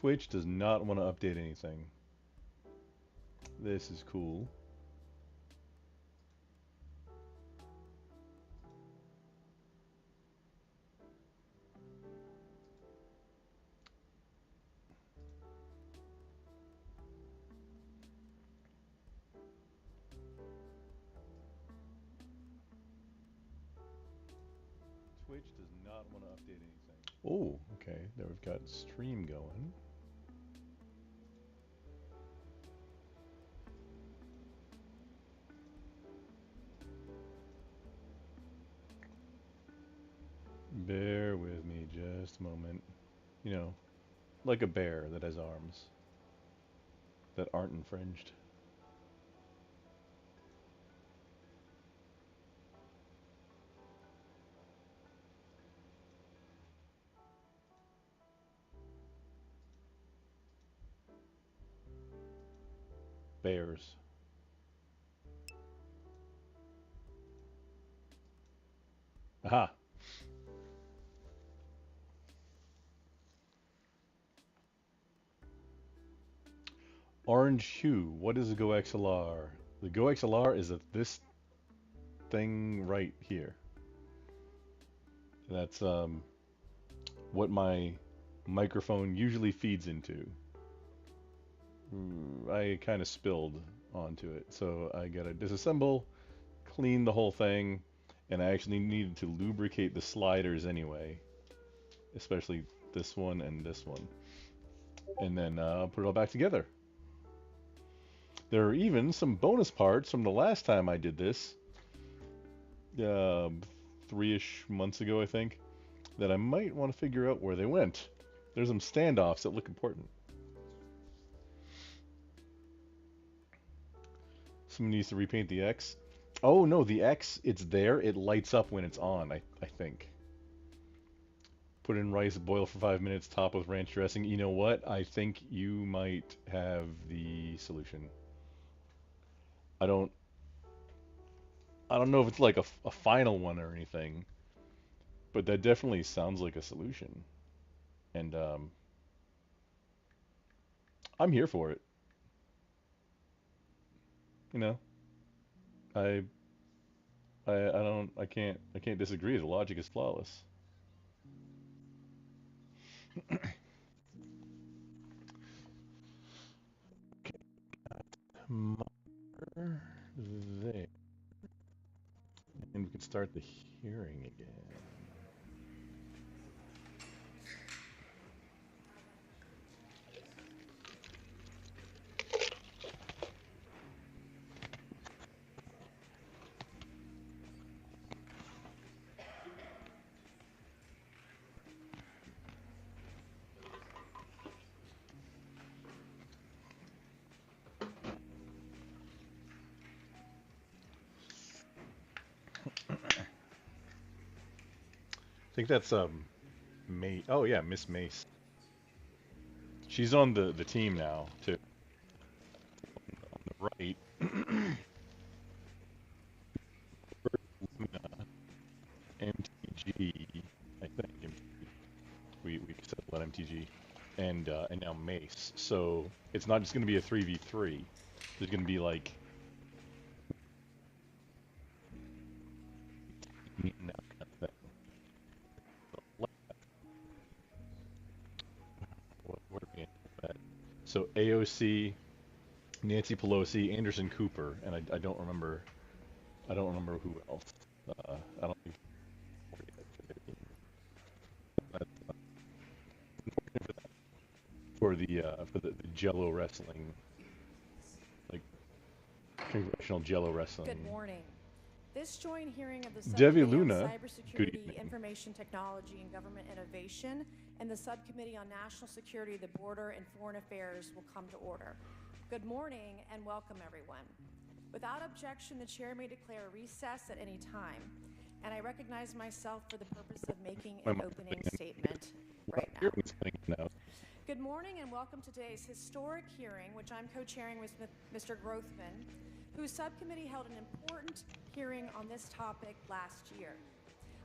Twitch does not want to update anything. This is cool. Twitch does not want to update anything. Oh, okay. There we've got stream going. Bear with me just a moment. You know, like a bear that has arms that aren't infringed. Bears. Aha! Orange hue. What is a goXLR? The goXLR is this thing right here. That's what my microphone usually feeds into. I kind of spilled onto it, so I gotta disassemble, clean the whole thing, and I actually needed to lubricate the sliders anyway, especially this one and this one, and then put it all back together. There are even some bonus parts from the last time I did this, 3-ish months ago, I think, that I might want to figure out where they went. There's some standoffs that look important. Someone needs to repaint the X. Oh no, the X, it's there. It lights up when it's on, I think. Put in rice, boil for 5 minutes, top with ranch dressing. You know what? I think you might have the solution. I don't know if it's like a final one or anything, but that definitely sounds like a solution. And I'm here for it. You know, I I can't disagree. The logic is flawless. Mother there. And we can start the hearing again. I think that's May. Oh yeah, Miss Mace. She's on the team now too. On the right, Luna, MTG. I think we settled on MTG, and now Mace. So it's not just going to be a 3v3. There's going to be like that kind of thing. What are we at? So AOC, Nancy Pelosi, Anderson Cooper, and I don't remember. I don't remember who else. I don't think for the Jello wrestling, like congressional Jello wrestling. Good morning. This joint hearing of the Devi Subcommittee on Luna, good Cybersecurity, evening. Information Technology, and Government Innovation and the Subcommittee on National Security, the Border, and Foreign Affairs will come to order. Good morning and welcome, everyone. Without objection, the chair may declare a recess at any time, and I recognize myself for the purpose of making an opening statement right now. Good morning and welcome to today's historic hearing, which I'm co-chairing with Mr. Grothman, whose subcommittee held an important hearing on this topic last year.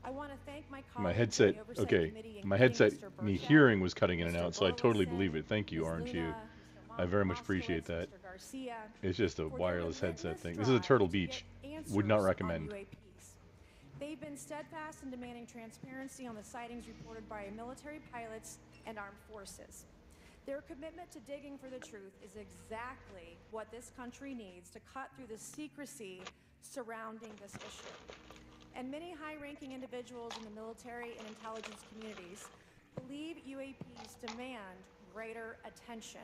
I want to thank my My colleagues on headset, the Oversight okay, Committee, my including headset, Mr. me Burchett, hearing was cutting in and Mr. out, so I totally Burleson, believe it. Thank you, Ms. Orange Hue. Luna, Mr. I very much appreciate Moskowitz, that. Mr. Garcia, It's just a for their wireless headset relentless thing. This is a Turtle drive to get Beach. Would not answers recommend. on UAPs. They've been steadfast in demanding transparency on the sightings reported by military pilots and armed forces. Their commitment to digging for the truth is exactly what this country needs to cut through the secrecy surrounding this issue. And many high-ranking individuals in the military and intelligence communities believe UAPs demand greater attention,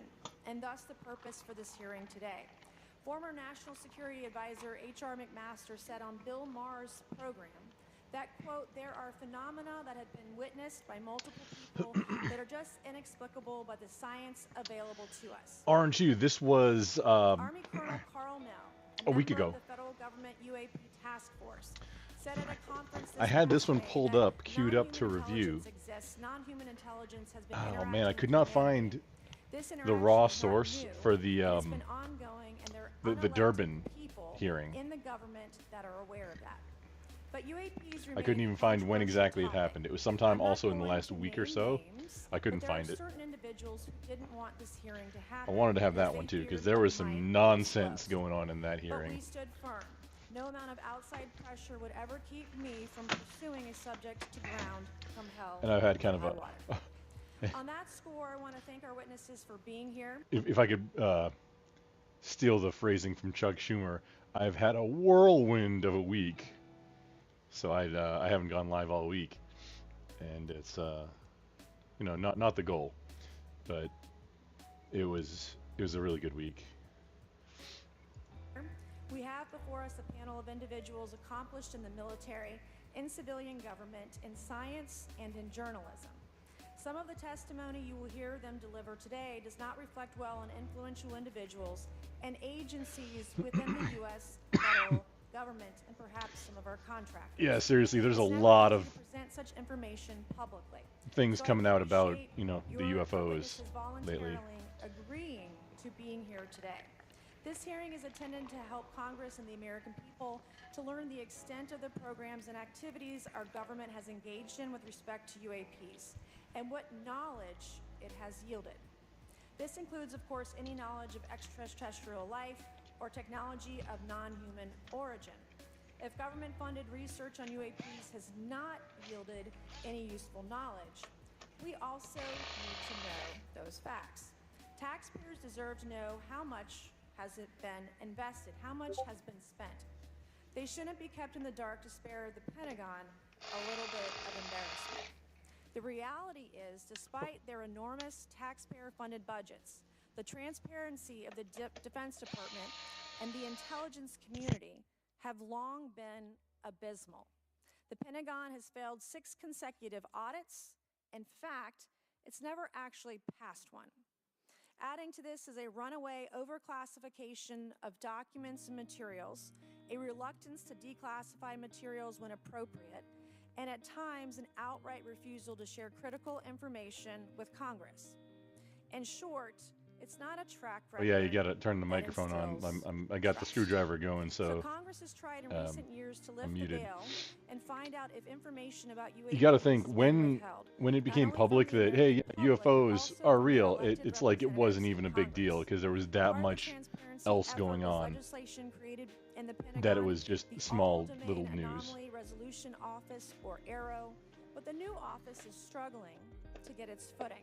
and thus the purpose for this hearing today. Former National Security Advisor H.R. McMaster said on Bill Maher's program that, quote, there are phenomena that have been witnessed by multiple people that are just inexplicable by the science available to us. Orange Hue, this was Army Colonel Carl Nell, a week member ago. of the federal government UAP task force, said at a conference I this had this past one May pulled that up, queued up to non-human review. intelligence exists. Non-human intelligence has been Oh man, interacting I with could not humanity. find This the interaction raw is not source new. for the It has been ongoing, and there are the unelected Durban people hearing. in the government that are aware of that. But UAPs I couldn't remain even find when controversial exactly it topic. happened. It was sometime I'm not also in the going last to week or name so. names, I couldn't but there find are it. certain individuals who didn't want this hearing to I happen wanted to have because that they one too, because feared there it was might some be nonsense disclosed. going on in that But we hearing. stood firm. No amount of outside pressure would ever keep me from pursuing a subject to ground from hell. And I've had kind of high a water. On that score, I want to thank our witnesses for being here. if I could steal the phrasing from Chuck Schumer, I've had a whirlwind of a week. So I haven't gone live all week, and it's you know, not the goal, but it was a really good week. We have before us a panel of individuals accomplished in the military, in civilian government, in science, and in journalism. Some of the testimony you will hear them deliver today does not reflect well on influential individuals and agencies within the U.S. federal government and perhaps some of our contractors. Yeah, seriously, there's a It's never lot easy of to present such information publicly. things So I coming out about, appreciate you know, the your UFOs witnesses lately. voluntarily agreeing to being here today. This hearing is intended to help Congress and the American people to learn the extent of the programs and activities our government has engaged in with respect to UAPs and what knowledge it has yielded. This includes, of course, any knowledge of extraterrestrial life or technology of non-human origin. If government-funded research on UAPs has not yielded any useful knowledge, we also need to know those facts. Taxpayers deserve to know how much has it been invested, how much has been spent. They shouldn't be kept in the dark to spare the Pentagon a little bit of embarrassment. The reality is, despite their enormous taxpayer-funded budgets, the transparency of the Defense Department and the intelligence community have long been abysmal. The Pentagon has failed 6 consecutive audits. In fact, it's never actually passed one. Adding to this is a runaway overclassification of documents and materials, a reluctance to declassify materials when appropriate, and at times an outright refusal to share critical information with Congress. In short, it's not a track Oh record. yeah, you gotta turn the that microphone on. instills I got the trust. screwdriver going, So so Congress has tried in recent years to lift the muted. veil and find out if information about UAPs You gotta think has been when withheld. it Not became only from public the that hey, American public, but UFOs also are from real, their elected it's like it wasn't representatives even a in big deal Congress. because there was that Part of the much transparency else effort going was on legislation created in the Pentagon, that it was just the small All-Domain little news. Anomaly Resolution Office, or ARROW, but the new office is struggling to get its footing.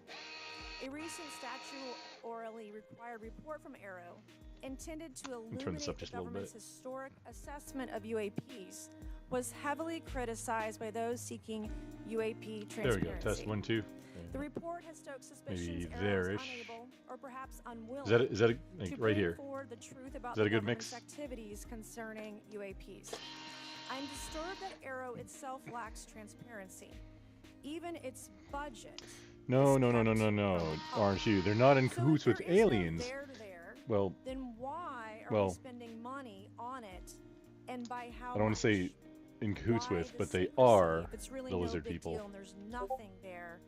A recent statutorily required report from ARROW, intended to illuminate this up the just a little government's bit. historic assessment of UAPs, was heavily criticized by those seeking UAP transparency. There we go. Test 1, 2. The report has stoked suspicions Maybe ARROW is there-ish. unable or perhaps unwilling Is that a, like, to right bring here? forward the truth about Is that the a good government's mix? activities concerning UAPs. I'm disturbed that ARROW itself lacks transparency. Even its budget. No, is no, no, kept no, no, from no. the public. Aren't you? They're not in So cahoots if with there is no aliens. there to there, Well, then why are well, we spending money on it, and by how I don't want to much? say in cahoots Why with, the but they secrecy? are If it's really the no lizard big people. deal and there's nothing there,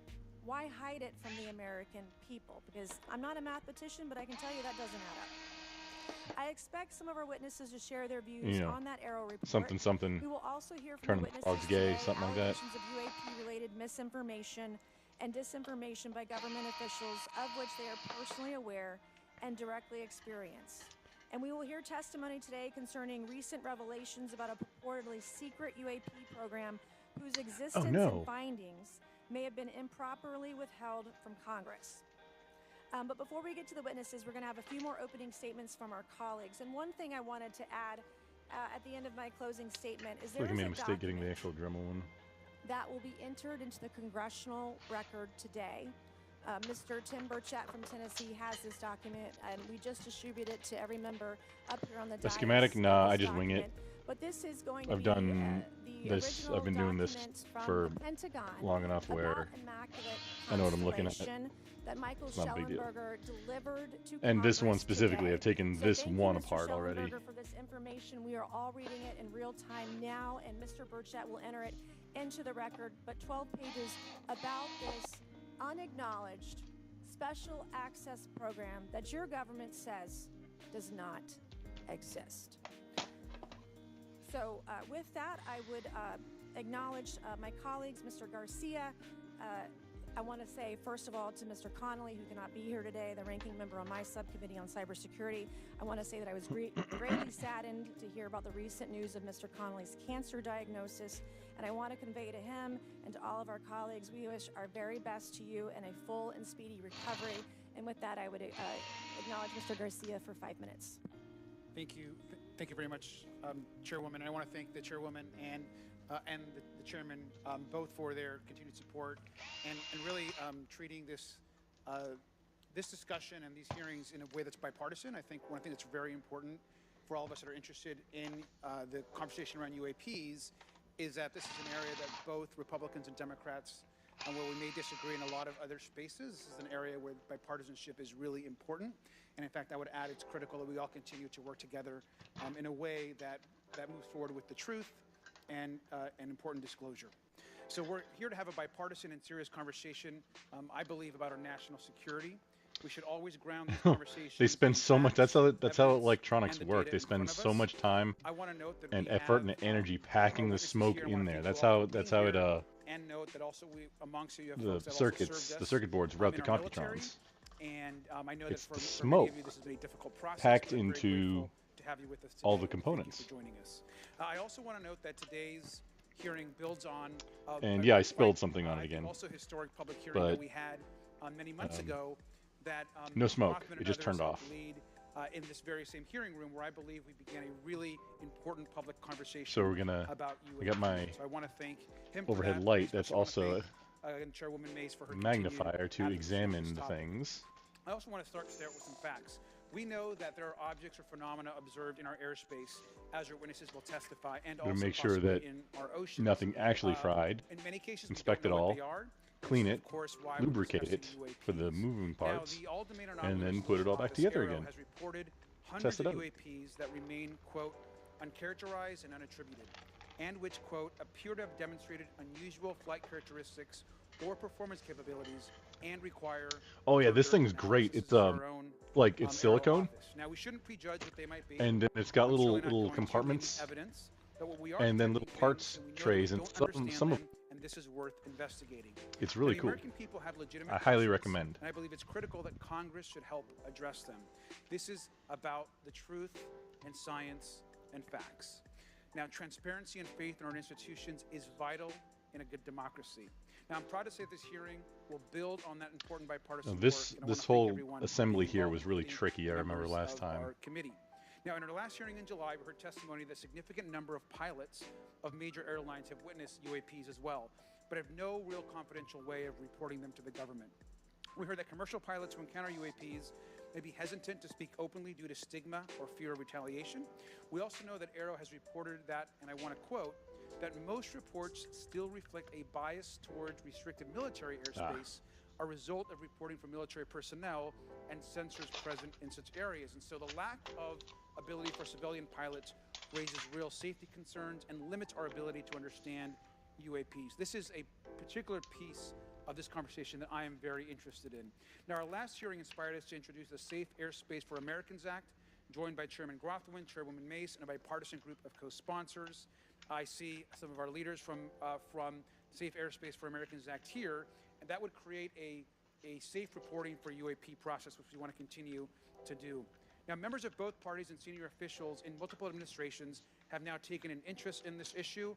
why hide it from the American people? Because I'm not a mathematician, but I can tell you that doesn't add up. I expect some of our witnesses to share their views you know, on that Arrow report. something, We will also hear from turn the the witnesses dogs gay, today something like that. allegations of UAP-related misinformation and disinformation by government officials, of which they are personally aware and directly experience. And we will hear testimony today concerning recent revelations about a purportedly secret UAP program whose existence and findings may have been improperly withheld from Congress. But before we get to the witnesses, we're going to have a few more opening statements from our colleagues. And one thing I wanted to add at the end of my closing statement is there is a made a mistake getting the document actual Dremel one. that will be entered into the congressional record today. Mr. Tim Burchett from Tennessee has this document, and we just distributed it to every member up here on the The dais schematic? of Nah, this I just wing it. document. But this is going to I've be done the this. I've been doing this document from for the Pentagon long enough about where immaculate I know what I'm looking at. constellation that Michael It's not a big deal. Schellenberger delivered to And this one Congress specifically, today. I've taken So this thank one you, Mr. apart already. Schellenberger, for this information. We are all reading it in real time now, and Mr. Burchett will enter it into the record. But 12 pages about this unacknowledged special access program that your government says does not exist. So with that, I would acknowledge my colleagues, Mr. Garcia. I want to say, first of all, to Mr. Connolly, who cannot be here today, the ranking member on my subcommittee on cybersecurity, I want to say that I was greatly saddened to hear about the recent news of Mr. Connolly's cancer diagnosis. And I want to convey to him and to all of our colleagues, we wish our very best to you and a full and speedy recovery. And with that, I would acknowledge Mr. Garcia for 5 minutes. Thank you. Thank you very much, Chairwoman. I want to thank the Chairwoman and the Chairman both for their continued support and really treating this this discussion and these hearings in a way that's bipartisan. I think one thing that's very important for all of us that are interested in the conversation around UAPs is that this is an area that both Republicans and Democrats, and where we may disagree in a lot of other spaces, this is an area where bipartisanship is really important. And in fact, I would add it's critical that we all continue to work together in a way that moves forward with the truth and important disclosure. So we're here to have a bipartisan and serious conversation, I believe, about our national security. We should always ground these conversations. They spend so much. That's how electronics and the work. data They in spend front of so us. much time I want to note that and we effort have, and energy packing the witnesses smoke here. I in wanna there. thank That's you all how for that's being how it here. And note that also we amongst you have the folks that also circuits served the us, circuit boards route the in our military. computrons. And I know It's that the for many of smoke you this has been a difficult process. packed but I'm very into grateful to have you with us today. all the Thank you components. for joining us. I also want to note that today's hearing builds on And yeah, I spilled something on it I think again. also historic public hearing But, that we had many months ago that no smoke. Hoffman It and just others turned helped off. lead in this very same hearing room, where I believe we began a really important public conversation So we're gonna. about I got my so I want to thank him overhead for that. light. I That's especially wanna also thank, again, Chairwoman Mace for her a continued magnifier to advocacy on examine this the topic. things. I also want to start with some facts. We know that there are objects or phenomena observed in our airspace, as our witnesses will testify, and We're gonna also make sure possibly that in our oceans. Nothing actually fried. In many cases, Inspect we it don't know all, what they are. clean This is, it, of course, why we're lubricate it discussing for the UAPs. moving parts, Now, the all-domain and then anomalous put it all back office together Arrow again. has reported hundreds it of out. UAPs that remain, quote, uncharacterized and unattributed, and which, quote, appear to have demonstrated unusual flight characteristics or performance capabilities and require. Oh yeah, this further thing's great. analysis It's of our own, like it's Arrow silicone, office. Now, we shouldn't prejudge what they might be. and then it's got I'm little certainly not going to compartments, in the evidence, but what we are and then little detecting parts things, and we know that trays, we and don't some understand of them, and this is worth investigating. it's really The cool. American people have legitimate I highly concerns, recommend. and I believe it's critical that Congress should help address them. This is about the truth and science and facts. Now, transparency and faith in our institutions is vital in a good democracy. Now, I'm proud to say this hearing will build on that important bipartisan This work. and I wanna this thank whole everyone assembly here involved, was really including tricky. I remember members last of time. our committee. Now, in our last hearing in July, we heard testimony that a significant number of pilots of major airlines have witnessed UAPs as well, but have no real confidential way of reporting them to the government. We heard that commercial pilots who encounter UAPs may be hesitant to speak openly due to stigma or fear of retaliation. We also know that Arrow has reported that, and I want to quote, that most reports still reflect a bias towards restricted military airspace, a result of reporting from military personnel and sensors present in such areas. And so the lack of ability for civilian pilots raises real safety concerns and limits our ability to understand UAPs. This is a particular piece of this conversation that I am very interested in. Now, our last hearing inspired us to introduce the Safe Airspace for Americans Act, joined by Chairman Grothman, Chairwoman Mace, and a bipartisan group of co-sponsors. I see some of our leaders from Safe Airspace for Americans Act here, and that would create a safe reporting for UAP process, which we want to continue to do. Now, members of both parties and senior officials in multiple administrations have now taken an interest in this issue.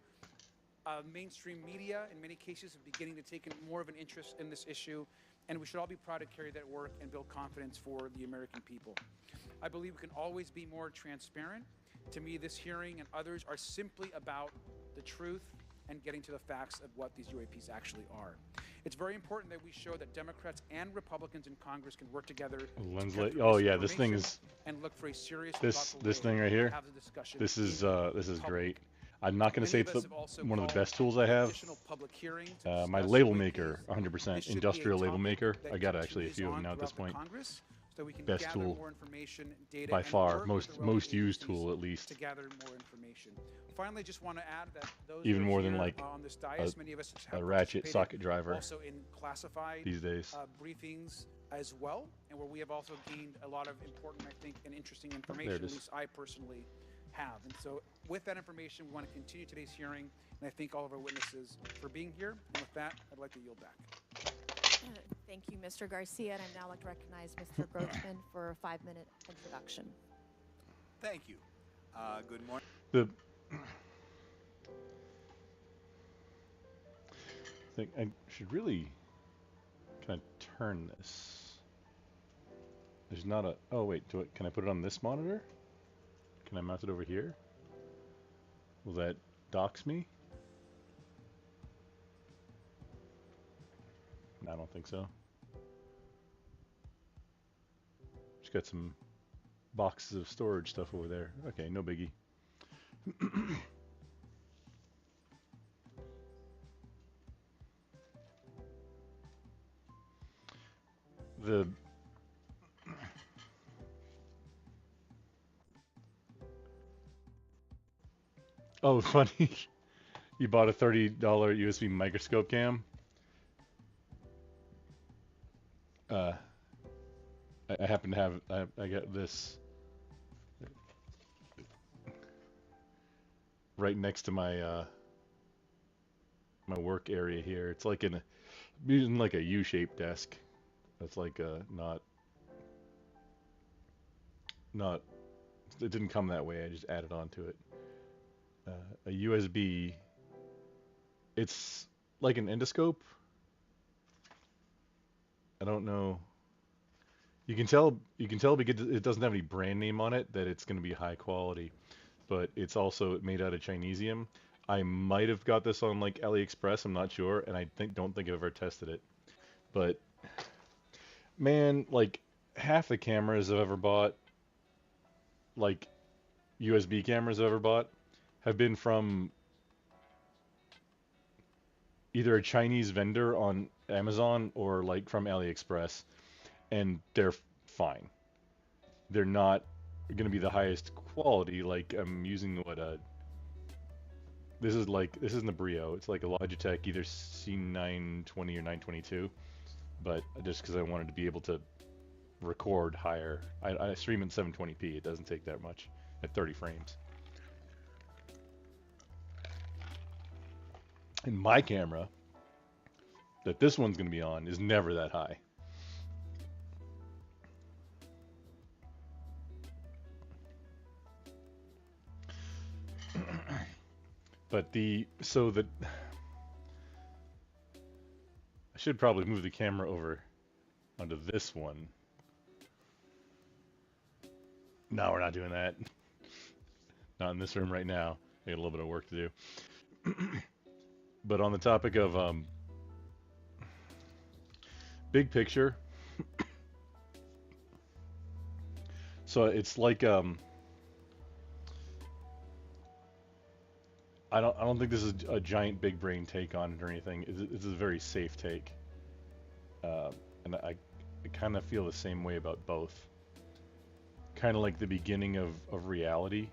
Mainstream media, in many cases, is beginning to take more of an interest in this issue, and we should all be proud to carry that work and build confidence for the American people. I believe we can always be more transparent. To me, this hearing and others are simply about the truth and getting to the facts of what these UAPs actually are. It's very important that we show that Democrats and Republicans in Congress can work together. Oh yeah, this thing is. And look for a serious. This thing right here. This is great. I'm not going to say it's one of the best tools I have. My label maker, 100%, industrial label maker. I got actually a few of them now at this point. Best tool by far, most used tool at least. To gather more information. Finally, just want to add that those even more than here, like on this dais, many of us have a ratchet socket driver also in classified these days briefings as well, and where we have also gained a lot of important, I think, and interesting information. There it is. At least I personally have. And so, with that information, we want to continue today's hearing, and I thank all of our witnesses for being here. And with that, I'd like to yield back. Thank you, Mr. Garcia, and I'd now like to recognize Mr. Grothman for a 5-minute introduction. Thank you. Good morning. I think I should really kind of turn this. There's not a. Oh wait, can I put it on this monitor? Can I mount it over here? Will that dox me? No, I don't think so. Just got some boxes of storage stuff over there. Okay, no biggie. Oh, funny. You bought a $30 USB microscope cam? I happen to have, I got this right next to my my work area here. It's like using like a U-shaped desk. That's like not it didn't come that way. I just added onto it. A USB. It's like an endoscope. I don't know. You can tell because it doesn't have any brand name on it that it's going to be high quality, but it's also made out of Chinesium. I might have got this on like AliExpress, I'm not sure, and I don't think I've ever tested it. But man, like half the cameras I've ever bought, like USB cameras I've ever bought, have been from either a Chinese vendor on Amazon or like from AliExpress, and they're fine. They're not going to be the highest quality. Like I'm using this isn't a Brio. It's like a Logitech, either C920 or 922. But just because I wanted to be able to record higher, I stream in 720p. It doesn't take that much at 30 frames. And my camera that this one's going to be on is never that high. But I should probably move the camera over onto this one. No, we're not doing that. Not in this room right now. I got a little bit of work to do. But on the topic of big picture, so it's like I don't think this is a giant big brain take on it or anything. It's a very safe take, and I kind of feel the same way about both. Kind of like the beginning of reality.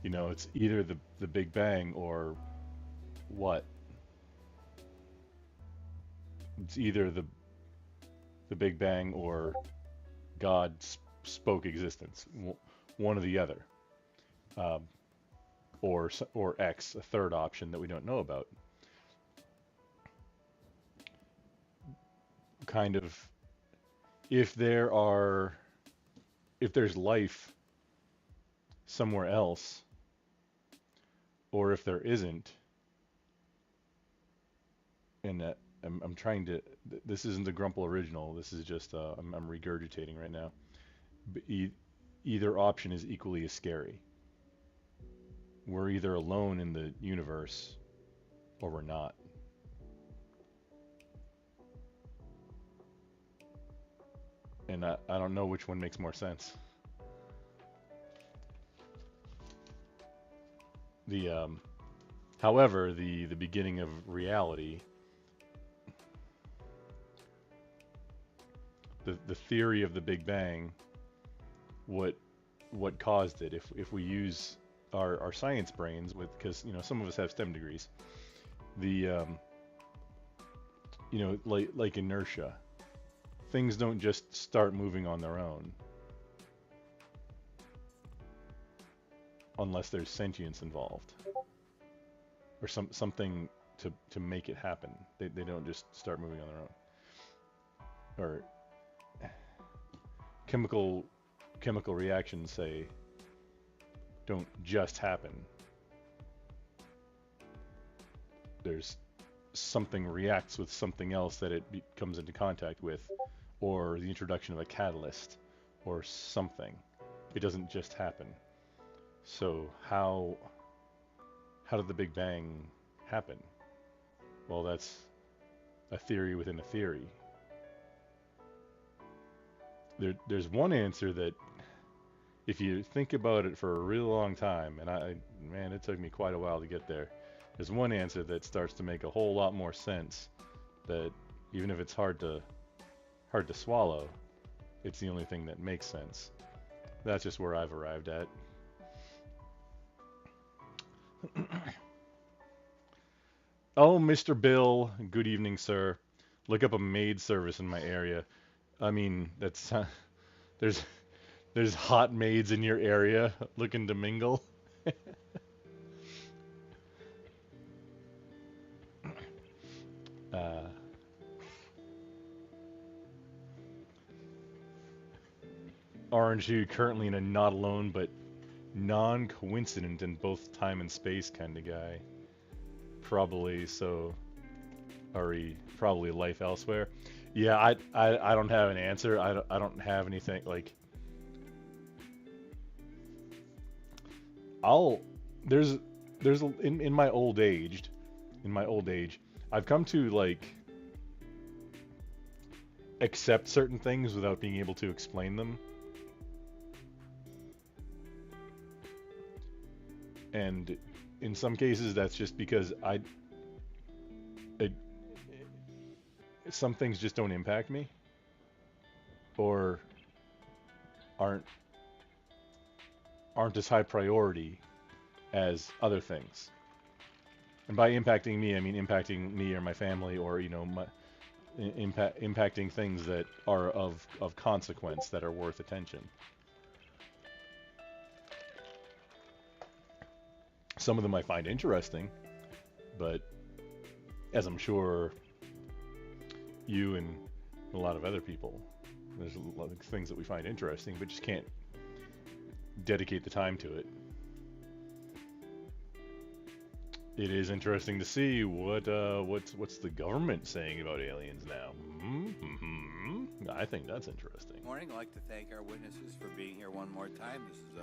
You know, it's either the Big Bang or what? It's either the Big Bang or God spoke existence, one or the other, or X, a third option that we don't know about. Kind of, if there's life somewhere else, or if there isn't, and I'm trying to. This isn't the Grumple original. This is just I'm regurgitating right now. But either option is equally as scary. We're either alone in the universe, or we're not. And I don't know which one makes more sense. However, the beginning of reality, the theory of the Big Bang, what caused it? If we use our science brains, because some of us have STEM degrees, like inertia, things don't just start moving on their own unless there's sentience involved, or something to make it happen. They don't just start moving on their own. Or chemical reactions, say, don't just happen. There's something reacts with something else that it comes into contact with, or the introduction of a catalyst or something. It doesn't just happen. So how did the Big Bang happen? Well, that's a theory within a theory. There's one answer that, if you think about it for a really long time, and man, it took me quite a while to get there. There's one answer that starts to make a whole lot more sense, that even if it's hard to swallow, it's the only thing that makes sense. That's just where I've arrived at. Oh, Mr. Bill, good evening, sir. Look up a maid service in my area. I mean, that's there's hot maids in your area looking to mingle. Orange, you currently in a not alone but non-coincident in both time and space kind of guy. Probably so. Probably life elsewhere. Yeah, I don't have an answer. I don't have anything like. There's in my old age, I've come to like accept certain things without being able to explain them. And in some cases, that's just because some things just don't impact me, or aren't as high priority as other things. And by impacting me, I mean impacting me or my family, or impacting things that are of consequence, that are worth attention. Some of them I find interesting, but as I'm sure you and a lot of other people, there's a lot of things that we find interesting, but just can't dedicate the time to it. It is interesting to see what's the government saying about aliens now. I think that's interesting. Morning. I'd like to thank our witnesses for being here one more time. This is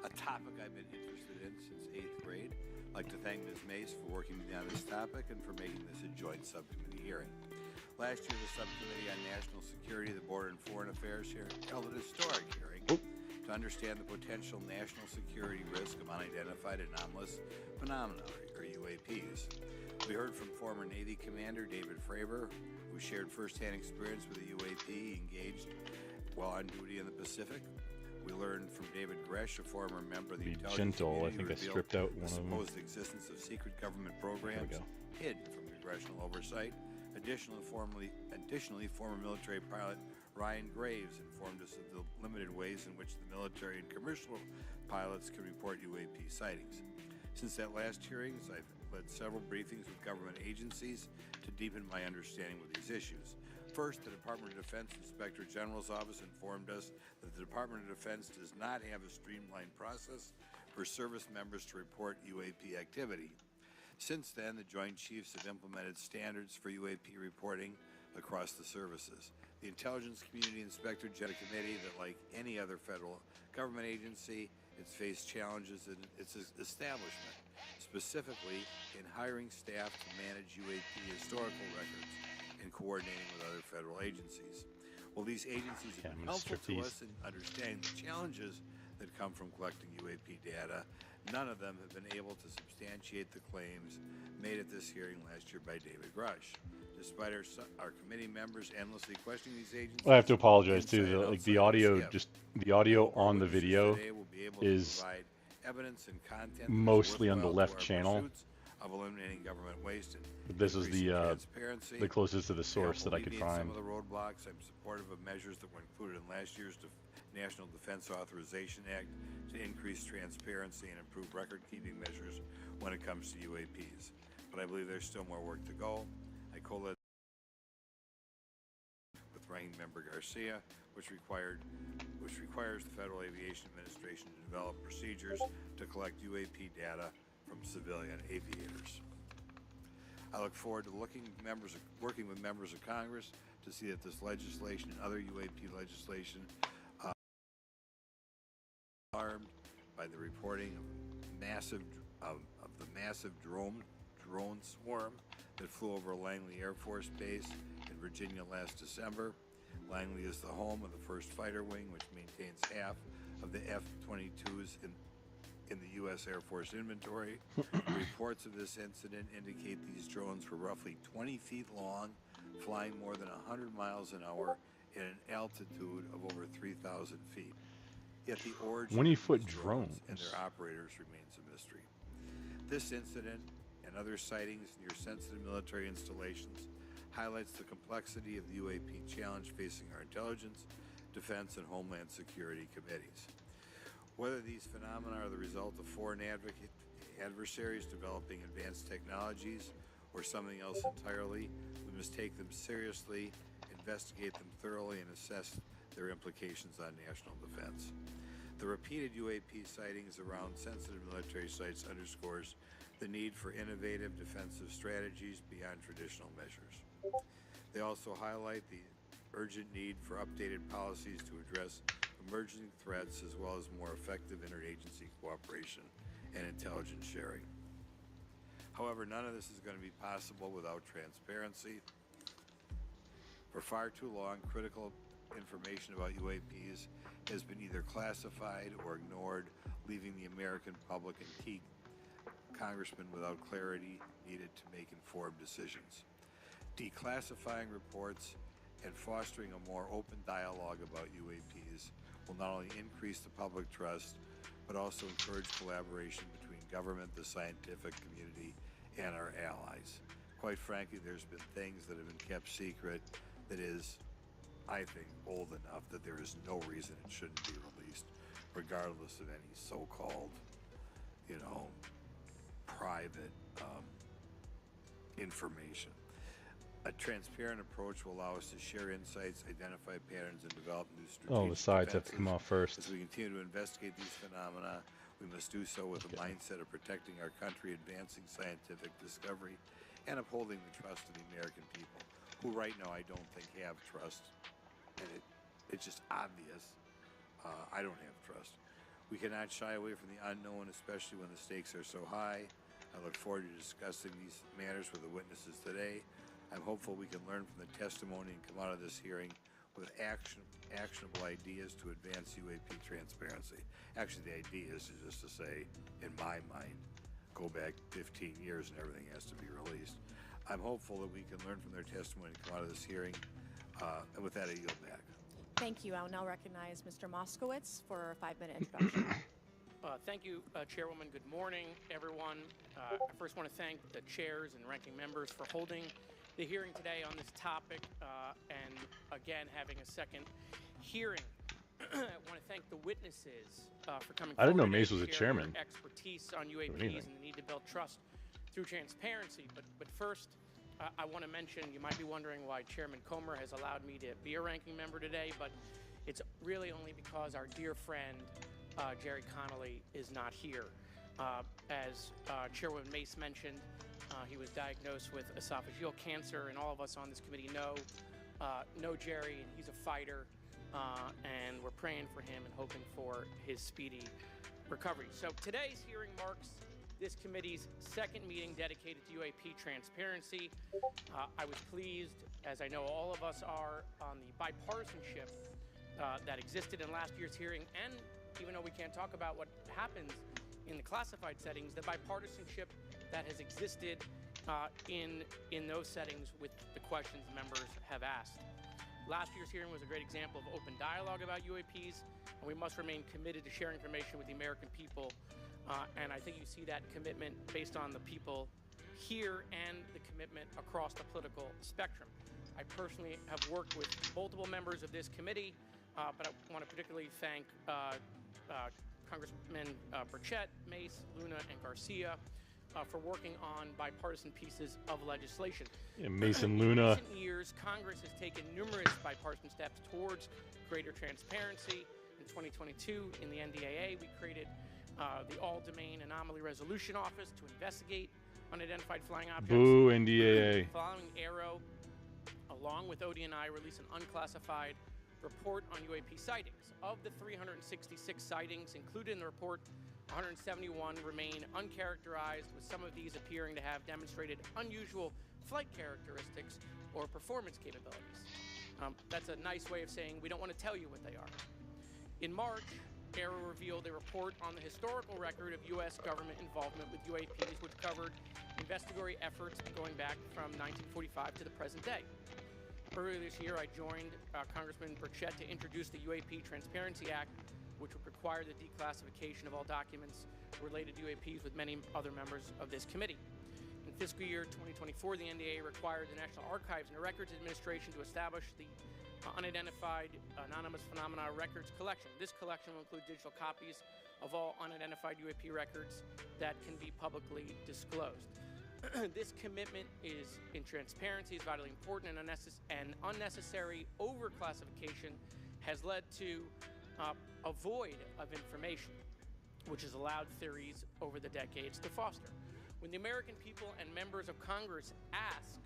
a topic I've been interested in since 8th grade. I'd like to thank Ms. Mace for working with me on this topic and for making this a joint subcommittee hearing. Last year, the Subcommittee on National Security, the Border and Foreign Affairs held a historic hearing to understand the potential national security risk of unidentified anomalous phenomena, or UAPs. We heard from former Navy Commander David Fravor, who shared firsthand experience with a UAP engaged while on duty in the Pacific. We learned from David Gresh, a former member of the intelligence gentle. I community, think I stripped out one the of them. supposed existence of secret government programs hidden from congressional oversight. Additionally, former military pilot Ryan Graves informed us of the limited ways in which the military and commercial pilots can report UAP sightings. Since that last hearing, I've led several briefings with government agencies to deepen my understanding of these issues. First, the Department of Defense Inspector General's Office informed us that the Department of Defense does not have a streamlined process for service members to report UAP activity. Since then, the Joint Chiefs have implemented standards for UAP reporting across the services. The Intelligence Community Inspector General Committee, that like any other federal government agency, it's faced challenges in its establishment, specifically in hiring staff to manage UAP historical records and coordinating with other federal agencies. While these agencies have been helpful to us in understanding the challenges that come from collecting UAP data, none of them have been able to substantiate the claims made at this hearing last year by David Grush. Despite our committee members endlessly questioning these agencies, I have to apologize too. The audio, the audio on the video is mostly on the left channel. Of eliminating government waste and but this is the closest to the source that I could find. Some of the roadblocks. I'm supportive of measures that were included in last year's National Defense Authorization Act to increase transparency and improve record-keeping measures when it comes to UAPs. But I believe there's still more work to go. I co-led with Ranking Member Garcia, which requires the Federal Aviation Administration to develop procedures to collect UAP data from civilian aviators. I look forward to working with members of Congress to see that this legislation and other UAP legislation armed by the reporting of the massive drone swarm that flew over Langley Air Force Base in Virginia last December. Langley is the home of the 1st Fighter Wing, which maintains half of the F-22s in the U.S. Air Force inventory. Reports of this incident indicate these drones were roughly 20 feet long, flying more than 100 miles an hour at an altitude of over 3,000 feet. Yet the origin of these drones and their operators remains a mystery. This incident and other sightings near sensitive military installations highlights the complexity of the UAP challenge facing our intelligence, defense, and homeland security committees. Whether these phenomena are the result of foreign adversaries developing advanced technologies or something else entirely, we must take them seriously, investigate them thoroughly, and assess their implications on national defense. The repeated UAP sightings around sensitive military sites underscores the need for innovative defensive strategies beyond traditional measures. They also highlight the urgent need for updated policies to address emerging threats as well as more effective interagency cooperation and intelligence sharing. However, none of this is going to be possible without transparency. For far too long, critical information about UAPs has been either classified or ignored, leaving the American public and key congressmen without clarity needed to make informed decisions. Declassifying reports and fostering a more open dialogue about UAPs will not only increase the public trust, but also encourage collaboration between government, the scientific community, and our allies. Quite frankly, there's been things that have been kept secret that is, I think, old enough that there is no reason it shouldn't be released, regardless of any so-called, private information. A transparent approach will allow us to share insights, identify patterns, and develop new strategic the sides have to come off first. As we continue to investigate these phenomena, we must do so with a mindset of protecting our country, advancing scientific discovery, and upholding the trust of the American people, who right now I don't think have trust. And it's just obvious. I don't have trust. We cannot shy away from the unknown, especially when the stakes are so high. I look forward to discussing these matters with the witnesses today. I'm hopeful we can learn from the testimony and come out of this hearing with actionable ideas to advance UAP transparency. Actually, the idea is just to say, in my mind, go back 15 years and everything has to be released. I'm hopeful that we can learn from their testimony and come out of this hearing. And with that, I yield back. Thank you. I will now recognize Mr. Moskowitz for a 5-minute introduction. Thank you, Chairwoman. Good morning, everyone. I first want to thank the chairs and ranking members for holding the hearing today on this topic and, again, having a second hearing. I want to thank the witnesses for coming forward. I didn't know today Mace to was a share chairman. their expertise on UAPs anything. and the need to build trust through transparency. But first, I want to mention, you might be wondering why Chairman Comer has allowed me to be a ranking member today, but it's really only because our dear friend, Jerry Connolly, is not here. As Chairwoman Mace mentioned, he was diagnosed with esophageal cancer, and all of us on this committee know Jerry, and he's a fighter, and we're praying for him and hoping for his speedy recovery. So today's hearing marks this committee's second meeting dedicated to UAP transparency. I was pleased, as I know all of us are, on the bipartisanship that existed in last year's hearing, and even though we can't talk about what happens in the classified settings, the bipartisanship that has existed in those settings with the questions members have asked. Last year's hearing was a great example of open dialogue about UAPs, and we must remain committed to sharing information with the American people. And I think you see that commitment based on the people here and the commitment across the political spectrum. I personally have worked with multiple members of this committee, but I want to particularly thank Congressmen Burchett, Mace, Luna, and Garcia for working on bipartisan pieces of legislation. Yeah, Mace and In Luna. recent years, Congress has taken numerous bipartisan steps towards greater transparency. In 2022, in the NDAA, we created the All-Domain Anomaly Resolution Office to investigate unidentified flying objects. Boo, NDAA. Following Aero, along with ODNI, released an unclassified report on UAP sightings. Of the 366 sightings included in the report, 171 remain uncharacterized, with some of these appearing to have demonstrated unusual flight characteristics or performance capabilities. That's a nice way of saying we don't want to tell you what they are. In March, Aero revealed a report on the historical record of U.S. government involvement with UAPs, which covered investigatory efforts going back from 1945 to the present day. Earlier this year, I joined Congressman Burchett to introduce the UAP Transparency Act, which would require the declassification of all documents related to UAPs with many other members of this committee. In fiscal year 2024, the NDAA required the National Archives and Records Administration to establish the Unidentified Anonymous Phenomena Records Collection. This collection will include digital copies of all unidentified UAP records that can be publicly disclosed. This commitment in transparency is vitally important, and unnecessary overclassification has led to a void of information, which has allowed theories over the decades to foster. When the American people and members of Congress ask,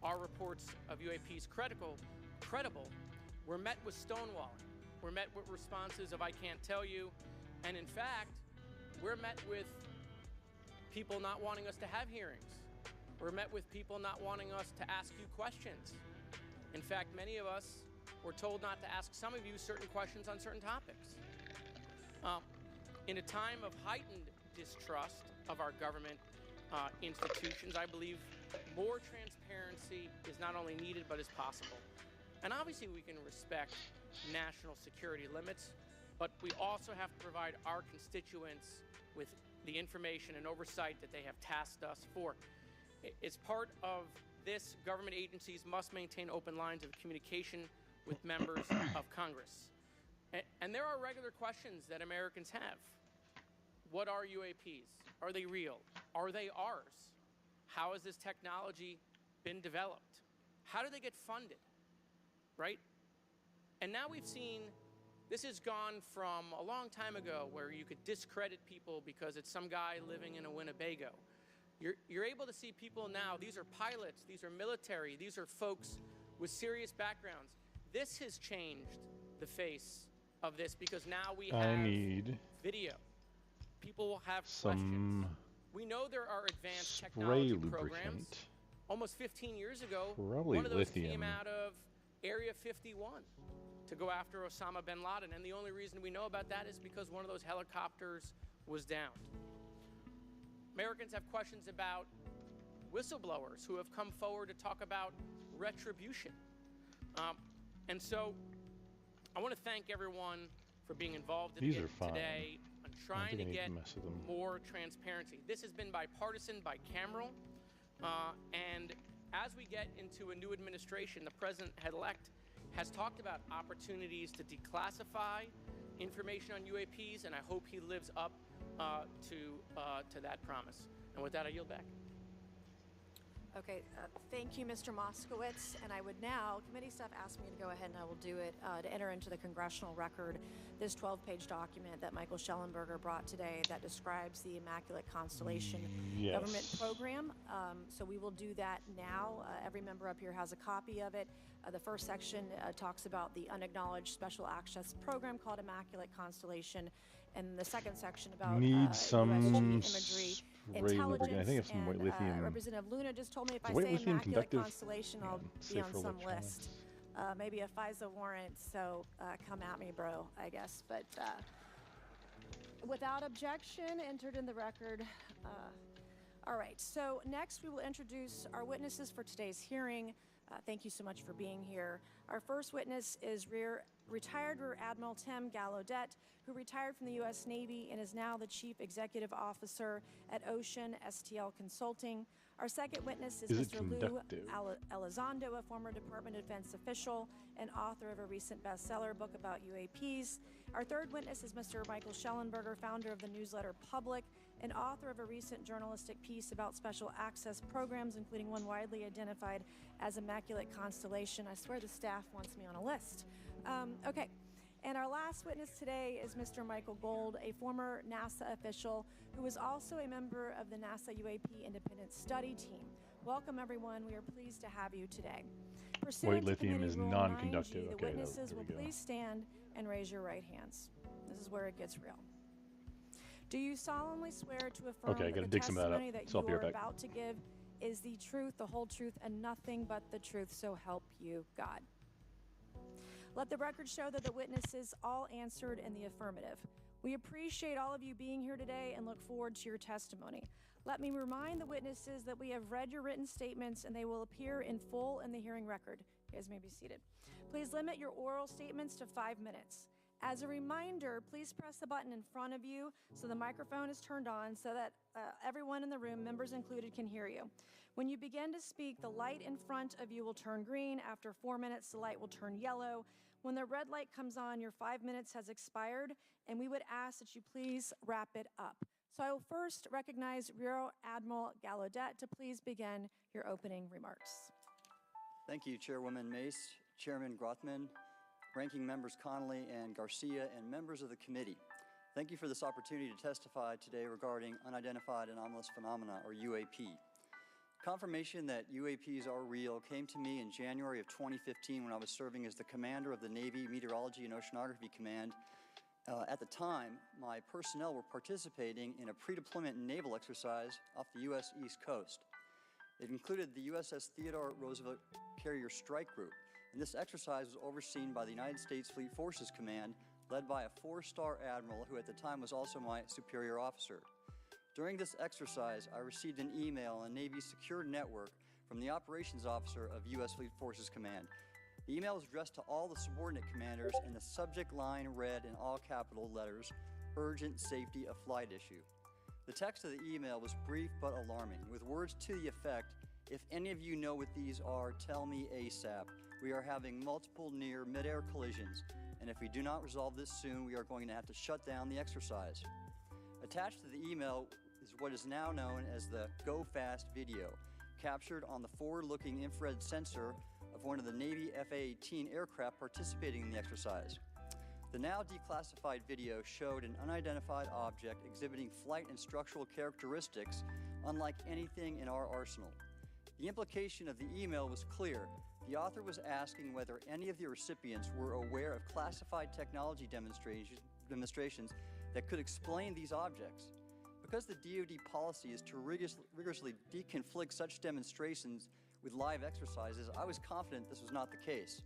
are reports of UAPs credible, we're met with stonewalling. We're met with responses of I can't tell you, and in fact, we're met with people not wanting us to have hearings. We're met with people not wanting us to ask you questions. In fact, many of us were told not to ask some of you certain questions on certain topics. In a time of heightened distrust of our government institutions, I believe more transparency is not only needed, but is possible. And obviously we can respect national security limits, but we also have to provide our constituents with the information and oversight that they have tasked us for. As part of this, government agencies must maintain open lines of communication with members of Congress. And there are regular questions that Americans have. What are UAPs? Are they real? Are they ours? How has this technology been developed? How do they get funded? Right? And now we've seen this has gone from a long time ago where you could discredit people because it's some guy living in a Winnebago. You're able to see people now. These are pilots. These are military. These are folks with serious backgrounds. This has changed the face of this because now we have video. People will have questions. We know there are advanced technology programs. Almost 15 years ago, Probably one of those lithium. came out of Area 51 to go after Osama bin Laden. And the only reason we know about that is because one of those helicopters was downed. Americans have questions about whistleblowers who have come forward to talk about retribution. And so I want to thank everyone for being involved These are fine. today on trying to get more transparency. This has been bipartisan, bicameral, and As we get into a new administration, the President-elect has talked about opportunities to declassify information on UAPs, and I hope he lives up to that promise. And with that, I yield back. Okay, thank you, Mr. Moskowitz. And I would now, committee staff asked me to go ahead and I will do it, to enter into the congressional record this 12-page document that Michael Schellenberger brought today that describes the Immaculate Constellation government program. So we will do that now. Every member up here has a copy of it. The first section talks about the unacknowledged special access program called Immaculate Constellation, and the second section about some imagery, intelligence, I think it's some white lithium. Representative Luna just told me if I white say lithium Immaculate conductive, Constellation, I'll be on some list. Maybe a FISA warrant, so come at me, bro, I guess. But without objection, entered in the record. All right, so next we will introduce our witnesses for today's hearing. Thank you so much for being here. Our first witness is retired Rear Admiral Tim Gallaudet, who retired from the U.S. Navy and is now the Chief Executive Officer at Ocean STL Consulting. Our second witness is Mr. Lou Elizondo, a former Department of Defense official and author of a recent bestseller book about UAPs. Our third witness is Mr. Michael Schellenberger, founder of the newsletter Public and author of a recent journalistic piece about special access programs, including one widely identified as Immaculate Constellation. I swear the staff wants me on a list. Okay. And our last witness today is Mr. Michael Gold, a former NASA official who is also a member of the NASA UAP Independent Study Team. Welcome, everyone. We are pleased to have you today. White lithium is non-conductive. The witnesses will please stand and raise your right hands. This is where it gets real. Do you solemnly swear to affirm that the testimony that you are about to give is the truth, the whole truth, and nothing but the truth, so help you God? Let the record show that the witnesses all answered in the affirmative. We appreciate all of you being here today and look forward to your testimony. Let me remind the witnesses that we have read your written statements and they will appear in full in the hearing record. You guys may be seated. Please limit your oral statements to 5 minutes. As a reminder, please press the button in front of you so the microphone is turned on so that everyone in the room, members included, can hear you. When you begin to speak, the light in front of you will turn green. After 4 minutes, the light will turn yellow. When the red light comes on, your 5 minutes has expired, and we would ask that you please wrap it up. So I will first recognize Rear Admiral Gallaudet to please begin your opening remarks. Thank you, Chairwoman Mace, Chairman Grothman, Ranking Members Connolly and Garcia, and members of the committee. Thank you for this opportunity to testify today regarding unidentified anomalous phenomena, or UAP. Confirmation that UAPs are real came to me in January of 2015 when I was serving as the commander of the Navy Meteorology and Oceanography Command. At the time, my personnel were participating in a pre-deployment naval exercise off the U.S. East Coast. It included the USS Theodore Roosevelt Carrier Strike Group, and this exercise was overseen by the United States Fleet Forces Command, led by a 4-star admiral who at the time was also my superior officer. During this exercise, I received an email on Navy's secure network from the operations officer of U.S. Fleet Forces Command. The email was addressed to all the subordinate commanders, and the subject line read in all capital letters, "Urgent Safety of Flight Issue." The text of the email was brief but alarming, with words to the effect, "If any of you know what these are, tell me ASAP. We are having multiple near mid-air collisions, and if we do not resolve this soon, we are going to have to shut down the exercise." Attached to the email is what is now known as the Go Fast video, captured on the forward-looking infrared sensor of one of the Navy F-A-18 aircraft participating in the exercise. The now declassified video showed an unidentified object exhibiting flight and structural characteristics unlike anything in our arsenal. The implication of the email was clear. The author was asking whether any of the recipients were aware of classified technology demonstrations that could explain these objects. Because the DoD policy is to rigorously deconflict such demonstrations with live exercises, I was confident this was not the case.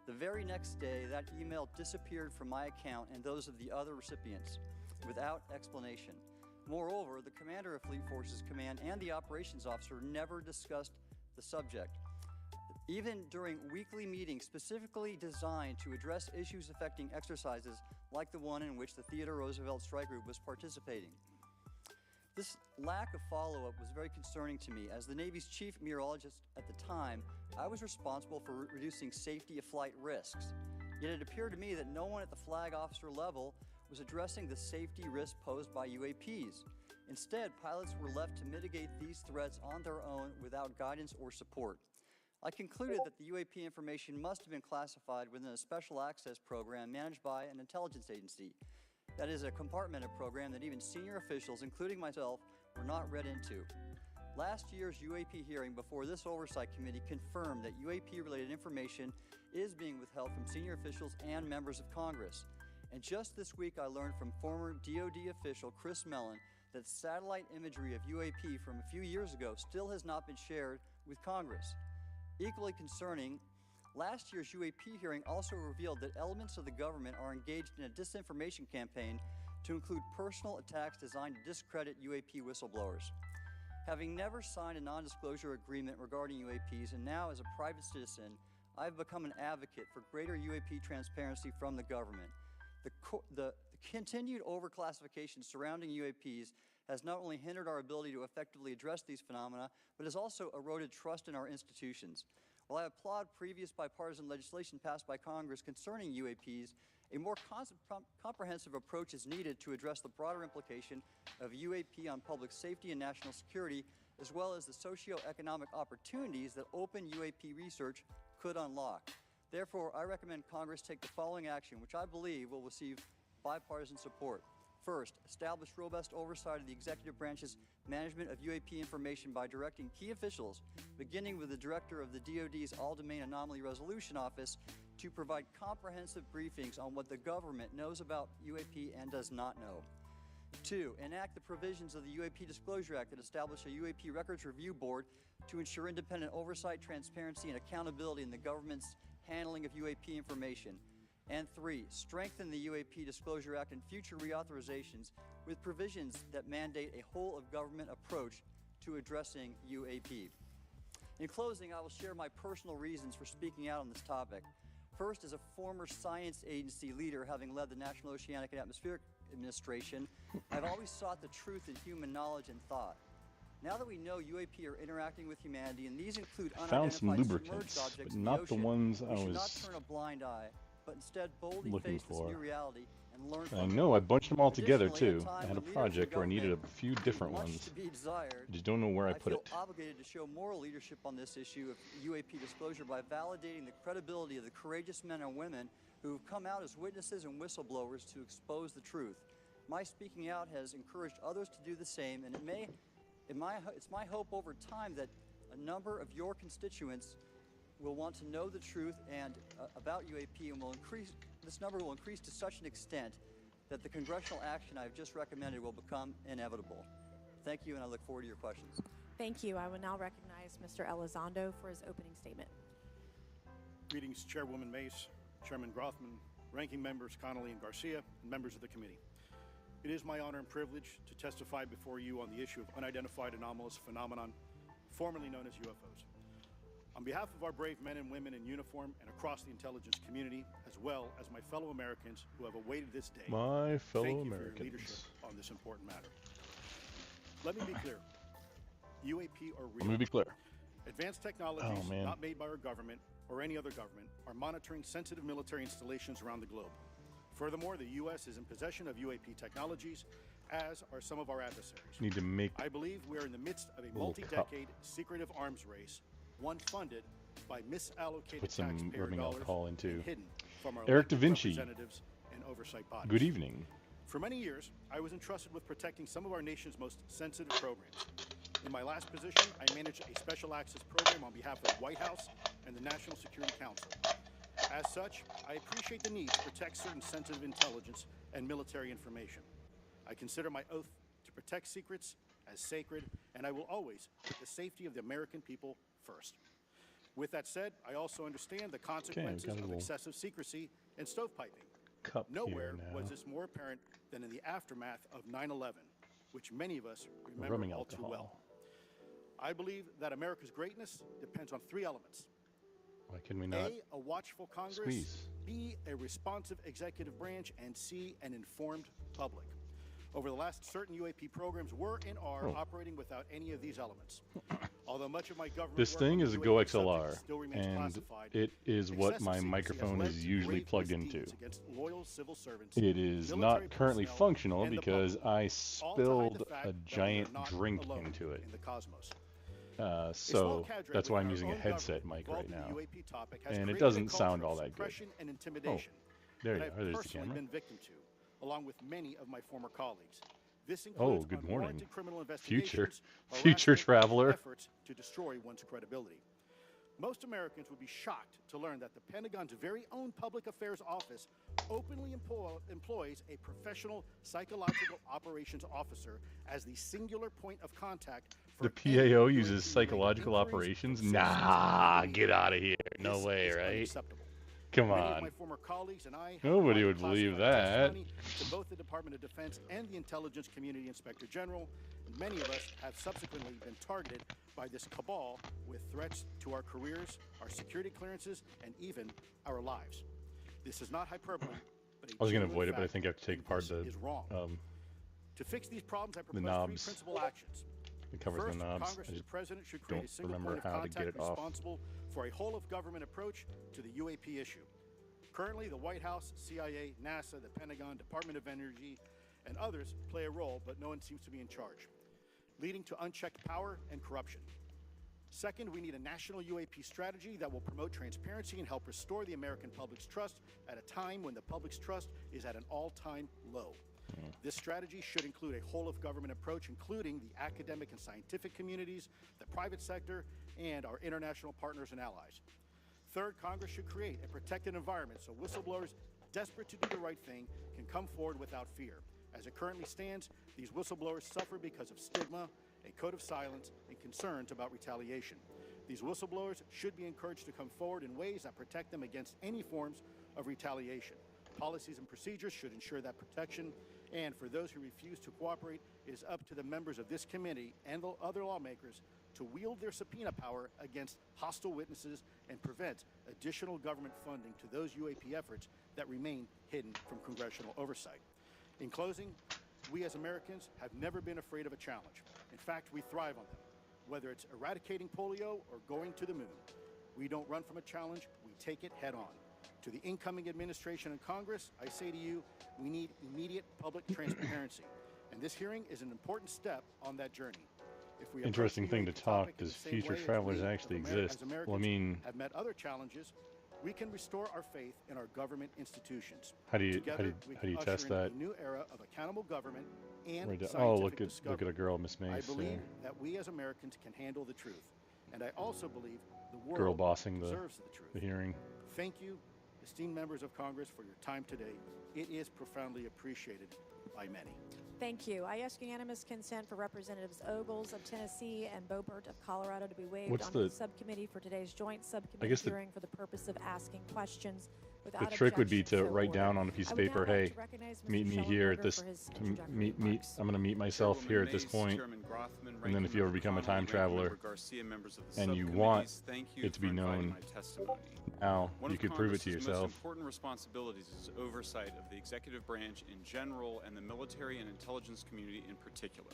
The very next day, that email disappeared from my account and those of the other recipients without explanation. Moreover, the commander of Fleet Forces Command and the operations officer never discussed the subject, even during weekly meetings specifically designed to address issues affecting exercises like the one in which the Theodore Roosevelt Strike Group was participating. This lack of follow-up was very concerning to me. As the Navy's chief meteorologist at the time, I was responsible for reducing safety of flight risks. Yet it appeared to me that no one at the flag officer level was addressing the safety risks posed by UAPs. Instead, pilots were left to mitigate these threats on their own without guidance or support. I concluded that the UAP information must have been classified within a special access program managed by an intelligence agency. That is a compartmented program that even senior officials, including myself, were not read into. Last year's UAP hearing before this Oversight Committee confirmed that UAP-related information is being withheld from senior officials and members of Congress. And just this week, I learned from former DoD official Chris Mellon that satellite imagery of UAP from a few years ago still has not been shared with Congress. Equally concerning, last year's UAP hearing also revealed that elements of the government are engaged in a disinformation campaign to include personal attacks designed to discredit UAP whistleblowers. Having never signed a non-disclosure agreement regarding UAPs, and now as a private citizen, I've become an advocate for greater UAP transparency from the government. The continued overclassification surrounding UAPs has not only hindered our ability to effectively address these phenomena, but has also eroded trust in our institutions. While I applaud previous bipartisan legislation passed by Congress concerning UAPs, a more comprehensive approach is needed to address the broader implication of UAP on public safety and national security, as well as the socioeconomic opportunities that open UAP research could unlock. Therefore, I recommend Congress take the following action, which I believe will receive bipartisan support. First, establish robust oversight of the executive branch's management of UAP information by directing key officials, beginning with the director of the DoD's All-Domain Anomaly Resolution Office, to provide comprehensive briefings on what the government knows about UAP and does not know. Two, enact the provisions of the UAP Disclosure Act that establish a UAP Records Review Board to ensure independent oversight, transparency, and accountability in the government's handling of UAP information. And three, strengthen the UAP Disclosure Act and future reauthorizations with provisions that mandate a whole-of-government approach to addressing UAP. In closing, I will share my personal reasons for speaking out on this topic. First, as a former science agency leader, having led the National Oceanic and Atmospheric Administration, I've always sought the truth in human knowledge and thought. Now that we know UAP are interacting with humanity, and these include Found some unidentified lubricants, submerged objects but in the not ocean, the ones I we should not was turn a blind eye, but instead boldly looking face this for. new reality and learn I from it. know I bunched them all together Additionally, too. at a time I had a when leaders in project where I needed a government few leave different much ones. to be desired, I just don't know where I put feel it. obligated to show moral leadership on this issue of UAP disclosure by validating the credibility of the courageous men and women who have come out as witnesses and whistleblowers to expose the truth. My speaking out has encouraged others to do the same, and it's my hope over time that a number of your constituents will want to know the truth and about UAP, and this number will increase to such an extent that the congressional action I've just recommended will become inevitable. Thank you, and I look forward to your questions. Thank you. I will now recognize Mr. Elizondo for his opening statement. Greetings, Chairwoman Mace, Chairman Grothman, Ranking Members Connolly and Garcia, and members of the committee. It is my honor and privilege to testify before you on the issue of unidentified anomalous phenomenon, formerly known as UFOs. On behalf of our brave men and women in uniform and across the intelligence community, as well as my fellow Americans who have awaited this day, My fellow thank you for Americans. your leadership on this important matter. Let me be clear. UAP are real. Let me be clear. Advanced technologies Oh, man. not made by our government or any other government are monitoring sensitive military installations around the globe. Furthermore, the U.S. is in possession of UAP technologies, as are some of our adversaries. Need to make I believe we are in the midst of a Little multi-decade secretive arms race, one funded by misallocated put some taxpayer rubbing dollars alcohol into and hidden from our Eric Da elected Vinci. representatives and oversight bodies. good evening. For many years, I was entrusted with protecting some of our nation's most sensitive programs. In my last position, I managed a special access program on behalf of the White House and the National Security Council. As such, I appreciate the need to protect certain sensitive intelligence and military information. I consider my oath to protect secrets as sacred, and I will always put the safety of the American people first. With that said, I also understand the consequences got a of little excessive secrecy and stovepiping. Cup Nowhere here now. was this more apparent than in the aftermath of 9/11, which many of us remember Rubbing all too alcohol. well. I believe that America's greatness depends on three elements. Why can we not? A watchful Congress, squeeze? B, a responsive executive branch, and C, an informed public. Over the last, certain UAP programs were and are operating without any of these elements. Although much of my government This work thing on the is a UAP goXLR, subject still remains and classified, it is what excessive my secrecy microphone has led is to usually grave plugged into. misdeeds against loyal civil servants, It is military not currently personnel, functional and the because public, I all to hide spilled the fact a that we are giant not drink alone into it. in the cosmos. So that's why I'm using a headset mic right now. And it doesn't sound all that good. And Oh, intimidation there you that are. I've There's the personally camera. been victim to, along with many of my former colleagues. This Oh, includes good morning. unwarranted criminal Future investigations, future harassment, and traveler. efforts to destroy one's credibility. Most Americans would be shocked to learn that the Pentagon's very own Public Affairs Office openly employs a professional psychological operations officer as the singular point of contact for The PAO any uses UAP-related psychological inquiries operations? from citizens Nah, and get out of here. No This way, is right? unacceptable. Come Many of on. my former colleagues and I have Nobody provided would believe classified that. testimony to both the Department of Defense and the Intelligence Community Inspector General, and many of us have subsequently been targeted by this cabal with threats to our careers, our security clearances, and even our lives. This is not hyperbole, but a I was going to genuine avoid it, but I fact, think I have to take and apart this the is wrong. To fix these problems, I propose three knobs. principal actions. It covers First, the knobs. Congress I and the just President should create a don't single remember point of how to contact get it off. responsible for a whole-of-government approach to the UAP issue. Currently, the White House, CIA, NASA, the Pentagon, Department of Energy, and others play a role, but no one seems to be in charge, leading to unchecked power and corruption. Second, we need a national UAP strategy that will promote transparency and help restore the American public's trust at a time when the public's trust is at an all-time low. This strategy should include a whole-of-government approach, including the academic and scientific communities, the private sector, and our international partners and allies. Third, Congress should create a protected environment so whistleblowers desperate to do the right thing can come forward without fear. As it currently stands, these whistleblowers suffer because of stigma, a code of silence, and concerns about retaliation. These whistleblowers should be encouraged to come forward in ways that protect them against any forms of retaliation. Policies and procedures should ensure that protection, and for those who refuse to cooperate, it is up to the members of this committee and the other lawmakers to wield their subpoena power against hostile witnesses and prevent additional government funding to those UAP efforts that remain hidden from congressional oversight. In closing, we as Americans have never been afraid of a challenge. In fact, we thrive on them, whether it's eradicating polio or going to the moon. We don't run from a challenge, we take it head on. To the incoming administration and Congress, I say to you, we need immediate public transparency, and this hearing is an important step on that journey. If we Interesting thing to approach the talk, topic in does the same future way as travelers we, actually as exist? Well, I Americans, mean, have met other challenges, we can restore our faith in our government institutions. how do you Together, we can usher test in that? a new era of accountable government and Right down- scientific oh, look at discovery. a girl, Miss I Mace. believe that we as Americans can handle the truth, and I also believe the world Girl bossing the deserves the truth. hearing. Thank you, esteemed members of Congress, for your time today. It is profoundly appreciated by many. Thank you. I ask unanimous consent for Representatives Ogles of Tennessee and Boebert of Colorado to be waived What's onto the the- subcommittee for today's joint subcommittee guess the- hearing for the purpose of asking questions. The Without trick would be objection, to so write ordered. down on a piece I of would now paper, like hey, to recognize Mr. meet me here at Schellenberger this, for his to introductory meet, remarks. I'm going to meet myself Chairwoman here at this Mace, point. Chairman Grothman, And then Ranking if you ever Member become a Connolly, time Ranking traveler Member Garcia, members of the and you want subcommittees, thank you it to be for inviting known my testimony. now, One you of could prove it to Congress's yourself. most important responsibilities is oversight of the executive branch in general and the military and intelligence community in particular.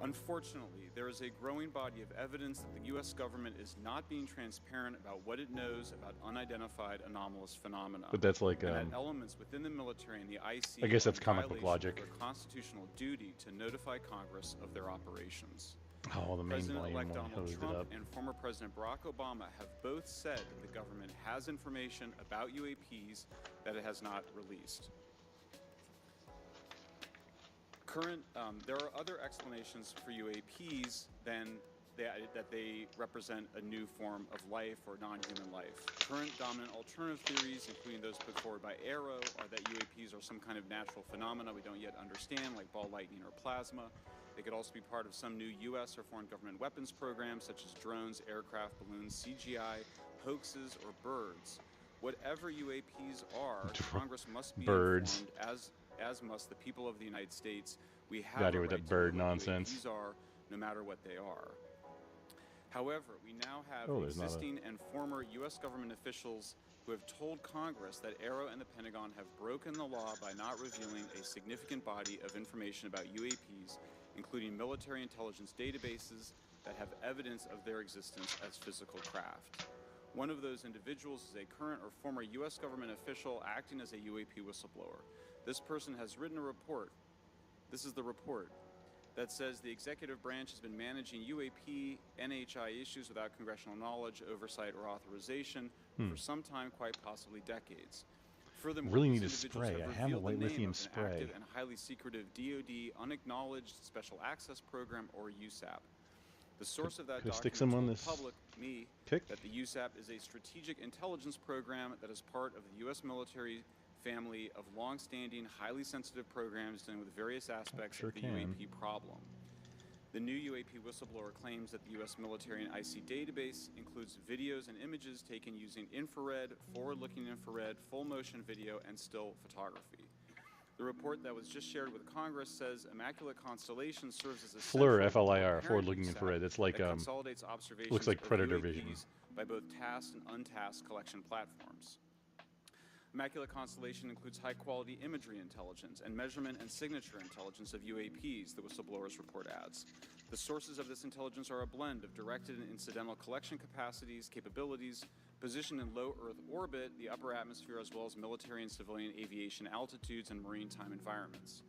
Unfortunately, there is a growing body of evidence that the U.S. government is not being transparent about what it knows about unidentified anomalous phenomena. But that's like, and that elements within the military and the IC I guess that's are in comic book violation logic. of their constitutional duty to notify Congress of their operations. Oh, the main volume President-elect one Donald hosed it Trump up. and former President Barack Obama have both said that the government has information about UAPs that it has not released. There are other explanations for UAPs than that they represent a new form of life or non-human life. Current dominant alternative theories, including those put forward by Arrow, are that UAPs are some kind of natural phenomena we don't yet understand, like ball lightning or plasma. They could also be part of some new U.S. or foreign government weapons programs, such as drones, aircraft, balloons, CGI, hoaxes, or birds. Whatever UAPs are, Congress must be Birds. informed, as must the people of the United States. We have Got here a with right that to know bird what nonsense. UAPs are, no matter what they are. However, we now have Oh, there's not a- existing and former U.S. government officials who have told Congress that AARO and the Pentagon have broken the law by not revealing a significant body of information about UAPs, including military intelligence databases that have evidence of their existence as physical craft. One of those individuals is a current or former U.S. government official acting as a UAP whistleblower. This person has written a report. This is the report that says the executive branch has been managing UAP, NHI issues without congressional knowledge, oversight, or authorization for some time, quite possibly decades. Furthermore, Really need these a individuals spray. have I have a revealed the white name lithium of an spray. active and highly secretive DoD unacknowledged special access program, or USAP. The source of that could I stick document some on told this public, me, pick? that the USAP is a strategic intelligence program that is part of the U.S. military family of long-standing, highly sensitive programs dealing with various aspects of the UAP problem. The new UAP whistleblower claims that the U.S. military and IC database includes videos and images taken using infrared, forward-looking infrared, full-motion video, and still photography. The report that was just shared with Congress says Immaculate Constellation serves as a FLIR, central FLIR, forward-looking infrared. It's like that consolidates observations looks like of Predator UAPs vision by both tasked and untasked collection platforms. Immaculate Constellation includes high-quality imagery intelligence and measurement and signature intelligence of UAPs, the whistleblower's report adds. The sources of this intelligence are a blend of directed and incidental collection capacities, capabilities, positioned in low Earth orbit, the upper atmosphere, as well as military and civilian aviation altitudes and maritime environments.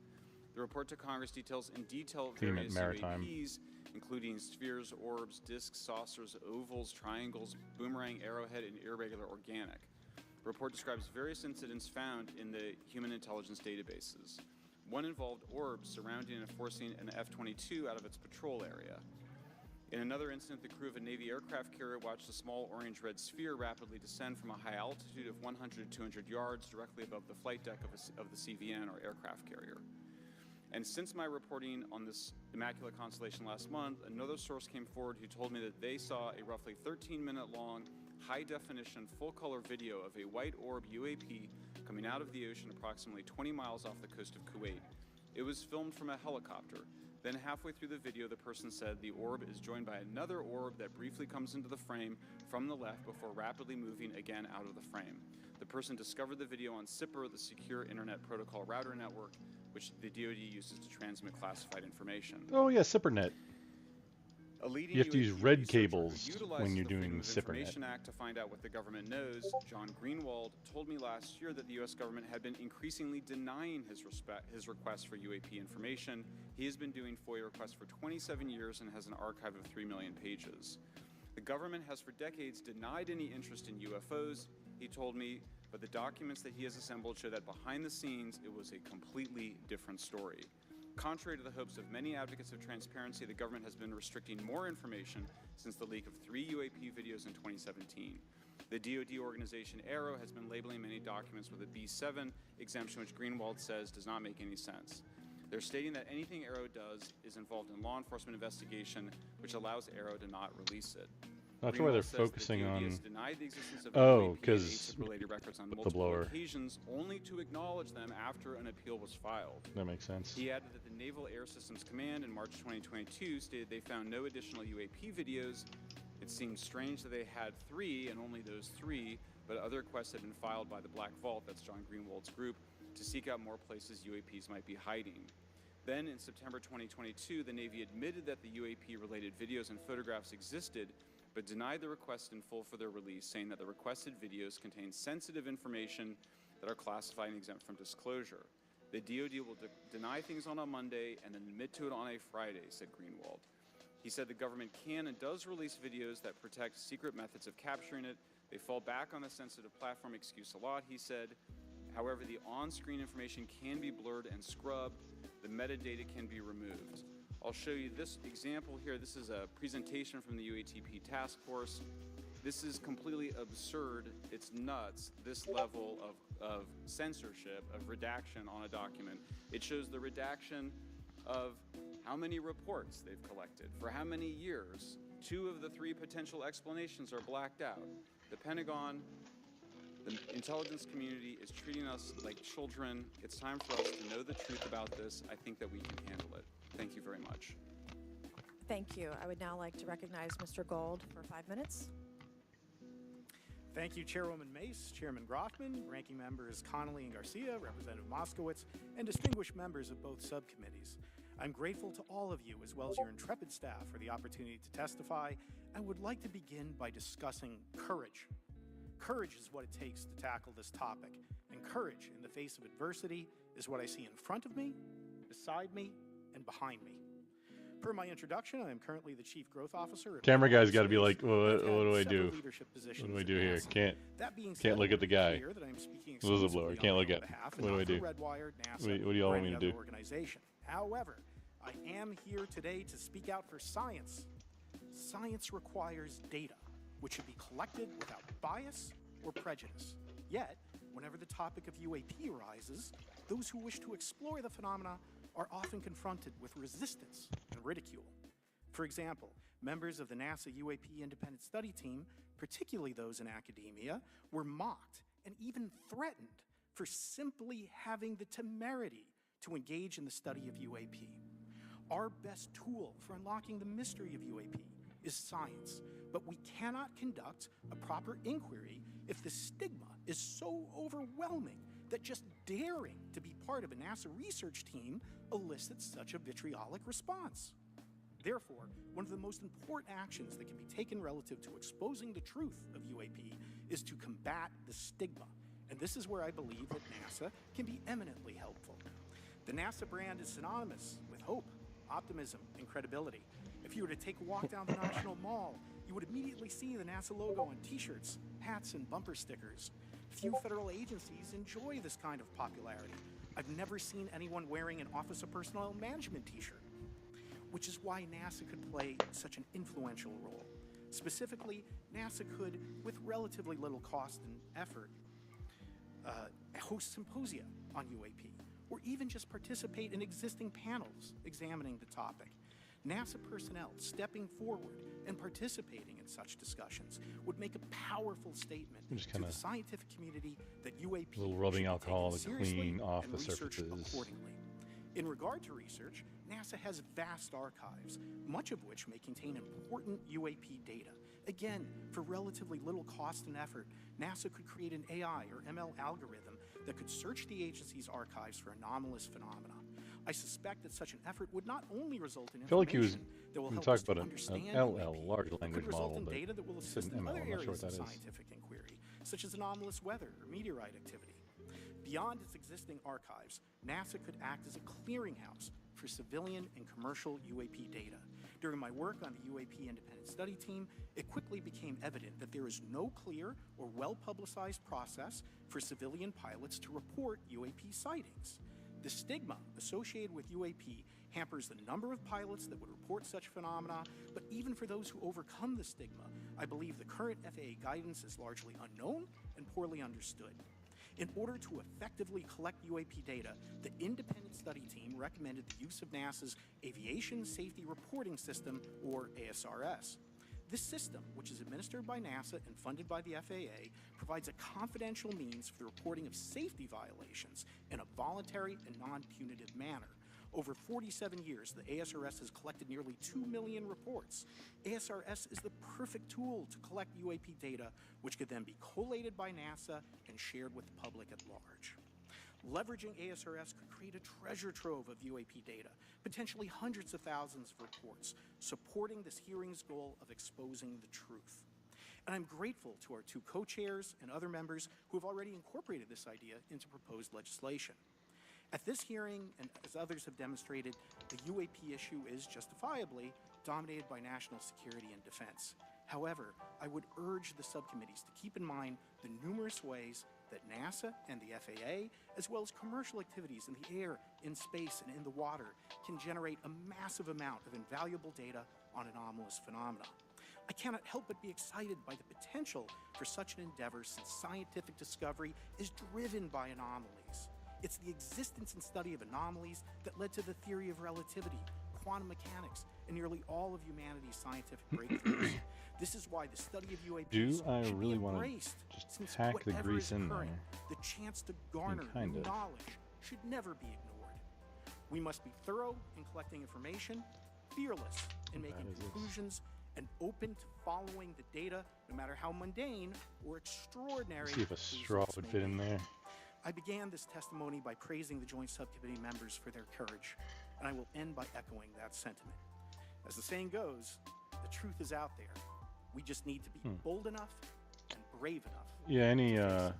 The report to Congress details in detail various UAPs, including spheres, orbs, disks, saucers, ovals, triangles, boomerang, arrowhead, and irregular organic. The report describes various incidents found in the human intelligence databases. One involved orbs surrounding and forcing an F-22 out of its patrol area. In another incident, the crew of a Navy aircraft carrier watched a small orange-red sphere rapidly descend from a high altitude of 100 to 200 yards directly above the flight deck of the CVN, or aircraft carrier. And since my reporting on this Immaculate Constellation last month, another source came forward who told me that they saw a roughly 13-minute long, high-definition, full-color video of a white orb UAP coming out of the ocean approximately 20 miles off the coast of Kuwait. It was filmed from a helicopter. Then halfway through the video, the person said the orb is joined by another orb that briefly comes into the frame from the left before rapidly moving again out of the frame. The person discovered the video on SIPR, the Secure Internet Protocol Router Network, which the DoD uses to transmit classified information. Oh yeah, SIPRnet. You have to use red cables when you're doing the Freedom of SIPRnet. Information Act to find out what the government knows. John Greenwald told me last year that the U.S. government had been increasingly denying his requests for UAP information. He has been doing FOIA requests for 27 years and has an archive of 3 million pages. The government has for decades denied any interest in UFOs, he told me, but the documents that he has assembled show that behind the scenes it was a completely different story. Contrary to the hopes of many advocates of transparency, the government has been restricting more information since the leak of 3 UAP videos in 2017. The DoD organization AARO has been labeling many documents with a B7 exemption, which Greenwald says does not make any sense. They're stating that anything AARO does is involved in law enforcement investigation, which allows AARO to not release it. That's why they're Greenwald says focusing the DoD on. has denied the existence of Oh, UAP 'cause and ATIP-related records on the multiple blower. occasions, only to acknowledge them after an appeal was filed. That makes sense. He added that the Naval Air Systems Command in March 2022 stated they found no additional UAP videos. It seemed strange that they had 3 and only those 3, but other requests had been filed by the Black Vault, that's John Greenwald's group, to seek out more places UAPs might be hiding. Then in September 2022, the Navy admitted that the UAP-related videos and photographs existed, but denied the request in full for their release, saying that the requested videos contain sensitive information that are classified and exempt from disclosure. The DoD will deny things on a Monday and then admit to it on a Friday, said Greenwald. He said the government can and does release videos that protect secret methods of capturing it. They fall back on the sensitive platform excuse a lot, he said. However, the on-screen information can be blurred and scrubbed. The metadata can be removed. I'll show you this example here. This is a presentation from the UATP task force. This is completely absurd. It's nuts, this level of censorship, of redaction on a document. It shows the redaction of how many reports they've collected, for how many years. 2 of the 3 potential explanations are blacked out. The Pentagon, the intelligence community is treating us like children. It's time for us to know the truth about this. I think that we can handle it. Thank you very much. Thank you. I would now like to recognize Mr. Gold for 5 minutes. Thank you, Chairwoman Mace, Chairman Grothman, Ranking Members Connolly and Garcia, Representative Moskowitz, and distinguished members of both subcommittees. I'm grateful to all of you, as well as your intrepid staff, for the opportunity to testify, and would like to begin by discussing courage. Courage is what it takes to tackle this topic, and courage in the face of adversity is what I see in front of me, beside me, and behind me. Per my introduction, I am currently the Chief Growth Officer at Camera guy's got to be like, what do I do? What do I do here? Can't look at the guy. Whistleblower. Can't look at. What do I do? What do y'all want me to do? However, I am here today to speak out for science. Science requires data, which should be collected without bias or prejudice. Yet, whenever the topic of UAP arises, those who wish to explore the phenomena are often confronted with resistance and ridicule. For example, members of the NASA UAP Independent Study Team, particularly those in academia, were mocked and even threatened for simply having the temerity to engage in the study of UAP. Our best tool for unlocking the mystery of UAP is science, but we cannot conduct a proper inquiry if the stigma is so overwhelming that just daring to be part of a NASA research team elicits such a vitriolic response. Therefore, one of the most important actions that can be taken relative to exposing the truth of UAP is to combat the stigma. And this is where I believe that NASA can be eminently helpful. The NASA brand is synonymous with hope, optimism, and credibility. If you were to take a walk down the National Mall, you would immediately see the NASA logo on t-shirts, hats, and bumper stickers. Few federal agencies enjoy this kind of popularity. I've never seen anyone wearing an Office of Personnel Management t-shirt, which is why NASA could play such an influential role. Specifically, NASA could, with relatively little cost and effort, host symposia on UAP, or even just participate in existing panels examining the topic. NASA personnel stepping forward and participating in such discussions would make a powerful statement to the scientific community that UAP a little rubbing alcohol to clean off and the surfaces. Accordingly. In regard to research, NASA has vast archives, much of which may contain important UAP data. Again, for relatively little cost and effort, NASA could create an AI or ML algorithm that could search the agency's archives for anomalous phenomena. I suspect that such an effort would not only result in information that will help us to understand LL, large language model, in data that will assist in other areas of is. scientific inquiry, such as anomalous weather or meteorite activity. Beyond its existing archives, NASA could act as a clearinghouse for civilian and commercial UAP data. During my work on the UAP Independent Study Team, it quickly became evident that there is no clear or well-publicized process for civilian pilots to report UAP sightings. The stigma associated with UAP hampers the number of pilots that would report such phenomena, but even for those who overcome the stigma, I believe the current FAA guidance is largely unknown and poorly understood. In order to effectively collect UAP data, the Independent Study Team recommended the use of NASA's Aviation Safety Reporting System, or ASRS. This system, which is administered by NASA and funded by the FAA, provides a confidential means for the reporting of safety violations in a voluntary and non-punitive manner. Over 47 years, the ASRS has collected nearly 2 million reports. ASRS is the perfect tool to collect UAP data, which could then be collated by NASA and shared with the public at large. Leveraging ASRS could create a treasure trove of UAP data, potentially hundreds of thousands of reports, supporting this hearing's goal of exposing the truth. And I'm grateful to our two co-chairs and other members who have already incorporated this idea into proposed legislation. At this hearing, and as others have demonstrated, the UAP issue is justifiably dominated by national security and defense. However, I would urge the subcommittees to keep in mind the numerous ways that NASA and the FAA, as well as commercial activities in the air, in space, and in the water, can generate a massive amount of invaluable data on anomalous phenomena. I cannot help but be excited by the potential for such an endeavor, since scientific discovery is driven by anomalies. It's the existence and study of anomalies that led to the theory of relativity, quantum mechanics, and nearly all of humanity's scientific breakthroughs. This is why the study of UAPs should be embraced, since whatever is occurring, the chance to garner new knowledge should never be ignored. We must be thorough in collecting information, fearless in making conclusions, and open to following the data, no matter how mundane or extraordinary. Let's see if a the straw results would may fit in be. there. I began this testimony by praising the Joint Subcommittee members for their courage, and I will end by echoing that sentiment. As the saying goes, the truth is out there. We just need to be bold enough and brave enough. Yeah, any, I'm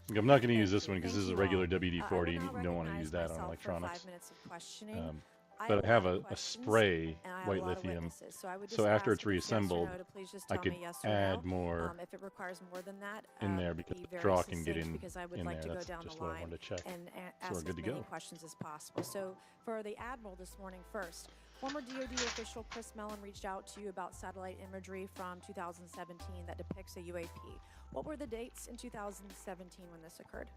not going to use this one because this is a regular WD-40 and you don't want to use that on electronics. 5 minutes of questioning. But I have a questions, spray, and I have white a lot of lithium, witnesses. So I would so just after ask it's if yes or reassembled, no to please just I tell could me yes or add no. more If it requires more than that, in there because be the very straw can get succinct in, because I would in like there. to go That's down just the what I line wanted to check. and So ask we're as good to many go. questions as possible. So for the Admiral this morning first, former DoD official Chris Mellon reached out to you about satellite imagery from 2017 that depicts a UAP. What were the dates in 2017 when this occurred?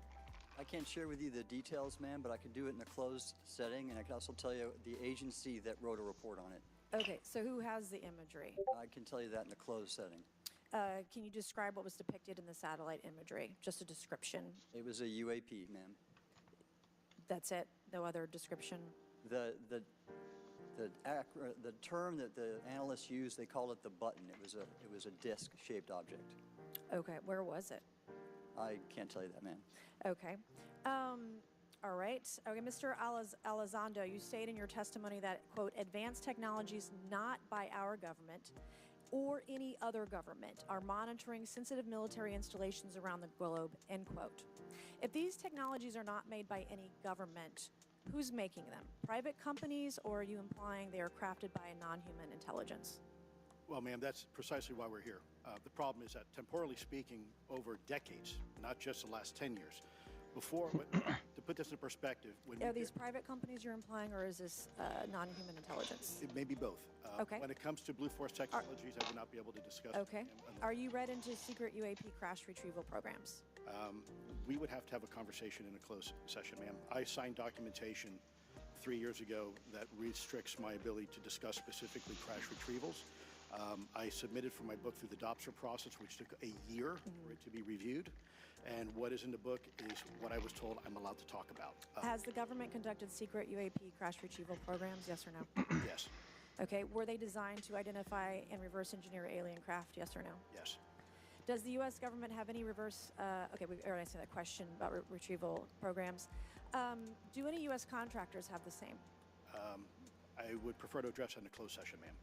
I can't share with you the details, ma'am, but I can do it in a closed setting, and I can also tell you the agency that wrote a report on it. Okay, so who has the imagery? I can tell you that in a closed setting. Can you describe what was depicted in the satellite imagery? Just a description. It was a UAP, ma'am. That's it? No other description? The term that the analysts used, they called it the button. It was a disc-shaped object. Okay, where was it? I can't tell you that, ma'am. Okay. All right. Okay, Mr. Elizondo, you state in your testimony that, quote, advanced technologies not by our government or any other government are monitoring sensitive military installations around the globe, end quote. If these technologies are not made by any government, who's making them? Private companies, or are you implying they are crafted by a non-human intelligence? Well, ma'am, that's precisely why we're here. The problem is that, temporally speaking, over decades, not just the last 10 years, to put this in perspective, Are these private companies you're implying, or is this non-human intelligence? It may be both. Okay. When it comes to Blue Force Technologies, I would not be able to discuss. Okay. Are you read into secret UAP crash retrieval programs? We would have to have a conversation in a closed session, ma'am. I signed documentation 3 years ago that restricts my ability to discuss specifically crash retrievals. I submitted for my book through the DOPSR process, which took a year for it to be reviewed. And what is in the book is what I was told I'm allowed to talk about. Has the government conducted secret UAP crash retrieval programs, yes or no? Yes. Okay, were they designed to identify and reverse engineer alien craft, yes or no? Yes. Does the U.S. government have any reverse, okay, we already answered that question about retrieval programs. Do any U.S. contractors have the same? I would prefer to address that in a closed session, ma'am.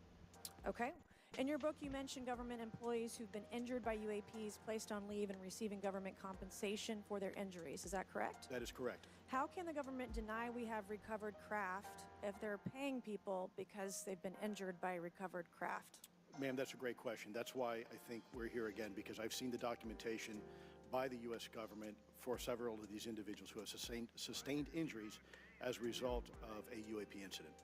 Okay. In your book, you mentioned government employees who've been injured by UAPs, placed on leave, and receiving government compensation for their injuries. Is that correct? That is correct. How can the government deny we have recovered craft if they're paying people because they've been injured by recovered craft? Ma'am, that's a great question. That's why I think we're here again, because I've seen the documentation by the U.S. government for several of these individuals who have sustained injuries as a result of a UAP incident.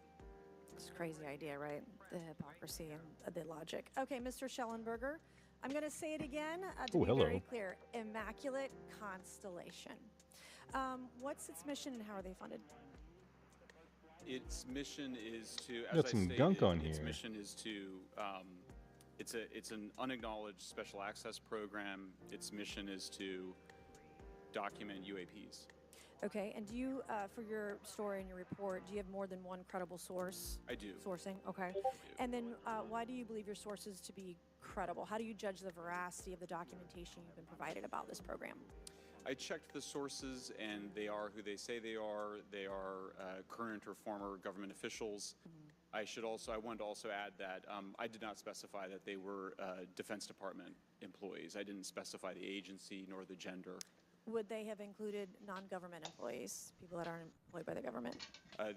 It's a crazy idea, right? The hypocrisy and the logic. Okay, Mr. Schellenberger, I'm going to say it again to be very clear. Immaculate Constellation. What's its mission and how are they funded? Its mission is to, Got some gunk on its here. mission is to, it's an unacknowledged special access program. Its mission is to document UAPs. Okay, and do you, for your story and your report, do you have more than one credible source? I do. Sourcing, okay. And then why do you believe your sources to be credible? How do you judge the veracity of the documentation you've been provided about this program? I checked the sources, and they are who they say they are. They are current or former government officials. I wanted to also add that I did not specify that they were Defense Department employees. I didn't specify the agency nor the gender. Would they have included non-government employees, people that aren't employed by the government?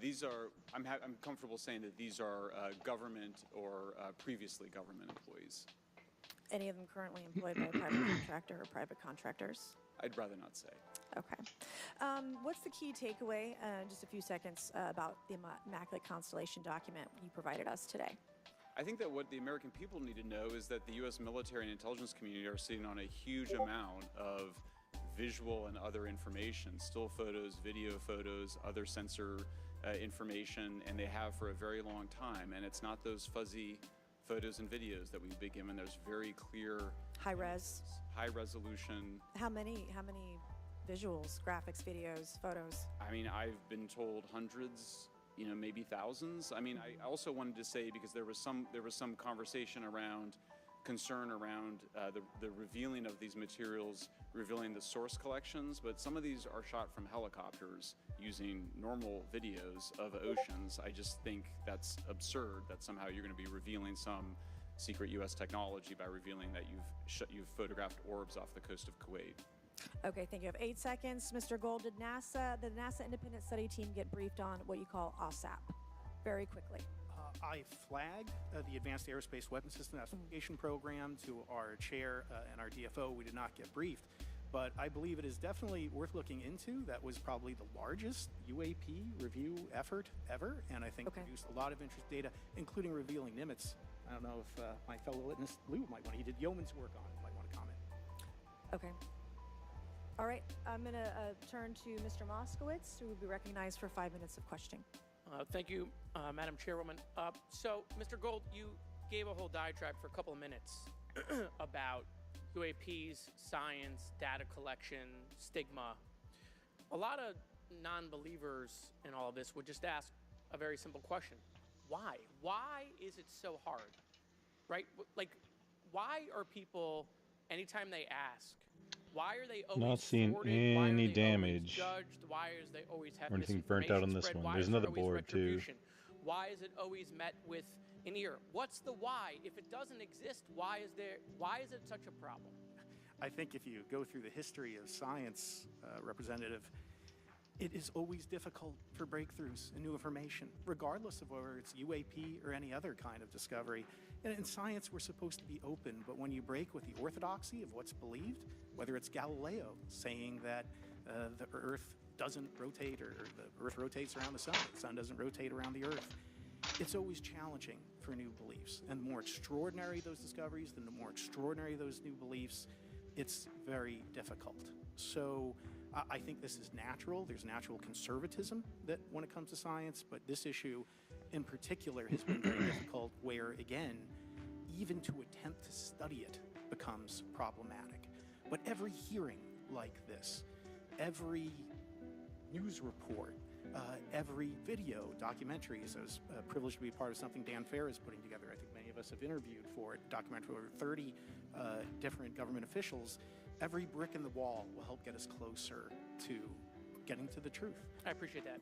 These are, I'm comfortable saying that these are government or previously government employees. Any of them currently employed by a private contractor or private contractors? I'd rather not say. Okay. What's the key takeaway, just a few seconds, about the Immaculate Constellation document you provided us today? I think that what the American people need to know is that the U.S. military and intelligence community are sitting on a huge amount of visual and other information, still photos, video photos, other sensor information, and they have for a very long time. And it's not those fuzzy photos and videos that we've been given. There's very clear, high res, high resolution. How many visuals, graphics, videos, photos? I mean, I've been told hundreds. maybe thousands. I mean, I also wanted to say, because there was some conversation around concern around the revealing of these materials, revealing the source collections, but some of these are shot from helicopters using normal videos of oceans. I just think that's absurd that somehow you're going to be revealing some secret U.S. technology by revealing that you've photographed orbs off the coast of Kuwait. Okay, thank you. I have 8 seconds. Mr. Gold, did the NASA Independent Study Team get briefed on what you call OSAP? Very quickly. I flagged the Advanced Aerospace Weapons System Application Program to our chair and our DFO. We did not get briefed, but I believe it is definitely worth looking into. That was probably the largest UAP review effort ever, and I think produced a lot of interesting data, including revealing Nimitz. I don't know if my fellow witness Lou might want. He did yeoman's work on it. Might want to comment. Okay. All right. I'm going to turn to Mr. Moskowitz, who will be recognized for 5 minutes of questioning. Thank you, Madam Chairwoman. So, Mr. Gold, you gave a whole diatribe for a couple of minutes about UAPs, science, data collection, stigma. A lot of non-believers in all of this would just ask a very simple question. Why? Why is it so hard? Right? Like, why are people, anytime they ask, why are they always not seeing thwarted? any damage Judged? Why is they always have or anything burnt out on this spread? one? Why There's is there another always board too. retribution? Why is it always met with an ear? What's the why? If it doesn't exist, why is it such a problem? I think if you go through the history of science, Representative, it is always difficult for breakthroughs and new information, regardless of whether it's UAP or any other kind of discovery. And in science, we're supposed to be open, but when you break with the orthodoxy of what's believed, whether it's Galileo saying that the Earth doesn't rotate, or the Earth rotates around the sun doesn't rotate around the Earth, it's always challenging for new beliefs. And the more extraordinary those discoveries, then the more extraordinary those new beliefs, it's very difficult. So I think this is natural. There's natural conservatism that when it comes to science, but this issue in particular has been very difficult, where again, even to attempt to study it becomes problematic. But every hearing like this, every news report, every video, documentaries, I was privileged to be part of something Dan Fair is putting together. I think many of us have interviewed for it, documented over 30 different government officials. Every brick in the wall will help get us closer to getting to the truth. I appreciate that.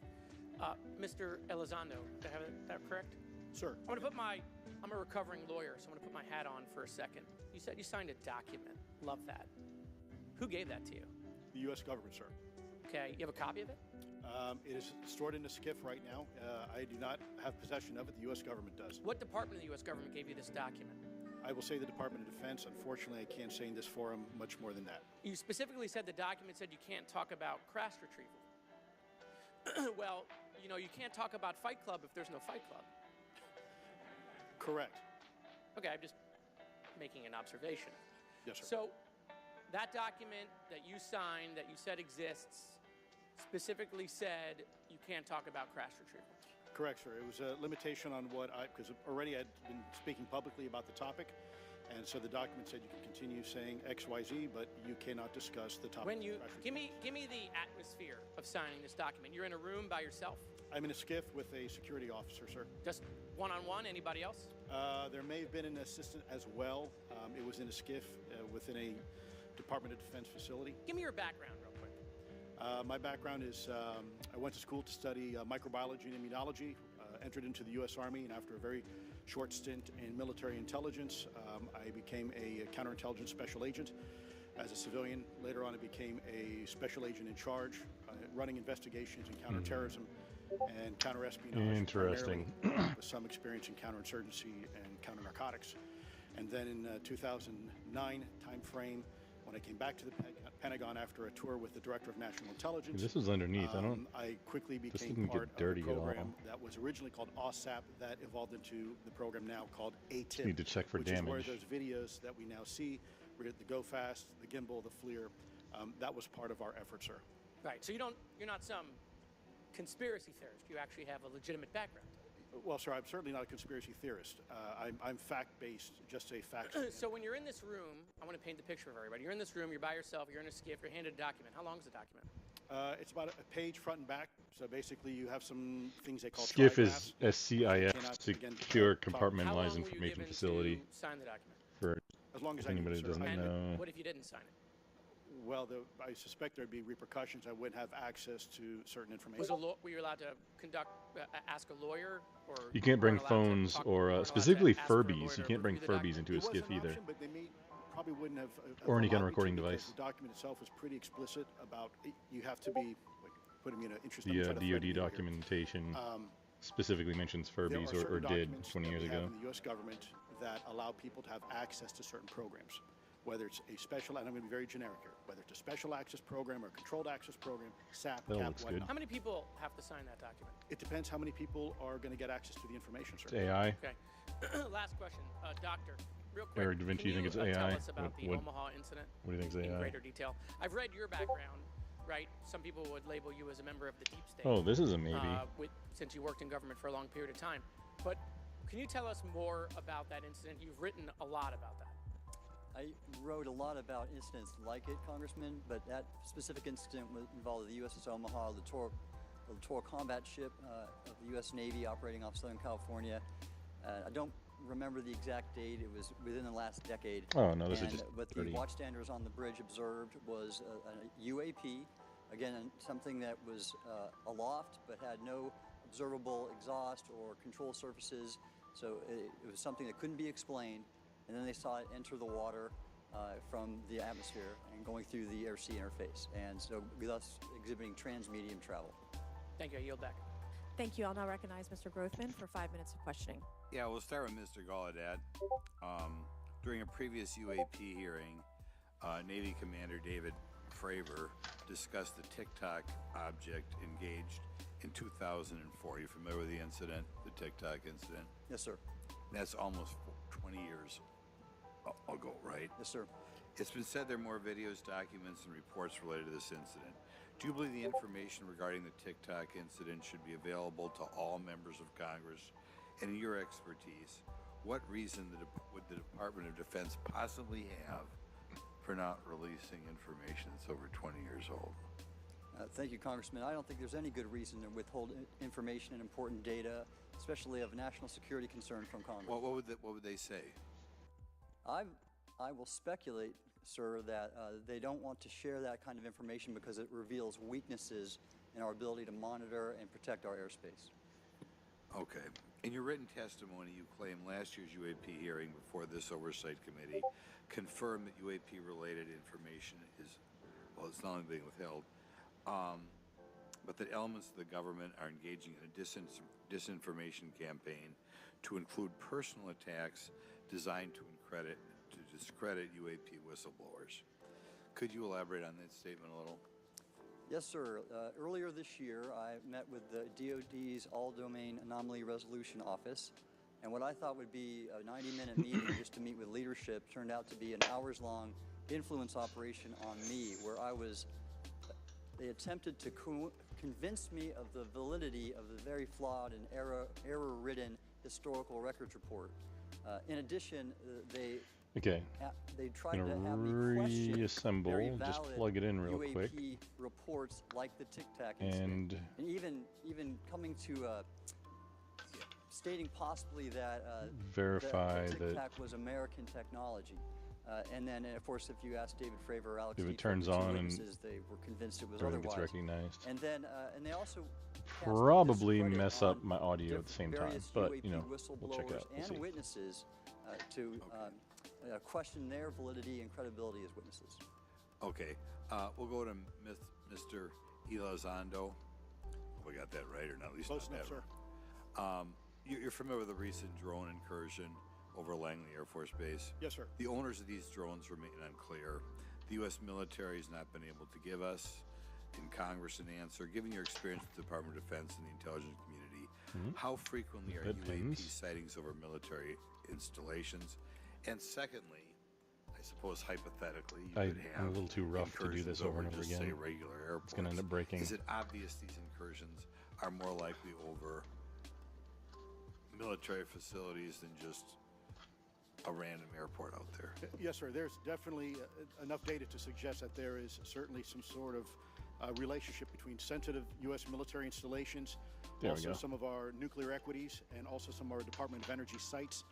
Mr. Elizondo, did I have that correct? Sir. I'm a recovering lawyer, so I'm going to put my hat on for a second. You said you signed a document. Love that. Who gave that to you? The U.S. government, sir. Okay, you have a copy of it? It is stored in a SCIF right now. I do not have possession of it. The U.S. government does. What department of the U.S. government gave you this document? I will say the Department of Defense. Unfortunately, I can't say in this forum much more than that. You specifically said the document said you can't talk about crash retrieval. Well, you can't talk about Fight Club if there's no Fight Club. Correct. Okay, I'm just making an observation. Yes, sir. So that document that you signed, that you said exists, specifically said you can't talk about crash retrieval. Correct, sir. It was a limitation on because already I'd been speaking publicly about the topic, and so the document said you can continue saying X, Y, Z, but you cannot discuss the topic. Give me the atmosphere of signing this document. You're in a room by yourself? I'm in a SCIF with a security officer, sir. Just one-on-one? Anybody else? There may have been an assistant as well. It was in a SCIF within a Department of Defense facility. Give me your background real quick. My background is I went to school to study microbiology and immunology, entered into the U.S. Army, and after a very short stint in military intelligence, I became a counterintelligence special agent. As a civilian, later on I became a special agent in charge, running investigations in counterterrorism and counterespionage. Interesting. With some experience in counterinsurgency and counter-narcotics. And then in 2009 timeframe, when I came back to the Pentagon after a tour with the Director of National Intelligence. This was underneath. I quickly became didn't part get dirty of a at all. program that was originally called OSAP that evolved into the program now called ATIP. Need to check for which damage. is where those videos that we now see, the Go Fast, the gimbal, the FLIR, that was part of our effort, sir. Right. So you're not some conspiracy theorist. You actually have a legitimate background. Well, sir, I'm certainly not a conspiracy theorist. I'm fact-based, just a fact. So when you're in this room, I want to paint the picture of everybody. You're in this room, you're by yourself, you're in a SCIF, you're handed a document. How long is the document? It's about a page front and back. So basically, you have some things they call SCIF trigraphs. is SCIF, Cannot, again, Secure talk- How Compartmentalized long were you Information given Facility. to sign the document? For As long as if I need anybody it, sir. doesn't And know. what if you didn't sign it? Well, I suspect there'd be repercussions. I wouldn't have access to certain information. Were you allowed to ask a lawyer, or You can't bring weren't allowed to phones talk- or weren't allowed to specifically ask for a lawyer Furbies. You to can't bring review the Furbies document? into a It was SCIF an either. option, but they probably wouldn't have Or any kind of allowed me to recording because device. The document itself is pretty explicit about you have to be. Wait, put me in an interest. The DoD documentation specifically mentions Furbies, or did 20 years ago. In the U.S. government that allow people to have access to certain programs, whether it's a special, and I'm going to be very generic here, whether it's a special access program or a controlled access program, SAP, That CAP, looks whatnot. good. How many people have to sign that document? It depends how many people are going to get access to the information, It's sir. AI. Okay. Last question, Doctor. Real quick. Eric Da Vinci, can you think it's tell AI? us about the What- Omaha incident What do you think is in AI? greater detail? I've read your background, right? Some people would label you as a member of the deep state. Oh, this is a maybe. Since you worked in government for a long period of time. But can you tell us more about that incident? You've written a lot about that. I wrote a lot about incidents like it, Congressman, but that specific incident involved the USS Omaha, the Littoral Combat Ship of the U.S. Navy operating off Southern California. I don't remember the exact date. It was within the last decade. Oh, no, this is just what 30. the watchstanders on the bridge observed was a UAP, again, something that was aloft but had no observable exhaust or control surfaces. So it was something that couldn't be explained. And then they saw it enter the water from the atmosphere and going through the air-sea interface. And so thus exhibiting transmedium travel. Thank you. I yield back. Thank you. I'll now recognize Mr. Grothman for 5 minutes of questioning. Yeah, we'll start with Mr. Gallaudet. During a previous UAP hearing, Navy Commander David Fravor discussed the TikTok object engaged in 2004. You familiar with the incident, the TikTok incident? Yes, sir. That's almost 20 years ago, right? Yes, sir. It's been said there are more videos, documents, and reports related to this incident. Do you believe the information regarding the TikTok incident should be available to all members of Congress? And in your expertise, what reason would the Department of Defense possibly have for not releasing information that's over 20 years old? Thank you, Congressman. I don't think there's any good reason to withhold information and important data, especially of national security concern from Congress. What would they say? I will speculate, sir, that they don't want to share that kind of information because it reveals weaknesses in our ability to monitor and protect our airspace. Okay. In your written testimony, you claim last year's UAP hearing before this Oversight Committee confirmed that UAP-related information is, well, it's not only being withheld, but that elements of the government are engaging in a disinformation campaign to include personal attacks designed to discredit UAP whistleblowers. Could you elaborate on that statement a little? Yes, sir. Earlier this year, I met with the DoD's All-Domain Anomaly Resolution Office, and what I thought would be a 90-minute meeting just to meet with leadership turned out to be an hours-long influence operation on me, where they attempted to convince me of the validity of the very flawed and error-ridden historical records report. In addition, they tried to have me question reassemble, very just valid plug it in real UAP quick. reports like the Tic Tac incident, and even coming to stating possibly that verify the Tic that Tac was American technology. And then, of course, if you ask David Fravor or Alex if it Dietrich, turns the two on and witnesses, they were convinced it was everything otherwise. gets recognized. And then, and they also Probably cast mess discredit up on my audio at the same time, various but UAP you know, whistleblowers we'll check it out. We'll and see. witnesses to question their validity and credibility as witnesses. Okay. We'll go to Mr. Elizondo. Hope I got that right, or not at least Close not enough, that sir. right. You're familiar with the recent drone incursion over Langley Air Force Base? Yes, sir. The owners of these drones remain unclear. The U.S. military has not been able to give us in Congress an answer. Given your experience with the Department of Defense and the intelligence community, how frequently are UAP sightings over military installations? And secondly, I suppose hypothetically, you could have I'm a little too rough to do this over and over just, again. say, regular airports. It's going to end up breaking. Is it obvious these incursions are more likely over military facilities than just a random airport out there? Yes, sir. There's definitely enough data to suggest that there is certainly some sort of relationship between sensitive U.S. military installations, There we also go. some of our nuclear equities, and also some of our Department of Energy sites.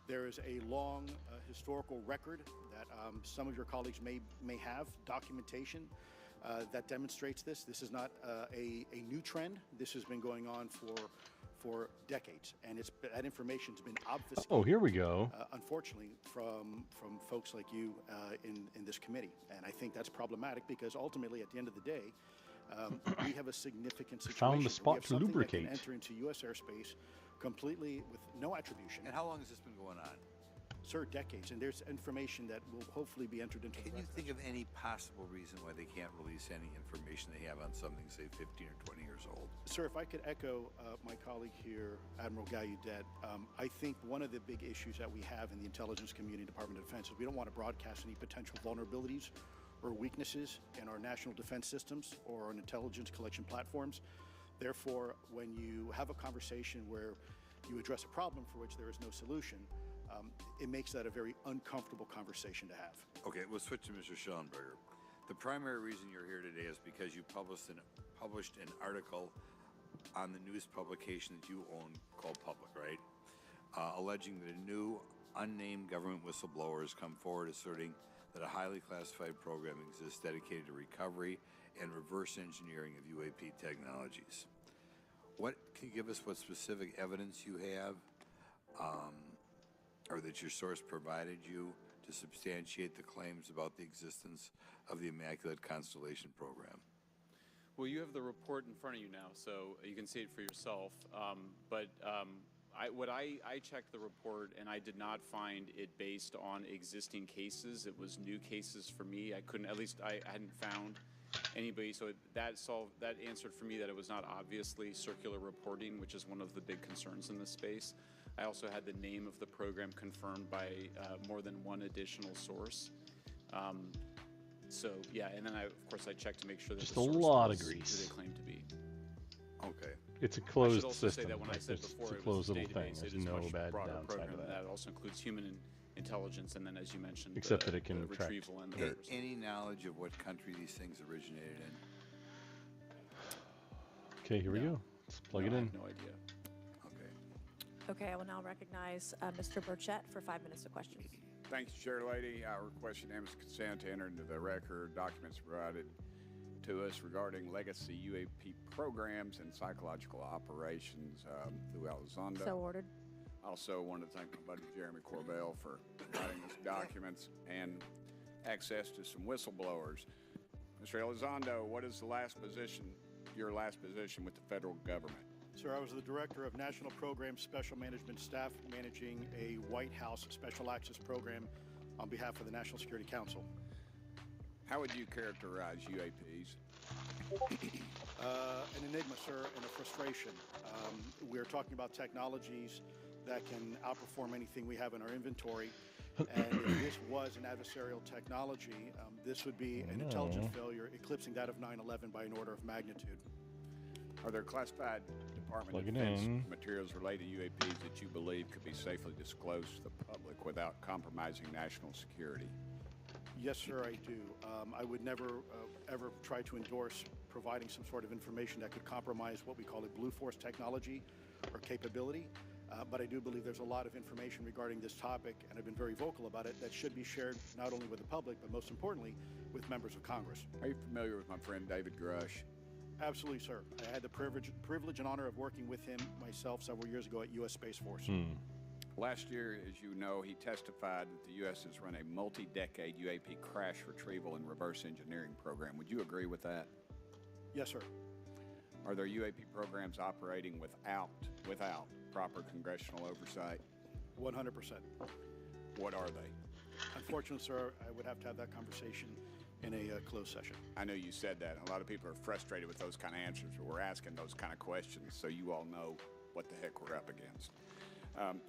There is a long historical record that some of your colleagues may have, documentation that demonstrates this. This is not a new trend. This has been going on for decades, and that information's been obfuscated. Oh, here we go. Unfortunately, from folks like you in this committee, and I think that's problematic because ultimately, at the end of the day, we have a significant situation. Found the where spot we have to something lubricate. that can enter into U.S. airspace completely with no attribution. And how long has this been going on? Sir, decades, and there's information that will hopefully be entered into the Can you records. think of any possible reason why they can't release any information they have on something, say, 15 or 20 years old? Sir, if I could echo my colleague here, Admiral Gallaudet, I think one of the big issues that we have in the intelligence community, Department of Defense, is we don't want to broadcast any potential vulnerabilities or weaknesses in our national defense systems or on intelligence collection platforms. Therefore, when you have a conversation where you address a problem for which there is no solution, it makes that a very uncomfortable conversation to have. Okay, we'll switch to Mr. Schellenberger. The primary reason you're here today is because you published an article on the news publication that you own called Public, right? Alleging that a new unnamed government whistleblower has come forward asserting that a highly classified program exists dedicated to recovery and reverse engineering of UAP technologies. Can you give us what specific evidence you have or that your source provided you to substantiate the claims about the existence of the Immaculate Constellation program? Well, you have the report in front of you now, so you can see it for yourself. I checked the report, and I did not find it based on existing cases. It was new cases for me. I hadn't found anybody. So that answered for me that it was not obviously circular reporting, which is one of the big concerns in this space. I also had the name of the program confirmed by more than one additional source. So yeah, and then of course I checked to make sure that Just the a source lot of was grease. who they claim to be. Okay. It's a I should closed also system. say that when I said It's before a it was a closed little thing. database, There's it is no much bad broader downside program to than that. that. It also includes human intelligence, and then as you mentioned, Except the, that it can the track retrieval and the dirt. others. Any knowledge of what country these things originated in? Okay, here we No. go. Let's plug No, it I in. have no idea. Okay. Okay, I will now recognize Mr. Burchett for 5 minutes of questions. Thank you, Chair Lady. I request unanimous consent to enter into the record documents provided to us regarding legacy UAP programs and psychological operations through Elizondo. So ordered. Also wanted to thank my buddy Jeremy Corbell for providing us documents and access to some whistleblowers. Mr. Elizondo, what is your last position with the federal government? Sir, I was the Director of National Program Special Management Staff managing a White House Special Access Program on behalf of the National Security Council. How would you characterize UAPs? An enigma, sir, and a frustration. We're talking about technologies that can outperform anything we have in our inventory. And if this was an adversarial technology, this would be an intelligence failure eclipsing that of 9/11 by an order of magnitude. Are there classified Department Plug of it Defense in. materials related to UAPs that you believe could be safely disclosed to the public without compromising national security? Yes, sir, I do. I would never, ever try to endorse providing some sort of information that could compromise what we call a blue force technology or capability. But I do believe there's a lot of information regarding this topic, and I've been very vocal about it, that should be shared not only with the public, but most importantly, with members of Congress. Are you familiar with my friend David Grush? Absolutely, sir. I had the privilege and honor of working with him myself several years ago at U.S. Space Force. Last year, as you know, he testified that the U.S. has run a multi-decade UAP crash retrieval and reverse engineering program. Would you agree with that? Yes, sir. Are there UAP programs operating without proper congressional oversight? 100%. What are they? Unfortunately, sir, I would have to have that conversation in a closed session. I know you said that. A lot of people are frustrated with those kind of answers, but we're asking those kind of questions so you all know what the heck we're up against.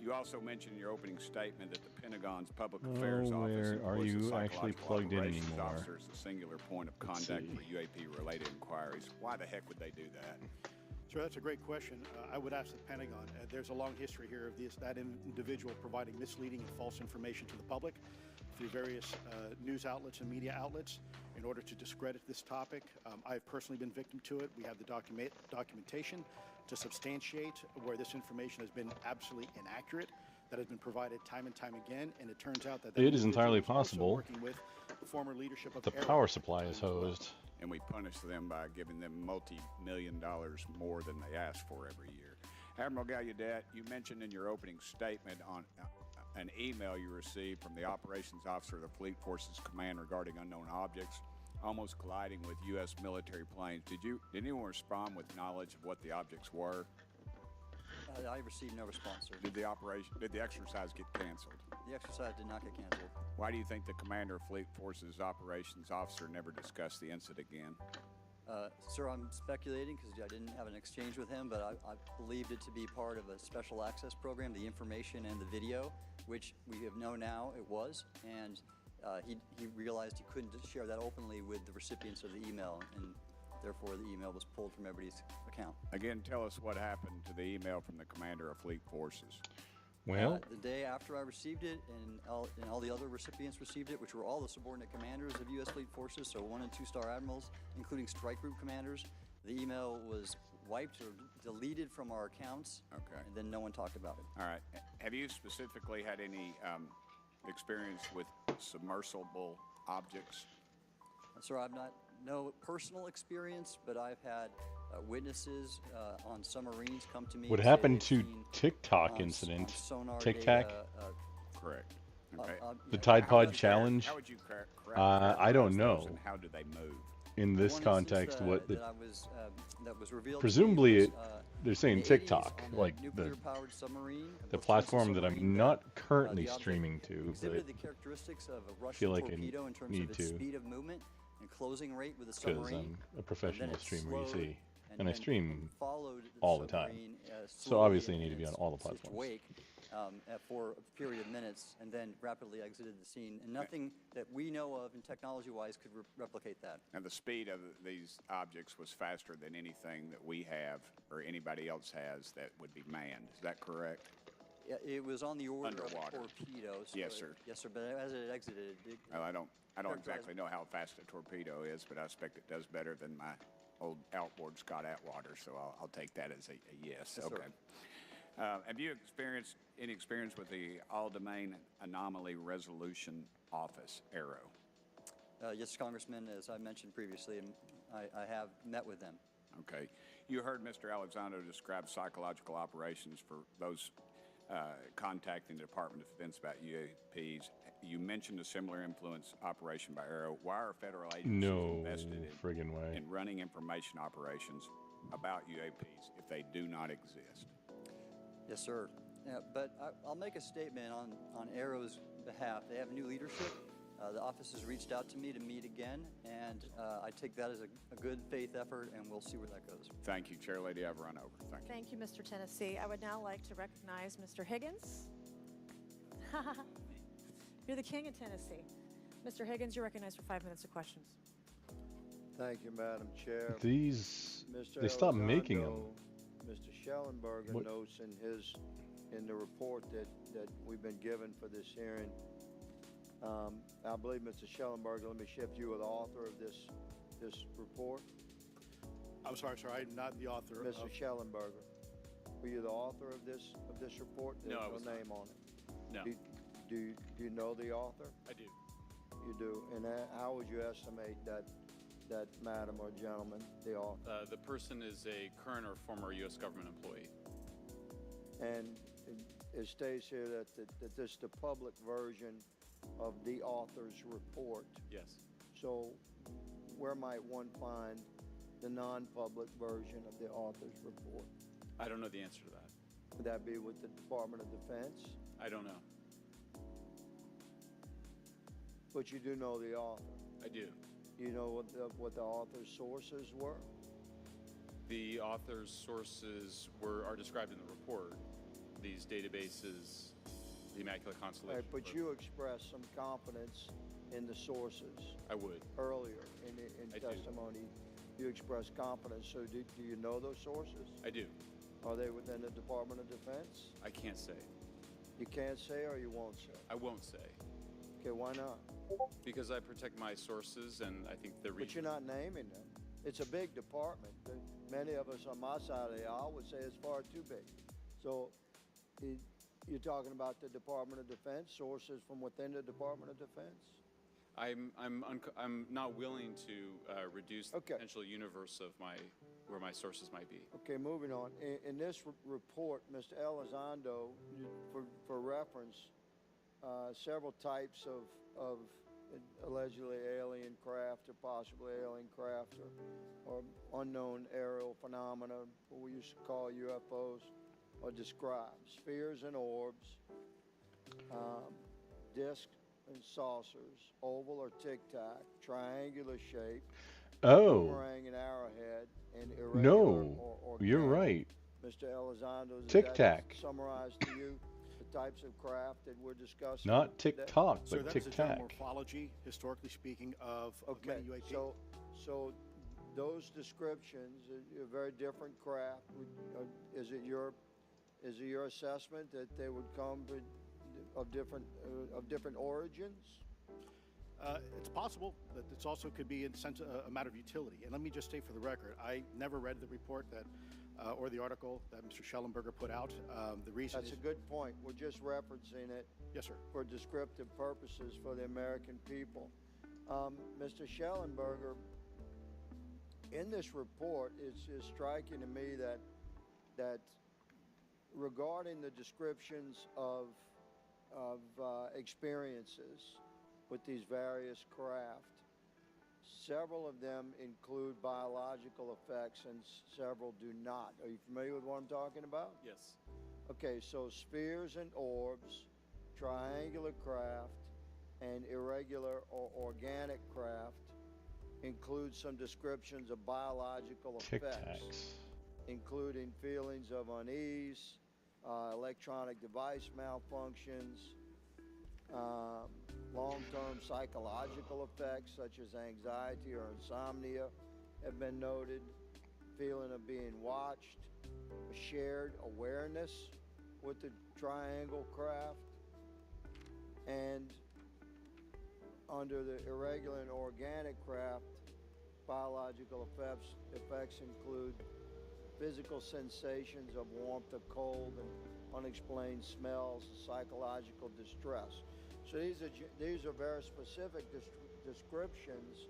You also mentioned in your opening statement that the Pentagon's Public Affairs Office Are employs you the actually psychological plugged in operations anymore? officer as the singular point of Let's contact see. for UAP-related inquiries. Why the heck would they do that? Sir, that's a great question. I would ask the Pentagon. There's a long history here of that individual providing misleading and false information to the public through various news outlets and media outlets in order to discredit this topic. I've personally been victim to it. We have the documentation to substantiate where this information has been absolutely inaccurate, that has been provided time and time again, and it turns out that It is entirely individual is also possible working with the former leadership of the Arrow. power supply is hosed. And we punish them by giving them multi-million dollars more than they ask for every year. Admiral Gallaudet, you mentioned in your opening statement on an email you received from the operations officer of the Fleet Forces Command regarding unknown objects almost colliding with U.S. military planes. Did anyone respond with knowledge of what the objects were? I received no response, sir. Did the exercise get canceled? The exercise did not get canceled. Why do you think the commander of Fleet Forces operations officer never discussed the incident again? Sir, I'm speculating because I didn't have an exchange with him, but I believed it to be part of a special access program, the information and the video, which we have known now it was, and he realized he couldn't share that openly with the recipients of the email, and therefore the email was pulled from everybody's account. Again, tell us what happened to the email from the commander of Fleet Forces. Well, the day after I received it, and all the other recipients received it, which were all the subordinate commanders of U.S. Fleet Forces, so 1- and 2-star admirals, including strike group commanders, the email was wiped or deleted from our accounts. Okay. And then no one talked about it. All right. Have you specifically had any experience with submersible objects? Sir, I've no personal experience, but I've had witnesses on submarines come to me. what and say happened they've to seen TikTok incident? sonar Tic data, Tac? Correct. Okay. The yeah, Tide Pod How Challenge? would you I don't characterize know. those and how do they move? In this one context, instance, what the, that was revealed. presumably to me it, was, they're in saying the 80s TikTok, on a like nuclear-powered submarine, the most platform recent that I'm submarine not that, currently the object streaming to, but exhibited the characteristics of a Russian feel like I torpedo in terms need of its to. speed of movement and closing rate with the because submarine. I'm a professional it streamer, you slowed see, and I then stream followed all the time. submarine, So slowly obviously I in need to be on its- all the its platforms. wake, for a period of minutes, and then rapidly exited the scene. And nothing that we know of, and technology-wise, could replicate that. And the speed of these objects was faster than anything that we have or anybody else has that would be manned. Is that correct? Yeah, it was on the order Underwater. of a torpedo. So Yes, sir. Yes, sir. But as it exited, it Well, I don't characterized- exactly know how fast a torpedo is, but I expect it does better than my old outboard Scott Atwater, so I'll take that as a yes. Yes, sir. Okay. Have you experienced any experience with the All-Domain Anomaly Resolution Office, ARROW? Yes, Congressman, as I mentioned previously, I have met with them. Okay. You heard Mr. Elizondo describe psychological operations for those contacting the Department of Defense about UAPs. You mentioned a similar influence operation by ARROW. Why are federal agencies no invested friggin' way. in running information operations about UAPs if they do not exist? Yes, sir. Yeah, but I'll make a statement on ARROW's behalf. They have new leadership. The office has reached out to me to meet again, and I take that as a good faith effort, and we'll see where that goes. Thank you, Chair Lady. I've run over. Thank you. Thank you, Mr. Tennessee. I would now like to recognize Mr. Higgins. You're the king of Tennessee. Mr. Higgins, you're recognized for 5 minutes of questions. Thank you, Madam Chair. These, Mr. they stopped making them. Elizondo, Mr. Schellenberger What- notes in the report that we've been given for this hearing. I believe Mr. Schellenberger, let me shift you, are the author of this report. I'm sorry, sir. I'm not the author Mr. of. Schellenberger, were you the author of this report? No, I There's was no not. name on it. No, Do you know the author? I do. You do. And how would you estimate that madam or gentleman, the author? The person is a current or former U.S. government employee. And it states here that this is the public version of the author's report. Yes. So where might one find the non-public version of the author's report? I don't know the answer to that. Would that be with the Department of Defense? I don't know. But you do know the author. I do. You know what the author's sources were? The author's sources are described in the report. These databases, the Immaculate Constellation. Right, but you expressed some confidence in the sources I would. earlier in I do. testimony. You expressed confidence. So do you know those sources? I do. Are they within the Department of Defense? I can't say. You can't say or you won't say? I won't say. Okay, why not? Because I protect my sources, and I think the But you're not naming them. It's a big department. Many of us on my side of the aisle would say it's far too big. So you're talking about the Department of Defense, sources from within the Department of Defense? I'm not willing to reduce the Okay. potential universe of where my sources might be. Okay, moving on. In this report, Mr. Elizondo, for reference, several types of allegedly alien craft or possibly alien craft or unknown aerial phenomena, what we used to call UFOs, are described. Spheres and orbs, discs and saucers, oval or tic-tac, triangular shape, Oh, boomerang and arrowhead, and irregular no, or you're organic. right. Mr. Elizondo, does Tic that Tac. summarize to you the types of craft that we're discussing? Not today? TikTok, Sir, but that is Tic a general Tac. morphology, historically speaking, of Okay, many UAP. so those descriptions are very different craft. Is it your assessment that they would come of different origins? It's possible, but it's also could be in a sense a matter of utility. And let me just state for the record, I never read the report that or the article that Mr. Schellenberger put out. The reason That's is, a good point. We're just referencing it yes, sir. for descriptive purposes for the American people. Mr. Schellenberger, in this report, it's striking to me that regarding the descriptions of experiences with these various craft, several of them include biological effects and several do not. Are you familiar with what I'm talking about? Yes. Okay, so spheres and orbs, triangular craft, and irregular or organic craft include some descriptions of biological Tic effects, Tacs. including feelings of unease, electronic device malfunctions, long-term psychological effects such as anxiety or insomnia have been noted, feeling of being watched, a shared awareness with the triangle craft, and under the irregular and organic craft, biological effects include physical sensations of warmth or cold and unexplained smells, psychological distress. So these are very specific descriptions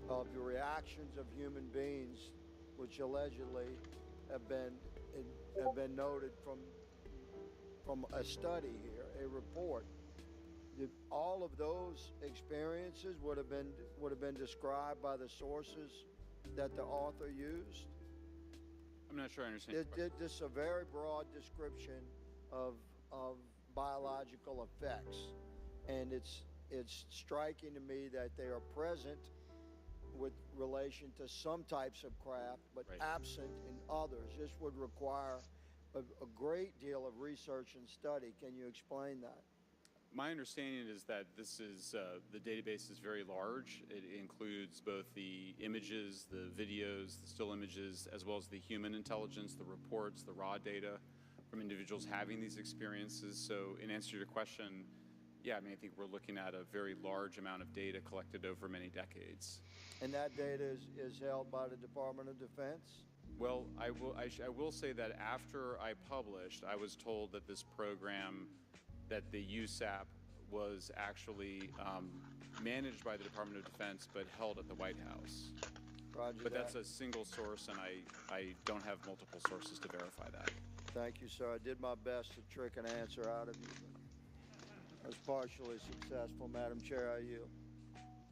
of the reactions of human beings, which allegedly have been noted from a study here, a report. All of those experiences would have been described by the sources that the author used. I'm not sure I understand. This is a very broad description of biological effects, and it's striking to me that they are present with relation to some types of craft, but right. absent in others. This would require a great deal of research and study. Can you explain that? My understanding is that this is the database is very large. It includes both the images, the videos, the still images, as well as the human intelligence, the reports, the raw data from individuals having these experiences. So in answer to your question, yeah, I mean, I think we're looking at a very large amount of data collected over many decades. And that data is held by the Department of Defense? Well, I will say that after I published, I was told that this program, that the USAP was actually managed by the Department of Defense, but held at the White House. Roger But that. that's a single source, and I don't have multiple sources to verify that. Thank you, sir. I did my best to trick an answer out of you. I was partially successful. Madam Chair, I yield.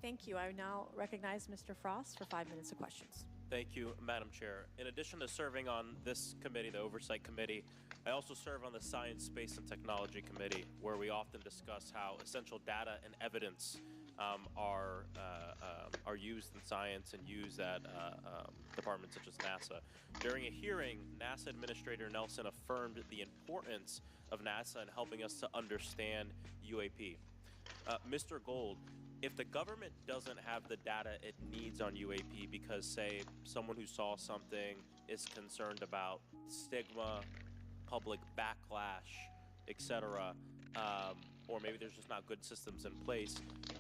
Thank you. I now recognize Mr. Frost for 5 minutes of questions. Thank you, Madam Chair. In addition to serving on this committee, the Oversight Committee, I also serve on the Science, Space, and Technology Committee, where we often discuss how essential data and evidence are used in science and used at departments such as NASA. During a hearing, NASA Administrator Nelson affirmed the importance of NASA in helping us to understand UAP. Mr. Gold, if the government doesn't have the data it needs on UAP because, say, someone who saw something is concerned about stigma, public backlash, etc., or maybe there's just not good systems in place.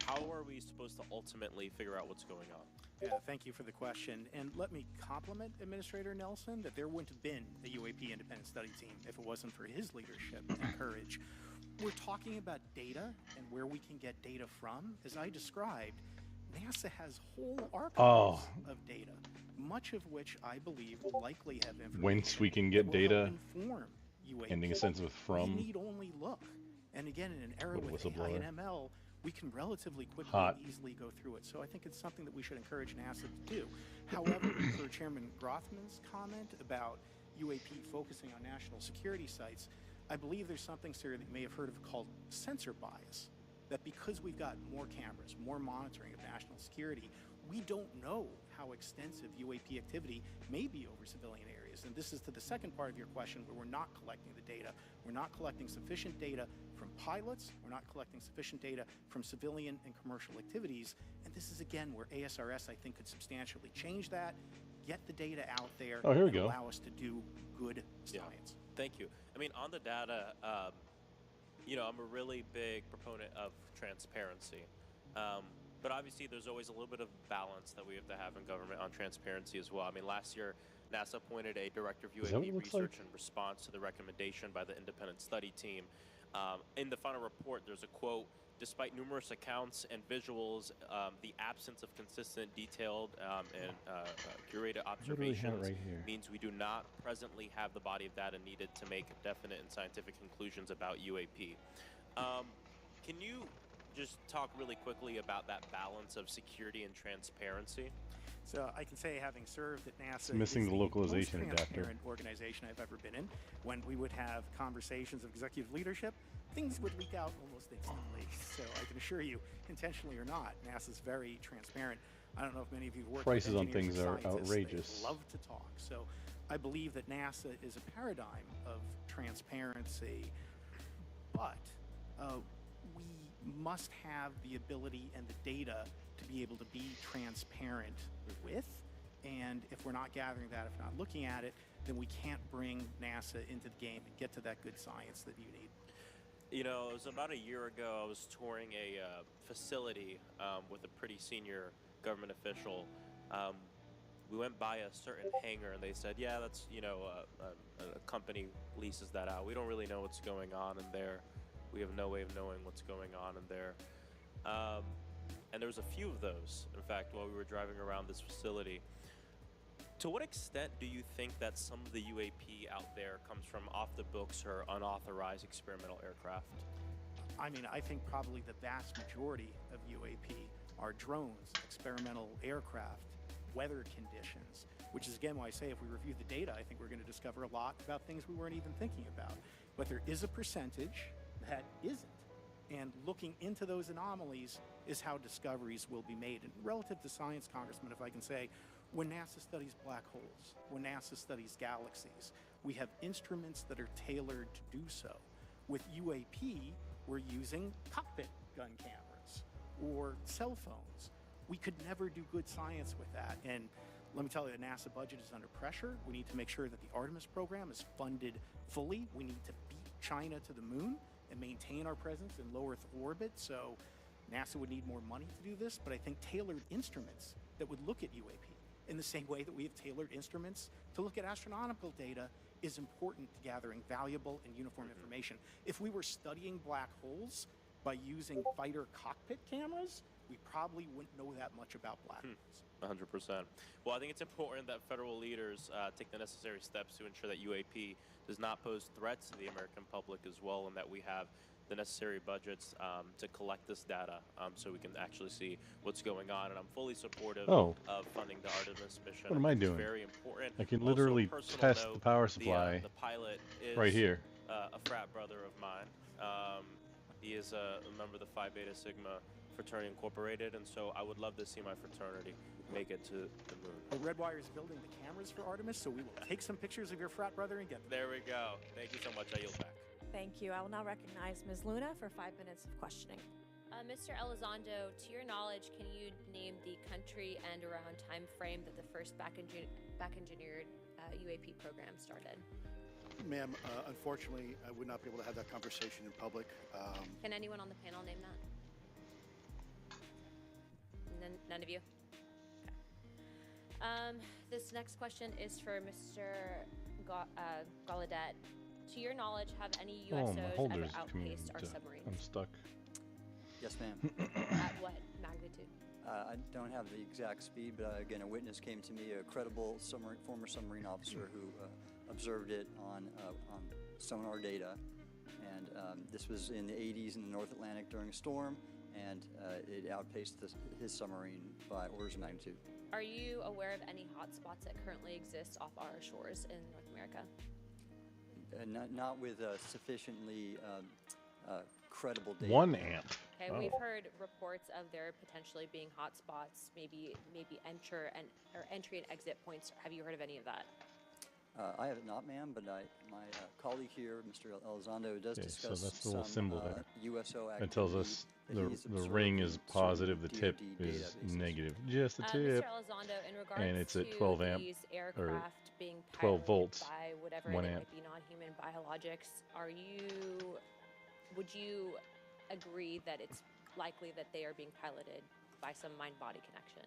How are we supposed to ultimately figure out what's going on? Yeah, thank you for the question. And let me compliment Administrator Nelson that there wouldn't have been a UAP independent study team if it wasn't for his leadership and courage. We're talking about data and where we can get data from. As I described, NASA has whole archives of data, much of which I believe will likely have information Whence we can get that will help data, inform UAP. ending a sentence with from. We need only look. And again, in an era with AI Whistleblower. and ML, we can relatively quickly Hot. and easily go through it. So I think it's something that we should encourage NASA to do. However, for Chairman Grothman's comment about UAP focusing on national security sites, I believe there's something, sir, that you may have heard of called sensor bias. That because we've got more cameras, more monitoring of national security, we don't know how extensive UAP activity may be over civilian areas. And this is to the second part of your question, where we're not collecting the data. We're not collecting sufficient data from pilots. We're not collecting sufficient data from civilian and commercial activities. And this is, again, where ASRS, I think, could substantially change that, get the data out there, here we and go. allow us to do good science. Thank you. I mean, on the data, you know, I'm a really big proponent of transparency. But obviously, there's always a little bit of balance that we have to have in government on transparency as well. I mean, last year, NASA appointed a director of UAP research in response to the recommendation by the independent study team. In the final report, there's a quote: "Despite numerous accounts and visuals, the absence of consistent, detailed, and curated observations means we do not presently have the body of data needed to make definite and scientific conclusions about UAP." Can you just talk really quickly about that balance of security and transparency? So I can say, having served at NASA, It's missing is the localization most adapter. transparent organization I've ever been in. When we would have conversations of executive leadership, things would leak out almost instantly. So I can assure you, intentionally or not, NASA's very transparent. I don't know if many of you have worked Prices with on engineers things and are scientists. outrageous. They love to talk. So I believe that NASA is a paradigm of transparency, but we must have the ability and the data to be able to be transparent with. And if we're not gathering that, if we're not looking at it, then we can't bring NASA into the game and get to that good science that you need. You know, it was about a year ago, I was touring a facility with a pretty senior government official. We went by a certain hangar and they said, yeah, that's, you know, a company leases that out. We don't really know what's going on in there. We have no way of knowing what's going on in there. And there was a few of those, in fact, while we were driving around this facility. To what extent do you think that some of the UAP out there comes from off-the-books or unauthorized experimental aircraft? I mean, I think probably the vast majority of UAP are drones, experimental aircraft, weather conditions, which is, again, why I say if we review the data, I think we're going to discover a lot about things we weren't even thinking about. But there is a percentage that isn't. And looking into those anomalies is how discoveries will be made. And relative to science, Congressman, if I can say, when NASA studies black holes, when NASA studies galaxies, we have instruments that are tailored to do so. With UAP, we're using cockpit gun cameras or cell phones. We could never do good science with that. And let me tell you, the NASA budget is under pressure. We need to make sure that the Artemis program is funded fully. We need to beat China to the moon and maintain our presence in low Earth orbit. So NASA would need more money to do this, but I think tailored instruments that would look at UAP in the same way that we have tailored instruments to look at astronomical data is important to gathering valuable and uniform information. If we were studying black holes by using fighter cockpit cameras, we probably wouldn't know that much about black holes. 100%. Well, I think it's important that federal leaders take the necessary steps to ensure that UAP does not pose threats to the American public as well, and that we have the necessary budgets to collect this data so we can actually see what's going on. And I'm fully supportive of funding the Artemis mission. What am I doing? It's very important. I can literally test the power supply the pilot is right here. A frat brother of mine. He is a member of the Phi Beta Sigma Fraternity Incorporated, and so I would love to see my fraternity make it to the moon. Well, Redwire is building the cameras for Artemis, so we will take some pictures of your frat brother and get them. There we go. Thank you so much. I yield back. Thank you. I will now recognize Ms. Luna for 5 minutes of questioning. Mr. Elizondo, to your knowledge, can you name the country and around time frame that the first back-engineered UAP program started? Ma'am, unfortunately, I would not be able to have that conversation in public. Can anyone on the panel name that? None of you? Okay. This next question is for Mr. Gallaudet. To your knowledge, have any my USOs ever holder's outpaced our I'm submarines? stuck. Yes, ma'am. At what magnitude? I don't have the exact speed, but again, a witness came to me, a credible former submarine officer who observed it on sonar data. And this was in the 80s in the North Atlantic during a storm, and it outpaced his submarine by orders of magnitude. Are you aware of any hotspots that currently exist off our shores in North America? Not with sufficiently credible data. 1 amp. Okay, Oh. we've heard reports of there potentially being hotspots, maybe entry and exit points. Have you heard of any of that? I have it not, ma'am, but my colleague here, Mr. Elizondo, does Okay, discuss so that's the little some symbol there. USO activity. It tells us that the he's ring is observed in positive, the certain tip DoD is databases. negative. Just the Mr. tip. Elizondo, in regards And it's at to 12 amp these or aircraft being 12 piloted volts, by whatever 1 they amp. might be non-human biologics, would you agree that it's likely that they are being piloted by some mind-body connection?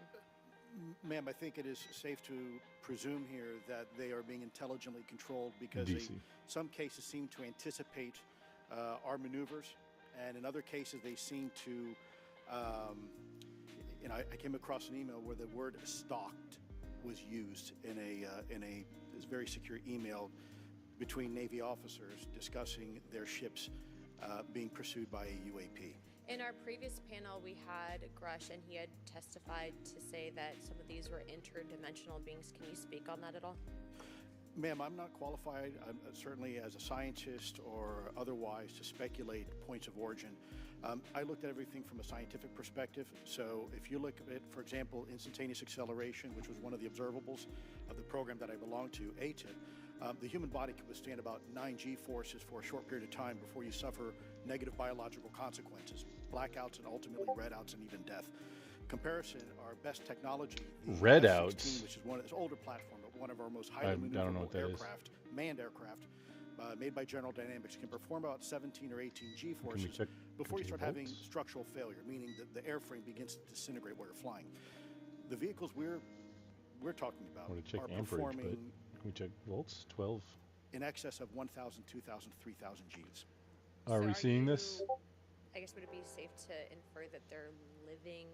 Ma'am, I think it is safe to presume here that they are being intelligently controlled because they, DC. some cases seem to anticipate our maneuvers, and in other cases they seem to, I came across an email where the word "stalked" was used in a very secure email between Navy officers discussing their ships being pursued by a UAP. In our previous panel, we had Grush, and he had testified to say that some of these were interdimensional beings. Can you speak on that at all? Ma'am, I'm not qualified, certainly as a scientist or otherwise, to speculate points of origin. I looked at everything from a scientific perspective. So if you look at, for example, instantaneous acceleration, which was one of the observables of the program that I belong to, ATIP, the human body can withstand about 9 G-forces for a short period of time before you suffer negative biological consequences, blackouts and ultimately redouts and even death. Comparison, our best technology, the Redouts? F-16, which is one of this older platform, but one of our most highly I don't know what maneuverable that is. aircraft, manned aircraft, made by General Dynamics, can perform about 17 or 18 Can we G-forces check before you start having volts? structural failure, meaning that the airframe begins to disintegrate while you're flying. The vehicles we're talking about I want to check are amperage, but performing can we check volts? 12. in excess of 1,000, 2,000, 3,000 Gs. Are So we seeing this? I guess would it be safe to infer that they're living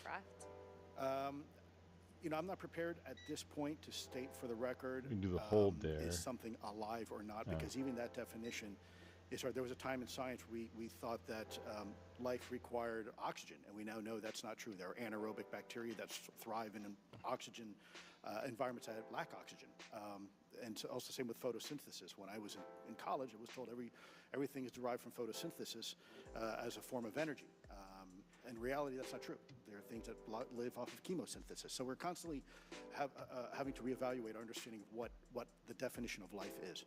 craft? I'm not prepared at this point to state for the record We can do the hold there. is something alive or not, Yeah. because even that definition is hard. There was a time in science we thought that life required oxygen, and we now know that's not true. There are anaerobic bacteria that thrive in oxygen environments that lack oxygen. And so also same with photosynthesis. When I was in college, I was told everything is derived from photosynthesis as a form of energy. In reality, that's not true. There are things that live off of chemosynthesis. So we're constantly having to reevaluate our understanding of what the definition of life is.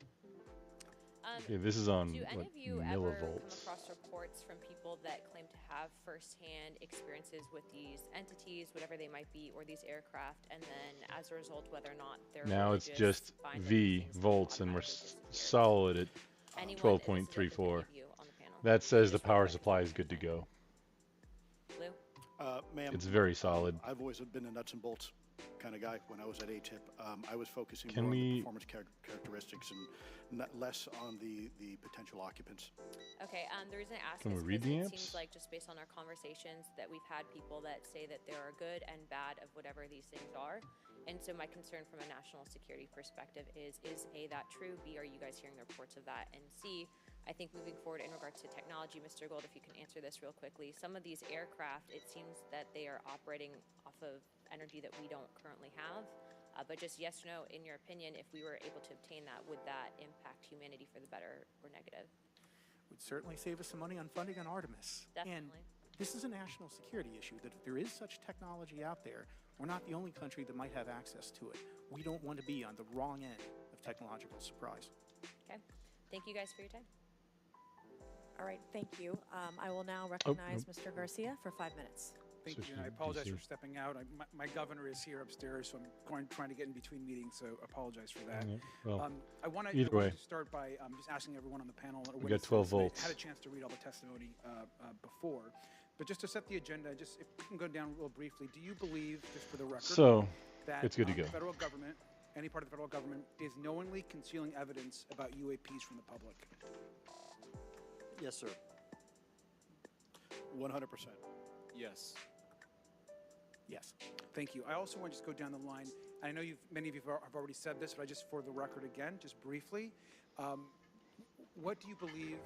Okay, this is on Do any what, of you ever come millivolts. across reports from people that claim to have firsthand experiences with these entities, whatever they might be, or these aircraft, and then as a result, whether or not they're Now it's religious, just find that V these things volts, and we're automatically disappear? solid at Anyone, 12.34. any of you on the panel? That says the Just power real quick. supply is good to go. Lou? Ma'am, It's very solid. I've always been a nuts and bolts kind of guy. When I was at ATIP, I was focusing Can more on we- the performance characteristics and less on the potential occupants. Okay, the reason I ask Can is we read because the it amps? seems like just based on our conversations that we've had people that say that there are good and bad of whatever these things are. And so my concern from a national security perspective is A, that true? B, are you guys hearing the reports of that? And C, I think moving forward in regards to technology, Mr. Gold, if you can answer this real quickly, some of these aircraft, it seems that they are operating off of energy that we don't currently have. But just yes or no, in your opinion, if we were able to obtain that, would that impact humanity for the better or negative? Would certainly save us some money on funding on Artemis. Definitely. And this is a national security issue, that if there is such technology out there, we're not the only country that might have access to it. We don't want to be on the wrong end of technological surprise. Okay. Thank you guys for your time. All right, thank you. I will now recognize Mr. Garcia for 5 minutes. Thank you, and I apologize for stepping out. My governor is here upstairs, so I'm trying to get in between meetings, so apologize for that. Well, I want either way. to start by just asking everyone on the panel. We got 12 volts. I had a chance to read all the testimony before, but just to set the agenda, just if we can go down real briefly, do you believe, just for the record, that it's good to go. The federal government, any part of the federal government, is knowingly concealing evidence about UAPs from the public? Yes, sir. 100%. Yes. Yes. Thank you. I also want to just go down the line. I know many of you have already said this, but just for the record again, just briefly, what do you believe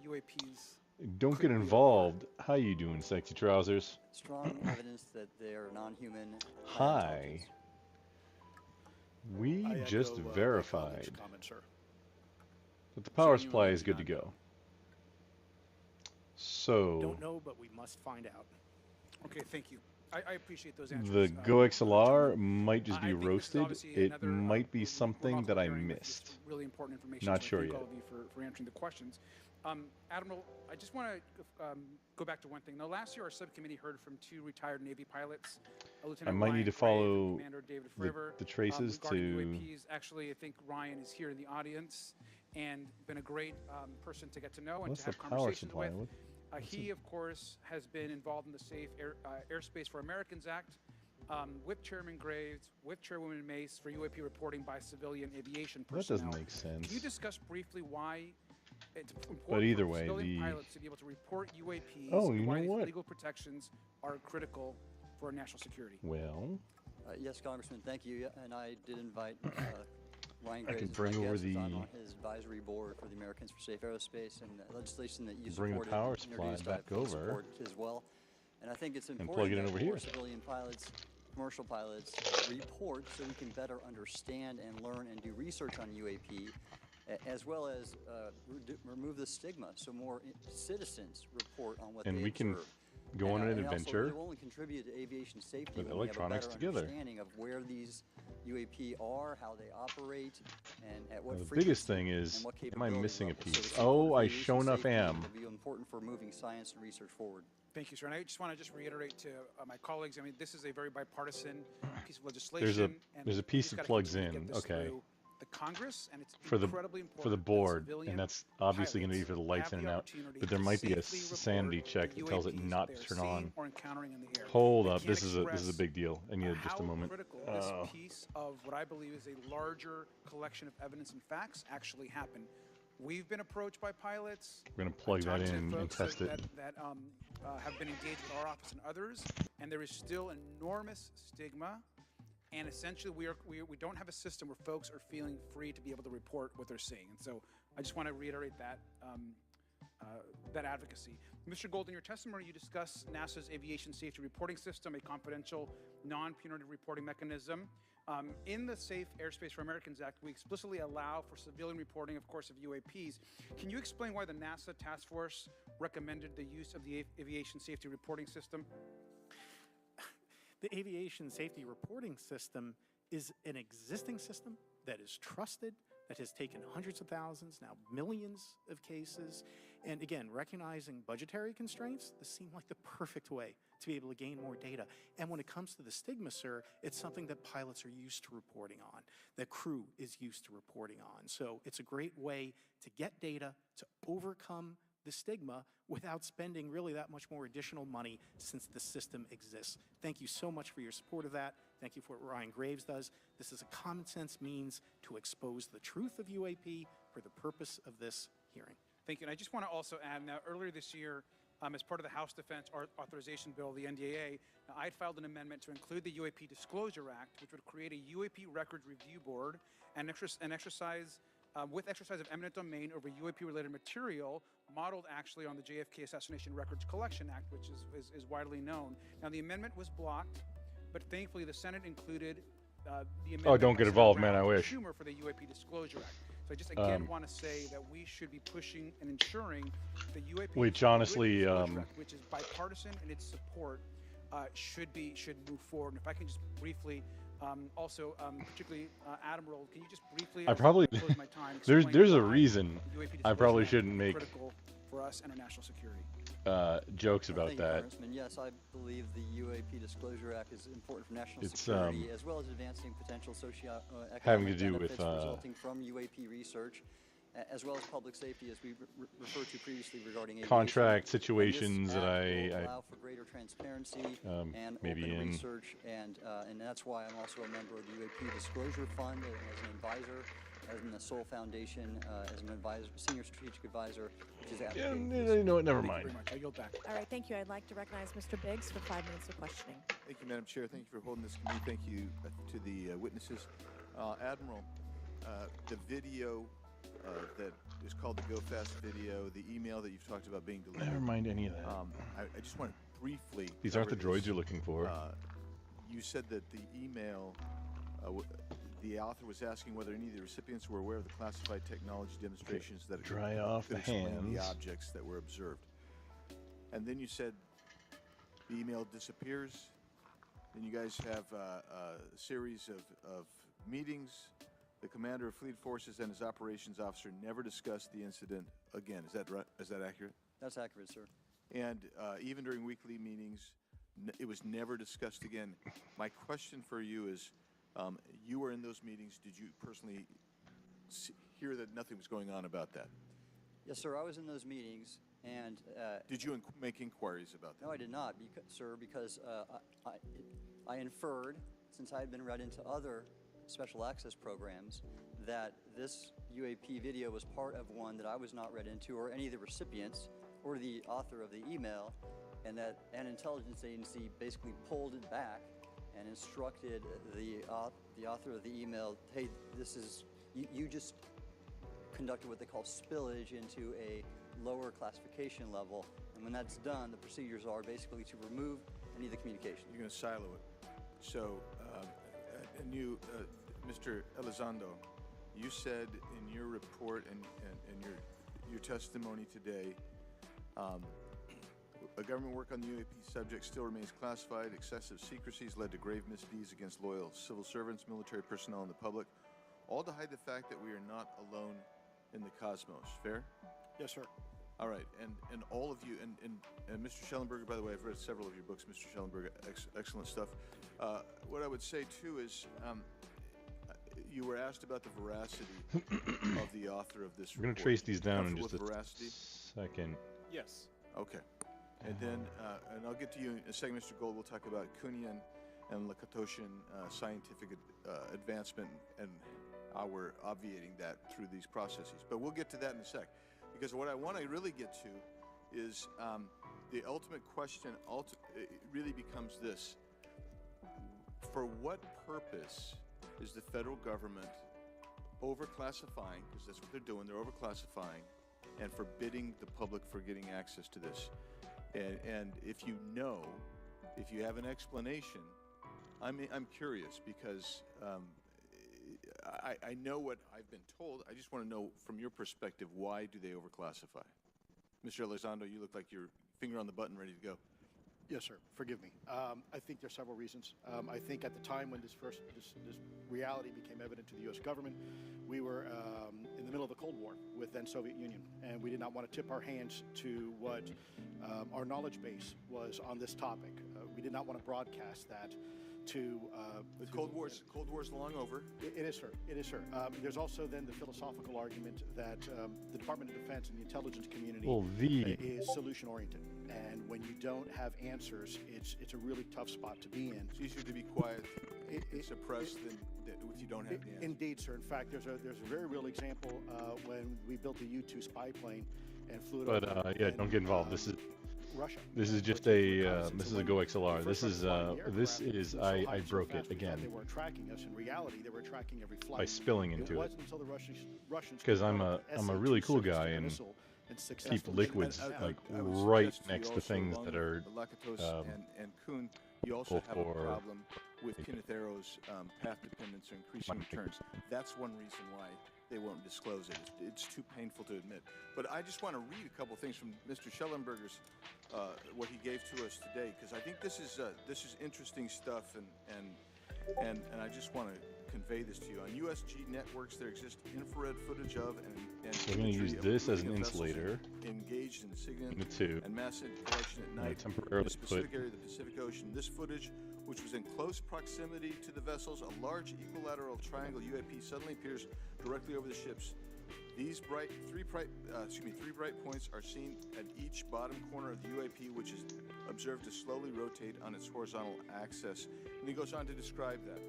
UAPs? Don't get involved. How you doing, sexy trousers? Strong evidence that they are non-human. Hi. We just verified that the power supply is good to go. So. Don't know, but we must find out. Okay, thank you. I appreciate those answers. The goXLR might just be roasted. It might be something that I missed. Really important information. Not sure yet. Thank all of you for answering the questions. Admiral, I just want to go back to one thing. Now, last year our subcommittee heard from 2 retired Navy pilots. I might need to follow the traces to. UAPs. Actually, I think Ryan is here in the audience and been a great person to get to know and to have conversations with. He, of course, has been involved in the Safe Airspace for Americans Act with Chairman Graves, with Chairwoman Mace for UAP reporting by civilian aviation personnel. That doesn't make sense. Can you discuss briefly why it's important but either for way, civilian pilots to be able to report UAPs and why what? legal protections are critical for our national security? Well. Yes, Congressman, thank you. And I did invite Ryan Graves, I can bring over the on his advisory board for the Americans for Safe Aerospace, and the legislation that you bring supported the power and supply introduced, back over as well. And I think it's important plug it in that over more here. civilian pilots, commercial pilots report so we can better understand and learn and do research on UAP, as well as remove the stigma so more citizens report on what they we can observe. go on an adventure Also, it will only contribute to aviation safety with when electronics we have a better together. understanding of where these UAP are, how they operate, and at what The biggest thing is, am I missing a piece? Oh, I sure enough am. Will be important for moving science and research forward. Thank you, sir. And I just want to reiterate to my colleagues, I mean, this is a very bipartisan piece of legislation. There's a piece that plugs in, okay. The Congress, and it's for the incredibly important for the board, and that's obviously going to be for the lights in and out. But there might be a sanity check that tells it not to turn on. Hold up, this is a big deal. I need just a moment. This piece of what I believe is a larger collection of evidence and facts actually happened. We've been approached by pilots. We're going to plug that in and test it. That have been engaged with our office and others, and there is still enormous stigma. And essentially, we don't have a system where folks are feeling free to be able to report what they're seeing. And so I just want to reiterate that that advocacy. Mr. Gold, in your testimony, you discuss NASA's aviation safety reporting system, a confidential, non-punitive reporting mechanism. In the Safe Airspace for Americans Act, we explicitly allow for civilian reporting, of course, of UAPs. Can you explain why the NASA task force recommended the use of the aviation safety reporting system? The aviation safety reporting system is an existing system that is trusted, that has taken hundreds of thousands, now millions of cases. And again, recognizing budgetary constraints, this seemed like the perfect way to be able to gain more data. And when it comes to the stigma, sir, it's something that pilots are used to reporting on, that crew is used to reporting on. So it's a great way to get data, to overcome the stigma without spending really that much more additional money since the system exists. Thank you so much for your support of that. Thank you for what Ryan Graves does. This is a common sense means to expose the truth of UAP for the purpose of this hearing. Thank you. And I just want to also add, now earlier this year, as part of the House Defense Authorization Bill, the NDAA, I had filed an amendment to include the UAP Disclosure Act, which would create a UAP Records Review Board and exercise with exercise of eminent domain over UAP-related material, modeled actually on the JFK Assassination Records Collection Act, which is widely known. Now, the amendment was blocked, but thankfully the Senate included the amendment. Oh, don't get involved, man, I wish. Schumer for the UAP Disclosure Act. So I just again want to say that we should be pushing and ensuring the UAP which honestly, Act, which is bipartisan in its support, should move forward. And if I can just briefly. Also, particularly Admiral, can you just briefly? I probably close my time, there's a reason I probably shouldn't make critical for us and our national security. jokes about Thank you, that. Congressman. Yes, I believe the UAP Disclosure Act is important for national It's, security, as well as advancing potential socio-economic having to do with, benefits resulting from UAP research, as well as public safety, as we referred to previously regarding aviation. Contract situations that will I allow for greater transparency and maybe open in. research, and that's why I'm also a member of the UAP Disclosure Fund as an advisor, as in the Soul Foundation, as an advisor, senior strategic advisor, which is advocating. You know what? Never mind. Very much. I yield back. All right, thank you. I'd like to recognize Mr. Biggs for 5 minutes of questioning. Thank you, Madam Chair. Thank you for holding this committee. Thank you to the witnesses. Admiral, the video that is called the Go Fast video, the email that you've talked about being deleted. Never mind any of that. I just want to briefly. These aren't the cover droids this. you're looking for. You said that the email, the author was asking whether any of the recipients were aware of the classified technology demonstrations that Dry off the explain the hands. objects that were observed. And then you said the email disappears. Then you guys have a series of meetings. The commander of fleet forces and his operations officer never discussed the incident again. Is that right? Is that accurate? That's accurate, sir. And even during weekly meetings, it was never discussed again. My question for you is, you were in those meetings. Did you personally hear that nothing was going on about that? Yes, sir. I was in those meetings, and did you make inquiries about that? No, I did not, sir, because I inferred, since I had been read into other special access programs, that this UAP video was part of one that I was not read into, or any of the recipients, or the author of the email, and that an intelligence agency basically pulled it back and instructed the author of the email, hey, this is, you just conducted what they call spillage into a lower classification level, and when that's done, the procedures are basically to remove any of the communication. You're going to silo it. So, and you, Mr. Elizondo, you said in your report and your testimony today, a government work on the UAP subject still remains classified. Excessive secrecies led to grave misdeeds against loyal civil servants, military personnel, and the public, all to hide the fact that we are not alone in the cosmos. Fair? Yes, sir. All right, and all of you, and Mr. Schellenberger, by the way, I've read several of your books, Mr. Schellenberger, excellent stuff. What I would say, too, is you were asked about the veracity of the author of this report. We're going to trace these down in just a veracity? second. Yes. Okay. And then, and I'll get to you in a second, Mr. Gold. We'll talk about Kunian and Lakatoshan scientific advancement and how we're obviating that through these processes. But we'll get to that in a sec. Because what I want to really get to is the ultimate question really becomes this. For what purpose is the federal government overclassifying, because that's what they're doing, they're overclassifying, and forbidding the public for getting access to this? And if you know, if you have an explanation, I'm curious, because I know what I've been told. I just want to know from your perspective, why do they overclassify? Mr. Elizondo, you look like you're finger on the button, ready to go. Yes, sir. Forgive me. I think there's several reasons. I think at the time when this reality became evident to the U.S. government, we were in the middle of the Cold War with then Soviet Union, and we did not want to tip our hands to what our knowledge base was on this topic. We did not want to broadcast that to the Cold War's long over. It is, sir. It is, sir. There's also then the philosophical argument that the Department of Defense and the intelligence community is solution-oriented, and when you don't have answers, it's a really tough spot to be in. It's easier to be quiet, suppressed than if you don't have the answer. Indeed, sir. In fact, there's a very real example when we built the U-2 spy plane and flew it over. But yeah, don't get involved. This is Russia. This is just a this is a goXLR. This is I broke it again. They weren't tracking us. In reality, they were tracking every flight. By spilling into it. It wasn't until the Russians because I'm a really cool guy and keep liquids like right next to things that are and Kuhn. You also have a problem with Kenneth Arrow's path dependence or increasing returns. That's one reason why they won't disclose it. It's too painful to admit. But I just want to read a couple things from Mr. Schellenberger's, what he gave to us today, because I think this is interesting stuff, and I just want to convey this to you. On USG networks, there exists infrared footage of and We're going to use this as an insulator. Engaged in SIGINT The two. and mass collection at night temporarily in a specific put area of the Pacific Ocean. This footage, which was in close proximity to the vessels, a large equilateral triangle UAP suddenly appears directly over the ships. These three bright points are seen at each bottom corner of the UAP, which is observed to slowly rotate on its horizontal axis. And he goes on to describe that.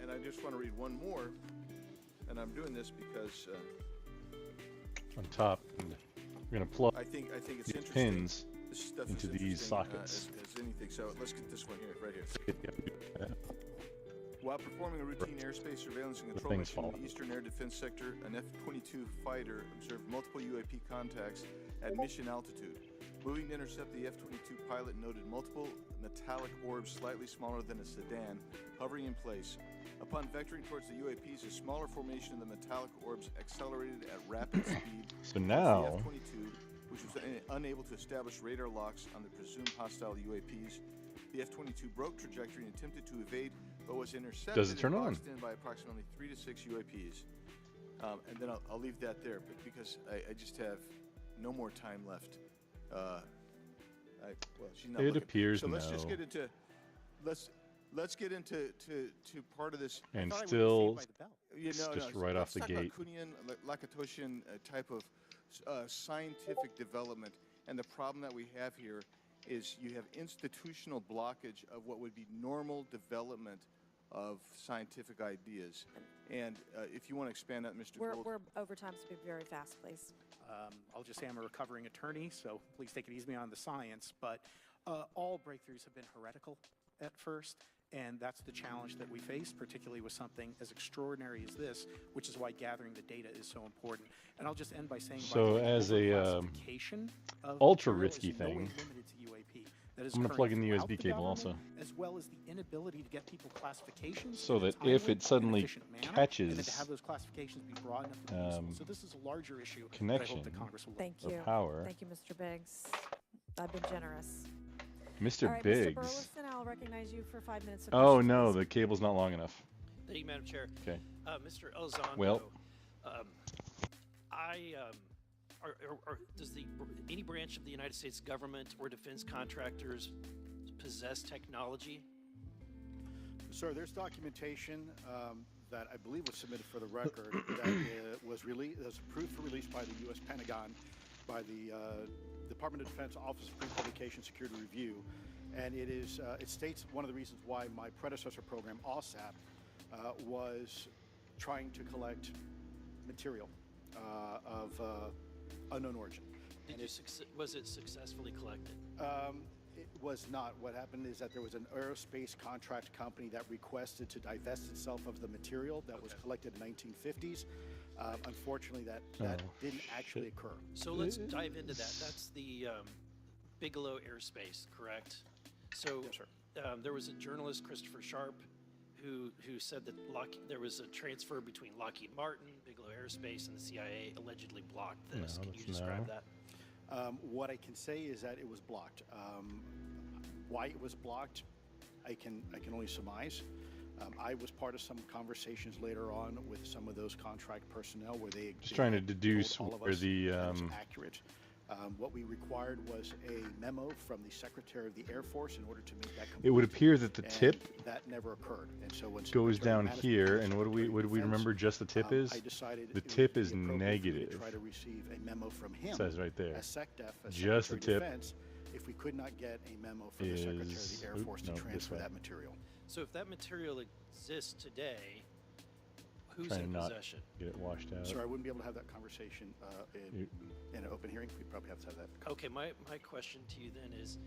And I just want to read one more, and I'm doing this because on top, and we're going to plug I think it's these interesting. pins This stuff into is these interesting, sockets. as anything. So let's get this one here, right here. While performing a routine airspace surveillance and control things mission in fall. the Eastern Air Defense Sector, an F-22 fighter observed multiple UAP contacts at mission altitude. Moving to intercept, the F-22 pilot noted multiple metallic orbs slightly smaller than a sedan, hovering in place. Upon vectoring towards the UAPs, a smaller formation of the metallic orbs accelerated at rapid speed. So now- The F-22, which was unable to establish radar locks on the presumed hostile UAPs, the F-22 broke trajectory and attempted to evade, but was intercepted Does it turn and on? boxed in by approximately 3 to 6 UAPs. And then I'll leave that there, but because I just have no more time left. Well, she's not It looking. appears so let's just no. get into let's get into to part of this. And I thought I would be still, saved by the bell. You know, just no, right let's off the talk gate. about Kunian, Lakatoshan type of scientific development, and the problem that we have here is you have institutional blockage of what would be normal development of scientific ideas. And if you want to expand that, Mr. Gold. We're over time, so be very fast, please. I'll just say I'm a recovering attorney, so please take it easy on the science. But all breakthroughs have been heretical at first, and that's the challenge that we face, particularly with something as extraordinary as this, which is why gathering the data is so important. And I'll just end by saying, So by the way, as a overclassification of ultra material is risky in no way thing, limited to UAP. That is I'm going to occurring plug in the throughout USB cable also, government, as well as the inability to get people classifications so in a that timely if it and suddenly efficient manner, and then to catches have those classifications be broad enough to be useful. So this is a larger issue that I connection hope that Congress will look Thank or you. power, Thank you, Mr. Biggs. I've been generous. Mr. All right, Mr. Biggs. Burleson, I'll recognize you for 5 minutes of Oh questions, no, please. the cable's not long enough. Thank you, Madam Chair. Okay. Mr. Elizondo, Well. Does any branch of the United States government or defense contractors possess technology? Sir, there's documentation that I believe was submitted for the record that was approved for release by the U.S. Pentagon, by the Department of Defense Office of Pre-Publication Security Review, and it states one of the reasons why my predecessor program, OSAP, was trying to collect material of unknown origin. Was it successfully collected? It was not. What happened is that there was an aerospace contract company that requested to divest itself of the material that was collected in the 1950s. Unfortunately, that didn't actually occur. So let's dive into that. That's the Bigelow Airspace, correct? So yes, sir. There was a journalist, Christopher Sharp, who said that there was a transfer between Lockheed Martin, Bigelow Airspace, and the CIA allegedly blocked this. Can you describe that? What I can say is that it was blocked. Why it was blocked, I can only surmise. I was part of some conversations later on with some of those contract personnel where they Just trying to deduce told all of where us the that it was accurate. What we required was a memo from the Secretary of the Air Force in order to make that complete. It would appear that the and tip that never occurred, and so when goes Secretary down Mattis here, became and what do we Secretary of remember? Just the tip is I decided the it would tip be is appropriate for me to negative. try to receive a memo from him. It says right there. As SecDef, as Just the Secretary of tip Defense, if we could not get a memo from the Secretary of the Air Force to this transfer way. that material. So if that material exists today, who's Trying in to not possession? get it washed out. Sir, I wouldn't be able to have that conversation in an open hearing. We'd probably have to have that. Okay, my question to you then is,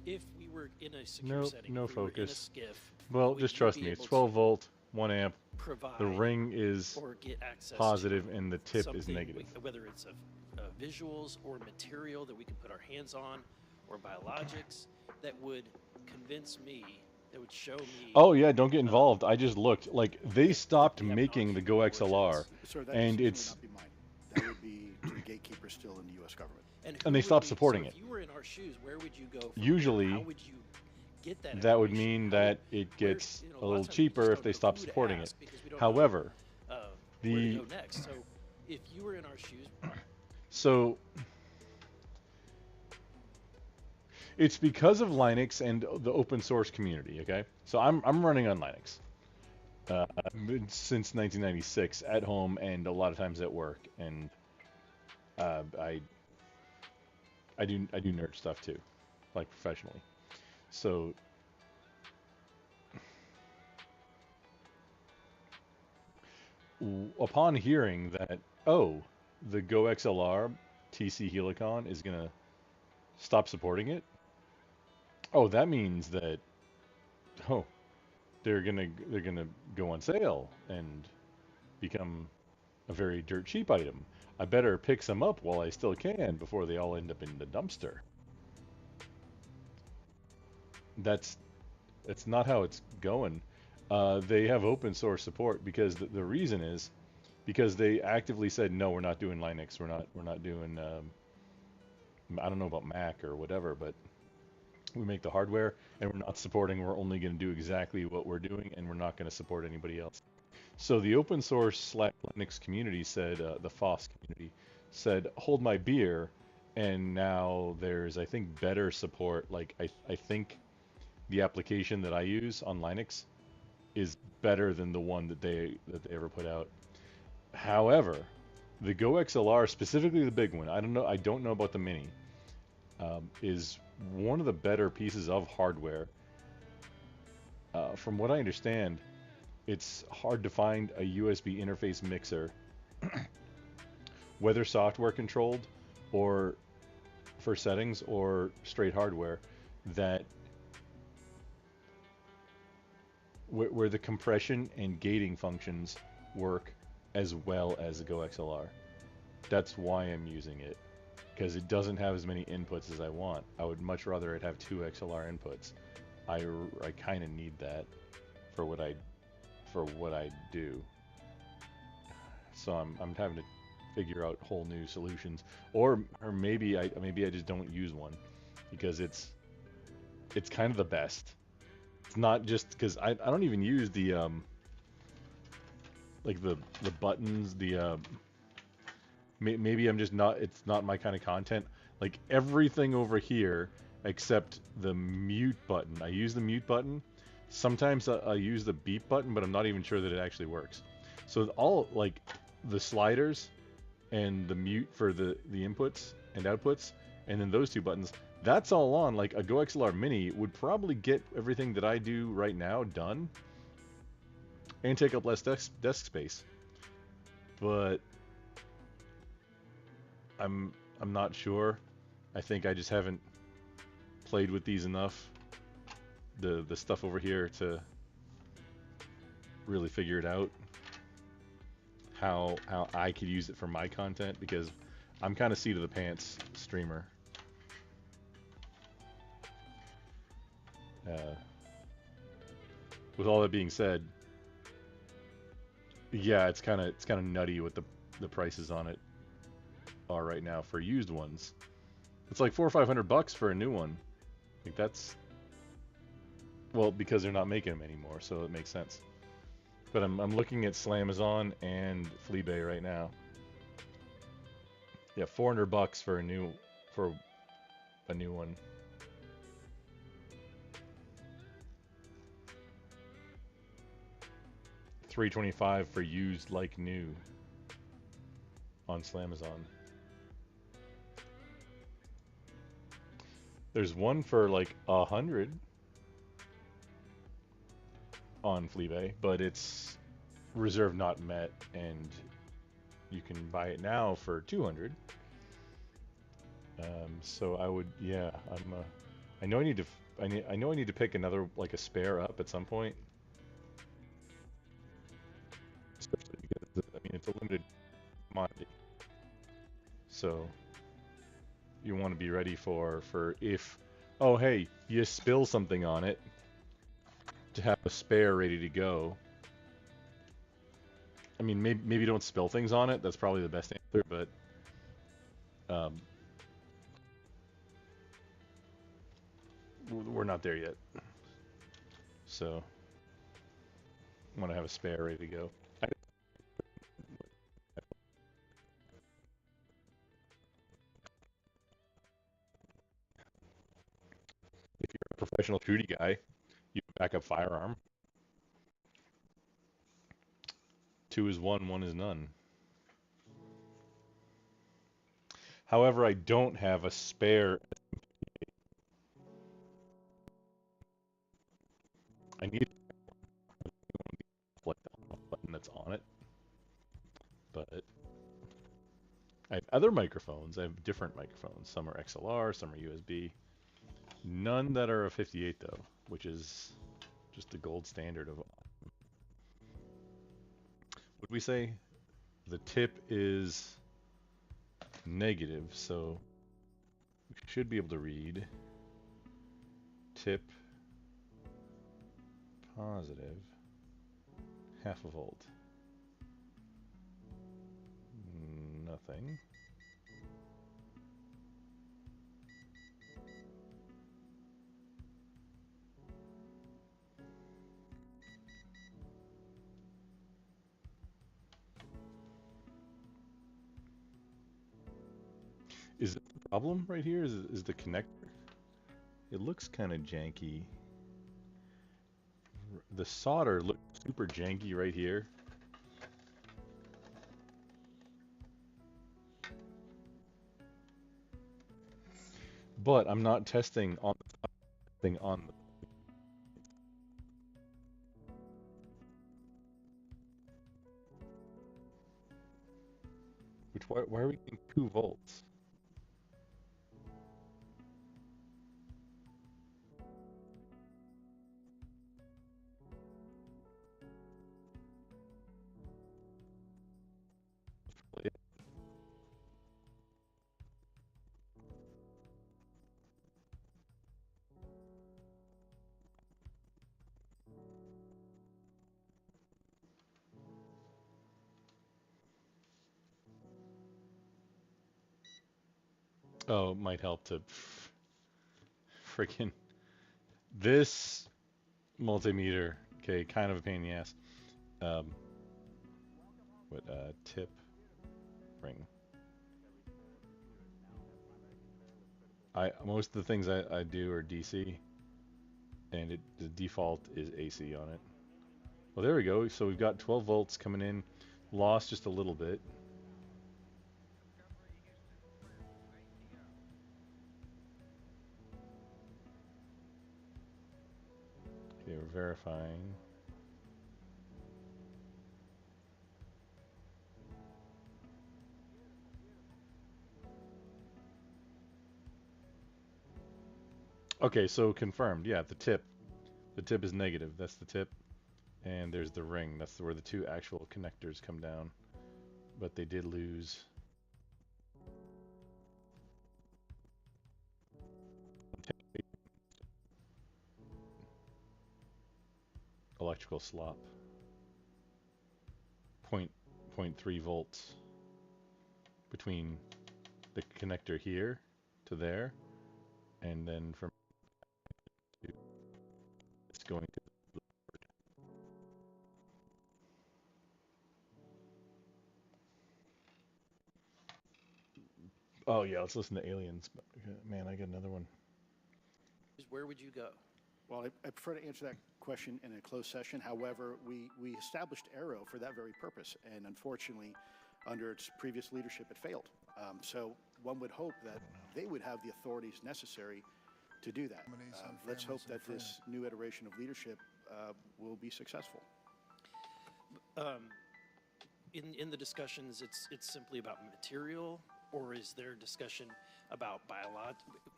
if we were in a secure Nope, setting, no if we were in a focus. skiff, Well, would just you trust be me. It's able 12 to volt, 1 amp. provide The ring is or get access positive, to and the tip is something negative. whether it's of visuals or material that we can put our hands on, or biologics that would convince me, that would show me. Oh yeah, don't get involved. I just looked. Like they stopped making the goXLR, Sir, that and decision it's would not be mine. That would be to the gatekeeper still in the U.S. government. and they stopped supporting so it. If you were in our shoes, where would you go? From Usually, there? How would you get that. That would mean that it gets a little cheaper if they stop supporting it. However, Where to the go next. So if you were in our shoes, so it's because of Linux and the open source community. Okay, so I'm running on Linux since 1996 at home and a lot of times at work, and I do nerd stuff too, like professionally. So upon hearing that, oh, the goXLR TC Helicon is gonna stop supporting it, oh, that means that, oh, they're gonna go on sale and become a very dirt cheap item. I better pick some up while I still can before they all end up in the dumpster. That's not how it's going. They have open source support because the reason is because they actively said no, we're not doing Linux, we're not doing I don't know about Mac or whatever, but we make the hardware and we're not supporting. We're only going to do exactly what we're doing, and we're not going to support anybody else. So the open source / Linux community said, the FOSS community said, hold my beer, and now there's, I think, better support. Like I think the application that I use on Linux is better than the one that they ever put out. However, the goXLR, specifically the big one, I don't know about the mini, is one of the better pieces of hardware. From what I understand, it's hard to find a USB interface mixer, whether software controlled or for settings or straight hardware, that where the compression and gating functions work as well as the goXLR. That's why I'm using it, because it doesn't have as many inputs as I want. I would much rather it have 2 XLR inputs. I kind of need that for what I do. So I'm having to figure out whole new solutions, or maybe I just don't use one because it's kind of the best. It's not just because I don't even use the like the buttons, the maybe I'm just not, it's not my kind of content. Like everything over here except the mute button. I use the mute button. Sometimes I use the beep button, but I'm not even sure that it actually works. So all, like, the sliders and the mute for the inputs and outputs, and then those 2 buttons, that's all on. Like a goXLR Mini would probably get everything that I do right now done and take up less desk space. But I'm not sure. I think I just haven't played with these enough, the stuff over here, to really figure it out how I could use it for my content, because I'm kind of seat of the pants streamer. With all that being said, yeah, it's kind of nutty what the prices on it are right now for used ones. It's like $400 or $500 for a new one. Like that's, well, because they're not making them anymore, so it makes sense. But I'm looking at Slamazon and Fleabay right now. Yeah, $400 for a new one. $325 for used like new on Slamazon. There's one for like 100 on Fleabay, but it's reserve not met, and you can buy it now for 200. So I would, yeah, I know I need to pick another, like, a spare up at some point. Especially because, I mean, it's a limited commodity. So you want to be ready for if, oh hey, you spill something on it, to have a spare ready to go. I mean, maybe don't spill things on it. That's probably the best answer, but we're not there yet. so I want to have a spare ready to go. If you're a professional shooting guy, you back up firearm. 2 is 1, 1 is none. However, I don't have a spare. I need like the button that's on it, but I have other microphones. I have different microphones. Some are XLR, some are USB. None that are a 58 though, which is just the gold standard of. Would we say the tip is negative, so we should be able to read tip positive half a volt. Nothing. Is it the problem right here? Is the connector? It looks kind of janky. The solder looks super janky right here. But I'm not testing on the thing on the. Which why are we getting 2 volts? Oh, it might help to freaking this multimeter. Okay, kind of a pain in the ass. Tip ring. Most of the things I do are DC, and the default is AC on it. Well, there we go. So we've got 12 volts coming in, lost just a little bit. Okay, we're verifying. Okay, so confirmed. Yeah, the tip. The tip is negative. That's the tip. And there's the ring. That's where the 2 actual connectors come down. But they did lose. Electrical slop. 0.3 volts between the connector here to there, and then from it's going to. Oh yeah, let's listen to Aliens. Man, I got another one. Where would you go? Well, I prefer to answer that question in a closed session. However, we established Aero for that very purpose, and unfortunately, under its previous leadership, it failed. So one would hope that they would have the authorities necessary to do that. Let's hope that this new iteration of leadership will be successful. In the discussions, it's simply about material, or is there discussion about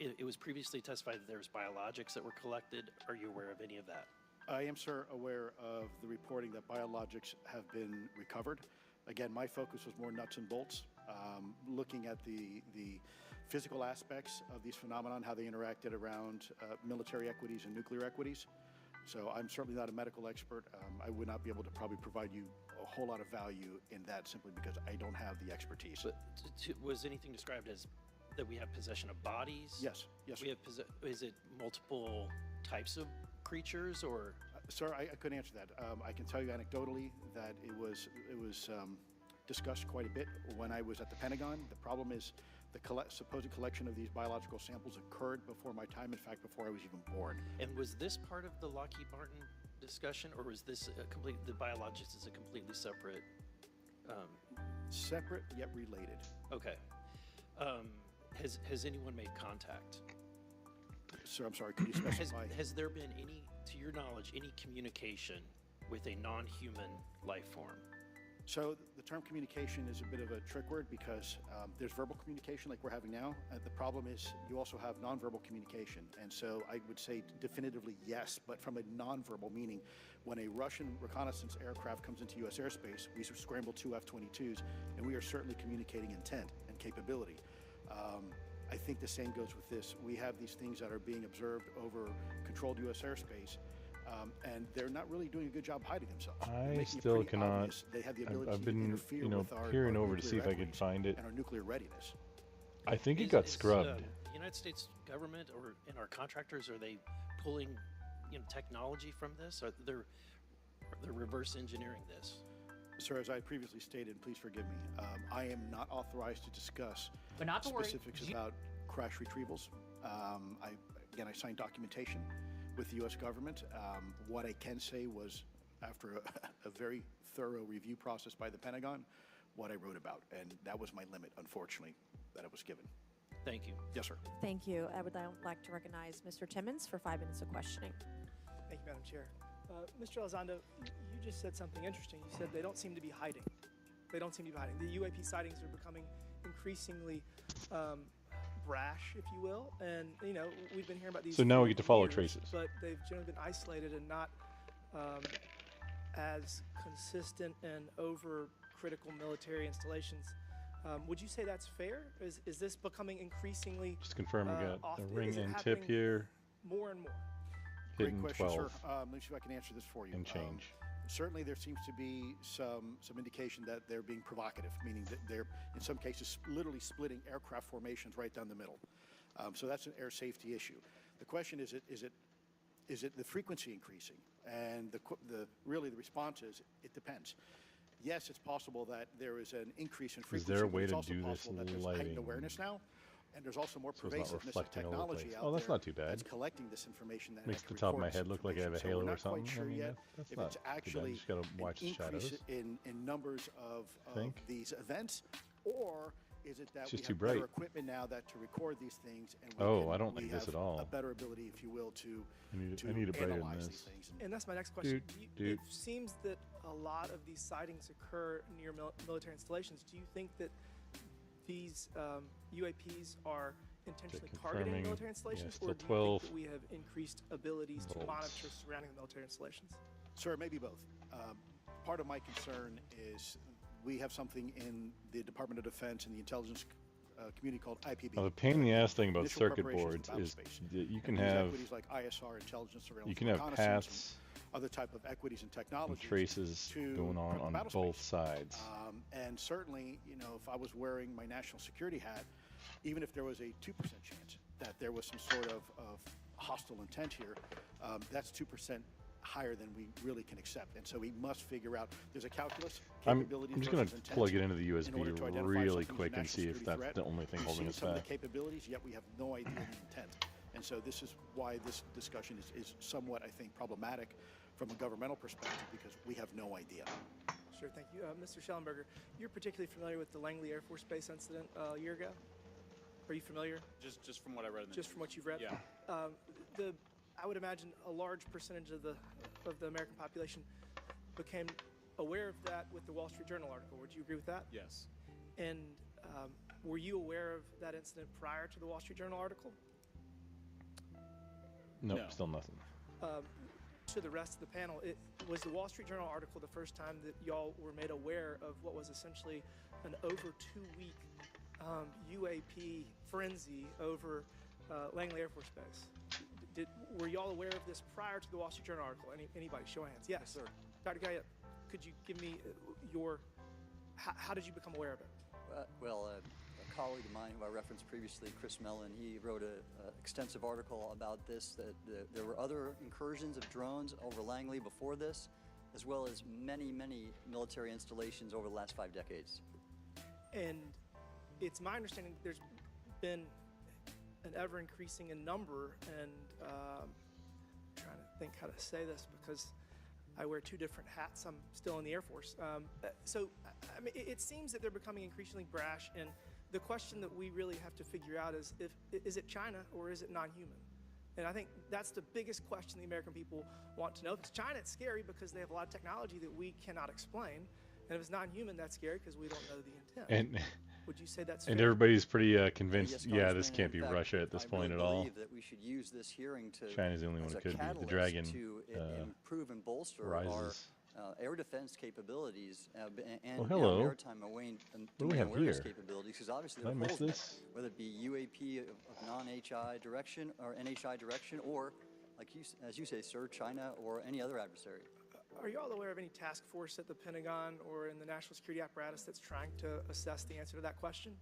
it was previously testified that there was biologics that were collected. Are you aware of any of that? I am, sir, aware of the reporting that biologics have been recovered. Again, my focus was more nuts and bolts, looking at the physical aspects of these phenomenon, how they interacted around military equities and nuclear equities. So I'm certainly not a medical expert. I would not be able to probably provide you a whole lot of value in that simply because I don't have the expertise. But was anything described as that we have possession of bodies? Yes, yes. We have is it multiple types of creatures, or Sir, I couldn't answer that. I can tell you anecdotally that it was discussed quite a bit when I was at the Pentagon. The problem is the supposed collection of these biological samples occurred before my time, in fact, before I was even born. And was this part of the Lockheed Martin discussion, or was this the biologics is a completely separate? Separate yet related. Okay. Has anyone made contact? Sir, I'm sorry, could you specify? Has there been any, to your knowledge, any communication with a non-human life form? So the term communication is a bit of a trick word because there's verbal communication like we're having now. The problem is you also have nonverbal communication. And so I would say definitively yes, but from a nonverbal meaning, when a Russian reconnaissance aircraft comes into U.S. airspace, we scramble 2 F-22s, and we are certainly communicating intent and capability. I think the same goes with this. We have these things that are being observed over controlled U.S. airspace. And they're not really doing a good job hiding themselves. I still cannot. Obvious. They have the ability I've been, to interfere with our peering over to see if I nuclear could find it. and our nuclear readiness. I think it got scrubbed. The United States government or in our contractors, are they pulling, technology from this? Or they're reverse engineering this? Sir, as I previously stated, please forgive me. I am not authorized to discuss But not to worry. specifics about crash retrievals. I signed documentation with the U.S. government. What I can say was, after a very thorough review process by the Pentagon, what I wrote about, and that was my limit, unfortunately, that I was given. Thank you. Yes, sir. Thank you. I would now like to recognize Mr. Timmons for 5 minutes of questioning. Thank you, Madam Chair. Mr. Elizondo, you just said something interesting. You said they don't seem to be hiding. They don't seem to be hiding. The UAP sightings are becoming increasingly brash, if you will, and we've been hearing about these. So now we get to follow years, traces. but they've generally been isolated and not as consistent and over critical military installations. Would you say that's fair? Is this becoming increasingly? Just confirm we got often, the ring is it and happening tip here. More and more. Great Hitting question, 12 sir. Let me see if I can answer this for you. and change. Certainly, there seems to be some indication that they're being provocative, meaning that they're, in some cases, literally splitting aircraft formations right down the middle. So that's an air safety issue. The question is it the frequency increasing? And really the response is it depends. Yes, it's possible that there is an increase in frequency. Is there a way but it's to also do this possible that there's lighting? heightened awareness now. And there's also more So it's not pervasiveness of reflecting all over the technology place. out Oh, that's there not too bad. that's collecting this information that Makes can the top of my record head this look like I have a information. So halo we're or not quite something. sure I mean, yet that's if not it's too bad. actually You just gotta watch an the shadows. increase in numbers of Think. these events, or is it that It's we just have too better bright. equipment now that to record these things, and I don't we like this have at all. a better ability, if you will, to I need it brighter than analyze this. these things. And that's my next question. Dude. It seems that a lot of these sightings occur near military installations. Do you think that these UAPs are intentionally targeting confirming, military installations, yeah, or still do you 12 think that we have increased abilities to volts. monitor surrounding the military installations? Sir, maybe both. Part of my concern is we have something in the Department of Defense and the intelligence community called IPB. Now, the pain in the ass thing about Initial circuit Preparations boards for Battle is Space. that you And can these have equities like ISR, intelligence, surveillance, you can have reconnaissance, paths and other type of equities and and technologies traces to going prep the on battle both space. sides. And certainly, if I was wearing my national security hat, even if there was a 2% chance that there was some sort of hostile intent here, that's 2% higher than we really can accept. And so we must figure out, there's a calculus, I'm capabilities just going versus to intent plug it into the in USB order to identify really something as a quick and national see if security that's threat. the only thing We've holding seen us some of back. the capabilities, yet we have no idea the intent. And so this is why this discussion is somewhat, I think, problematic from a governmental perspective, because we have no idea. Sure, thank you. Mr. Schellenberger, you're particularly familiar with the Langley Air Force Base incident a year ago? Are you familiar? Just from what I read in the Just from what you've read? Yeah. I would imagine a large percentage of the American population became aware of that with the Wall Street Journal article. Would you agree with that? Yes. And were you aware of that incident prior to the Wall Street Journal article? Nope, No. still nothing. To the rest of the panel, was the Wall Street Journal article the first time that y'all were made aware of what was essentially an over 2-week UAP frenzy over Langley Air Force Base? Were y'all aware of this prior to the Wall Street Journal article? Anybody? Show of hands. Yes, sir. Dr. Guyette, could you give me how did you become aware of it? Well, a colleague of mine who I referenced previously, Chris Mellon, he wrote an extensive article about this, that there were other incursions of drones over Langley before this, as well as many, many military installations over the last 5 decades. And it's my understanding that there's been an ever increasing in number, and I'm trying to think how to say this because I wear 2 different hats. I'm still in the Air Force. So, I mean, it seems that they're becoming increasingly brash, and the question that we really have to figure out is is it China or is it non-human? And I think that's the biggest question the American people want to know. If it's China, it's scary because they have a lot of technology that we cannot explain. And if it's non-human, that's scary because we don't know the intent. And would you say that's and fair? everybody's pretty convinced. Yes, Yeah, this Congressman, can't be in fact, Russia at this I point really at all. believe that we should use this hearing to China's the only one as who a could be. The catalyst Dragon to improve and bolster rises. our air defense capabilities and Oh, hello. maritime What do we have awareness here? capabilities, because obviously Did I there are miss holes in it, this? whether it be UAP of non-HI direction or NHI direction, or like as you say, sir, China or any other adversary. Are you all aware of any task force at the Pentagon or in the national security apparatus that's trying to assess the answer to that question?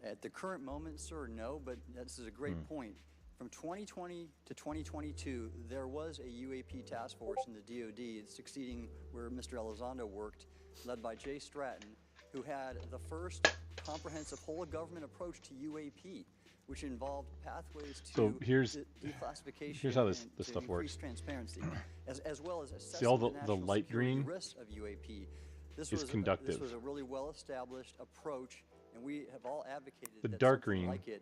At the current moment, sir, no, but this is a great point. From 2020 to 2022, there was a UAP task force in the DoD succeeding where Mr. Elizondo worked, led by Jay Stratton, who had the first comprehensive whole-of-government approach to UAP, which involved pathways to So here's declassification how and this to stuff increase works. transparency, as well as assessing See all the the national light security green risks of UAP. This is was conductive. This was a really well-established approach, and we have all advocated The that dark something green like it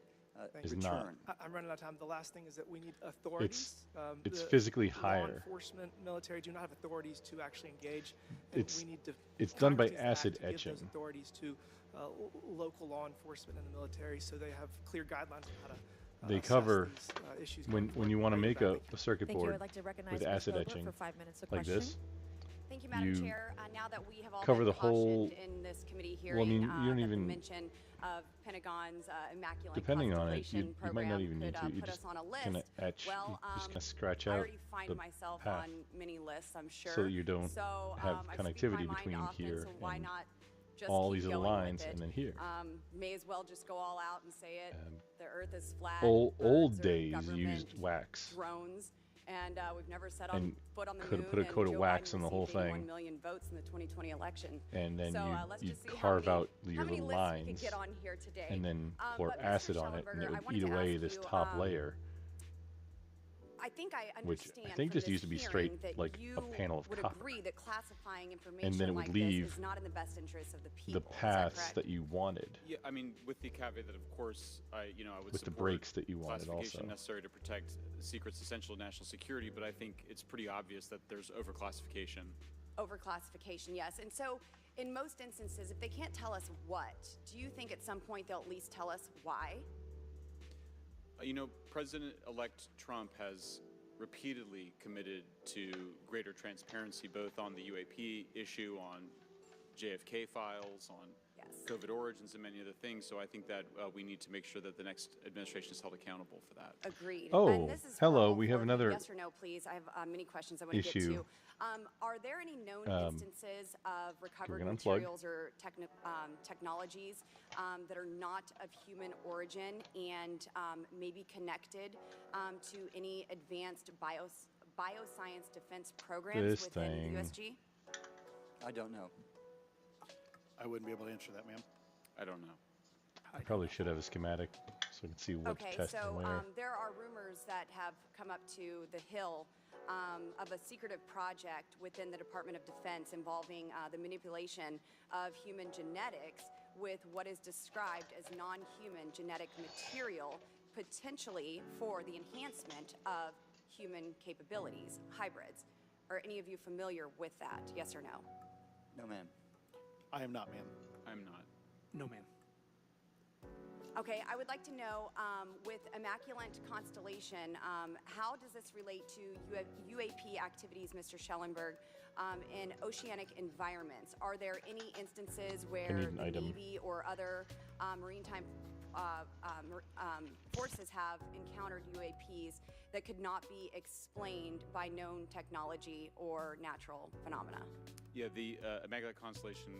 is return. not. I'm running out of time. The last thing is that we need authorities. It's The physically law higher. enforcement, military do not have authorities to actually engage. And It's we need to. it's done by Congress needs to act acid to give etching. those authorities to local law enforcement and the military, so they have clear guidelines on how to. They assess cover these, issues when going you forward. want to Thank make you. a circuit Thank you. board I'd like to recognize with Ms. acid Vogler etching for 5 minutes of like question. this. Thank you, Madam You Chair. Now that we have all cover been the whole. cautioned in this committee Well, I hearing, mean, you don't that the even. mention of Pentagon's Immaculate Depending on it, Constellation you might program not even could need to. You put just us on a kind of list. etch. Well, you just kind of scratch I out already find the myself path on many lists, I'm sure. so that you don't So, have I speak connectivity my mind between often, here so why and not just all keep these little going lines with it? and then here. May as well just go all out and say it. The Earth is flat. Old birds are days government used wax. drones, and we've never set And foot on the could moon. put a coat of Joe wax Biden on the whole received 81 thing. million votes in the 2020 election. And then so, let's you just see carve how many, out your how many little lists we lines could get on here today. and then pour but Mr. acid on it, and Schellenberger, it I would wanted eat to away ask this you, top layer. I think I Which understand I think from just used to be straight, hearing that like you a panel of would copper. agree that classifying information And then it would like leave this is not in the best interest of the people. the Is that paths correct? that you wanted. Yeah, I mean, with the caveat that, of course, I would With the support breaks that you wanted classification also. necessary to protect secrets essential to national security, but I think it's pretty obvious that there's overclassification. Overclassification, yes. And so, in most instances, if they can't tell us what, do you think at some point they'll at least tell us why? President-elect Trump has repeatedly committed to greater transparency, both on the UAP issue, on JFK files, on COVID origins, and many other things. So I think that we need to make sure that the next administration is held accountable for that. Agreed. Oh, And this is hello, all we have for another yes or no, please. I have many questions I want to get issue. to. Are there any known instances of recovered gonna unplug. materials or technologies that are not of human origin and maybe connected to any advanced bioscience defense programs This within thing. the USG? I don't know. I wouldn't be able to answer that, ma'am. I don't know. I probably should have a schematic so I can see what Okay, test so and where. there are rumors that have come up to the Hill of a secretive project within the Department of Defense involving the manipulation of human genetics with what is described as non-human genetic material, potentially for the enhancement of human capabilities, hybrids. Are any of you familiar with that, yes or no? No, ma'am. I am not, ma'am. I'm not. No, ma'am. Okay, I would like to know, with Immaculate Constellation, how does this relate to UAP activities, Mr. Schellenberg, in oceanic environments? Are there any instances where an the item. Navy or other maritime forces have encountered UAPs that could not be explained by known technology or natural phenomena? Yeah, the Immaculate Constellation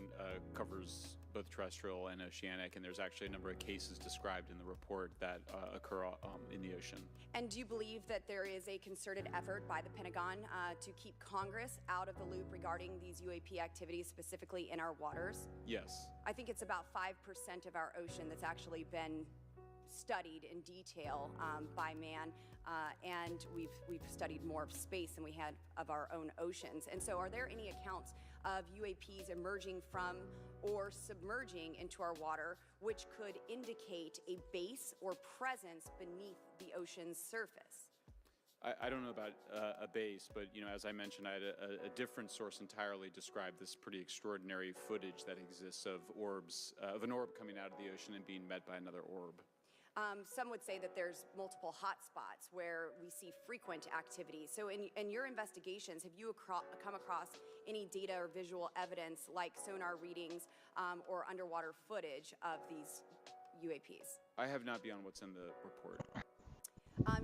covers both terrestrial and oceanic, and there's actually a number of cases described in the report that occur in the ocean. And do you believe that there is a concerted effort by the Pentagon to keep Congress out of the loop regarding these UAP activities, specifically in our waters? Yes. I think it's about 5% of our ocean that's actually been studied in detail by man, and we've studied more of space than we had of our own oceans. And so are there any accounts of UAPs emerging from or submerging into our water which could indicate a base or presence beneath the ocean's surface? I don't know about a base, but as I mentioned, I had a different source entirely describe this pretty extraordinary footage that exists of orbs, of an orb coming out of the ocean and being met by another orb. Some would say that there's multiple hotspots where we see frequent activity. So in your investigations, have you come across any data or visual evidence like sonar readings or underwater footage of these UAPs? I have not beyond what's in the report.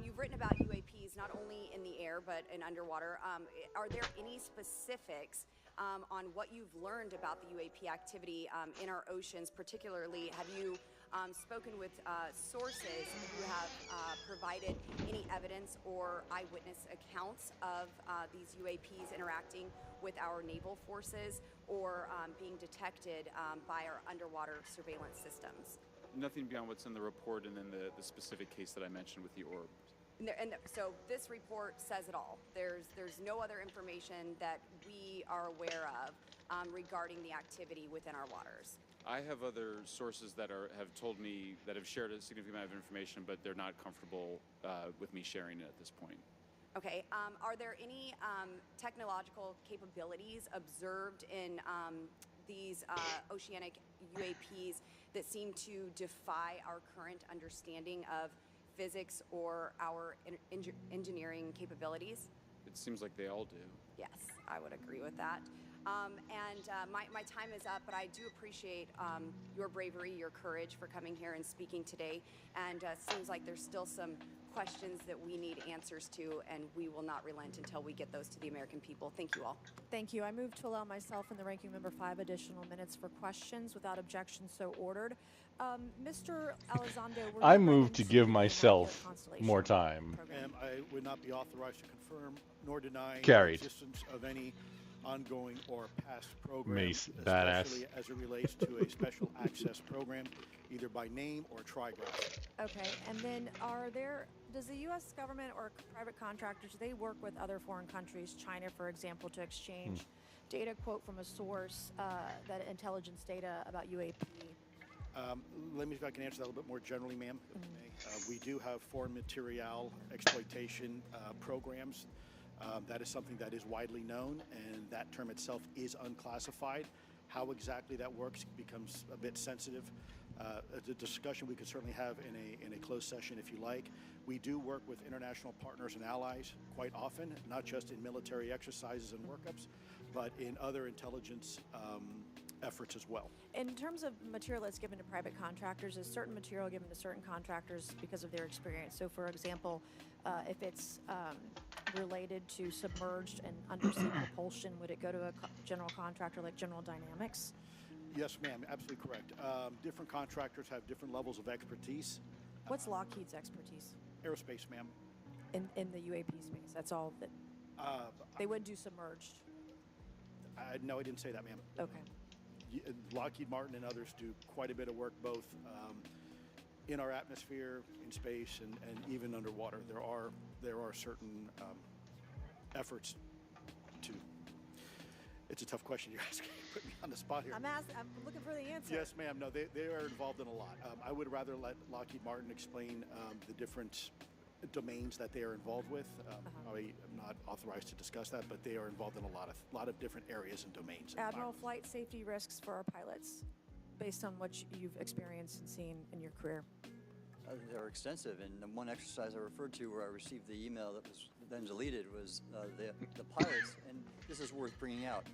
You've written about UAPs not only in the air but in underwater. Are there any specifics on what you've learned about the UAP activity in our oceans? Particularly, have you spoken with sources who have provided any evidence or eyewitness accounts of these UAPs interacting with our naval forces or being detected by our underwater surveillance systems? Nothing beyond what's in the report and then the specific case that I mentioned with the orb. So this report says it all. There's no other information that we are aware of regarding the activity within our waters. I have other sources that have told me that have shared a significant amount of information, but they're not comfortable with me sharing it at this point. Okay. Are there any technological capabilities observed in these oceanic UAPs that seem to defy our current understanding of physics or our engineering capabilities? It seems like they all do. Yes, I would agree with that. My time is up, but I do appreciate your bravery, your courage for coming here and speaking today. And it seems like there's still some questions that we need answers to, and we will not relent until we get those to the American people. Thank you all. Thank you. I move to allow myself and the ranking member 5 additional minutes for questions. Without objection, so ordered. Mr. Elizondo, I move to give myself more time. Ma'am, I would not be authorized to confirm nor deny Carried. the existence of any ongoing or past program, Mace, especially badass. as it relates to a special access program, either by name or trigraph. Okay, and then does the U.S. government or private contractors, do they work with other foreign countries, China, for example, to exchange data, quote from a source, that intelligence data about UAP? Let me see if I can answer that a little bit more generally, ma'am. if I may. We do have foreign material exploitation programs. That is something that is widely known, and that term itself is unclassified. How exactly that works becomes a bit sensitive. The discussion we could certainly have in a closed session if you like. We do work with international partners and allies quite often, not just in military exercises and workups, but in other intelligence efforts as well. In terms of material that's given to private contractors, is certain material given to certain contractors because of their experience? So, for example, if it's related to submerged and undersea propulsion, would it go to a general contractor like General Dynamics? Yes, ma'am, absolutely correct. Different contractors have different levels of expertise. What's Lockheed's expertise? Aerospace, ma'am. In the UAP space, that's all that they wouldn't do submerged. No, I didn't say that, ma'am. Okay. Lockheed Martin and others do quite a bit of work both in our atmosphere, in space, and even underwater. There are certain efforts to. It's a tough question you're asking. Put me on the spot here. I'm looking for the answer. Yes, ma'am. No, they are involved in a lot. I would rather let Lockheed Martin explain the different domains that they are involved with. I'm not authorized to discuss that, but they are involved in a lot of different areas and domains. Admiral, flight safety risks for our pilots, based on what you've experienced and seen in your career. They're extensive, and the one exercise I referred to where I received the email that was then deleted was the pilots, and this is worth bringing out.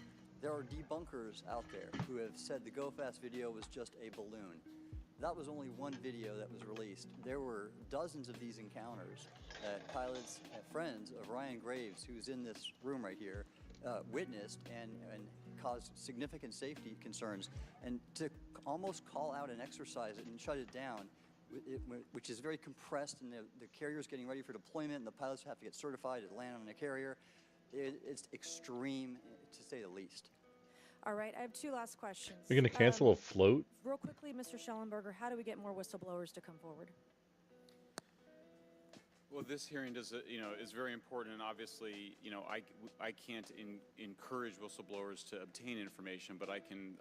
There are debunkers out there who have said the Go Fast video was just a balloon. That was only one video that was released. There were dozens of these encounters that pilots and friends of Ryan Graves, who's in this room right here, witnessed and cause significant safety concerns. And to almost call out and exercise it and shut it down, which is very compressed, and the carrier's getting ready for deployment, and the pilots have to get certified to land on a carrier, it's extreme, to say the least. All right, I have two last questions. We're going to cancel a float? Real quickly, Mr. Schellenberger, how do we get more whistleblowers to come forward? Well, this hearing does, is very important, and obviously, I can't encourage whistleblowers to obtain information, but I can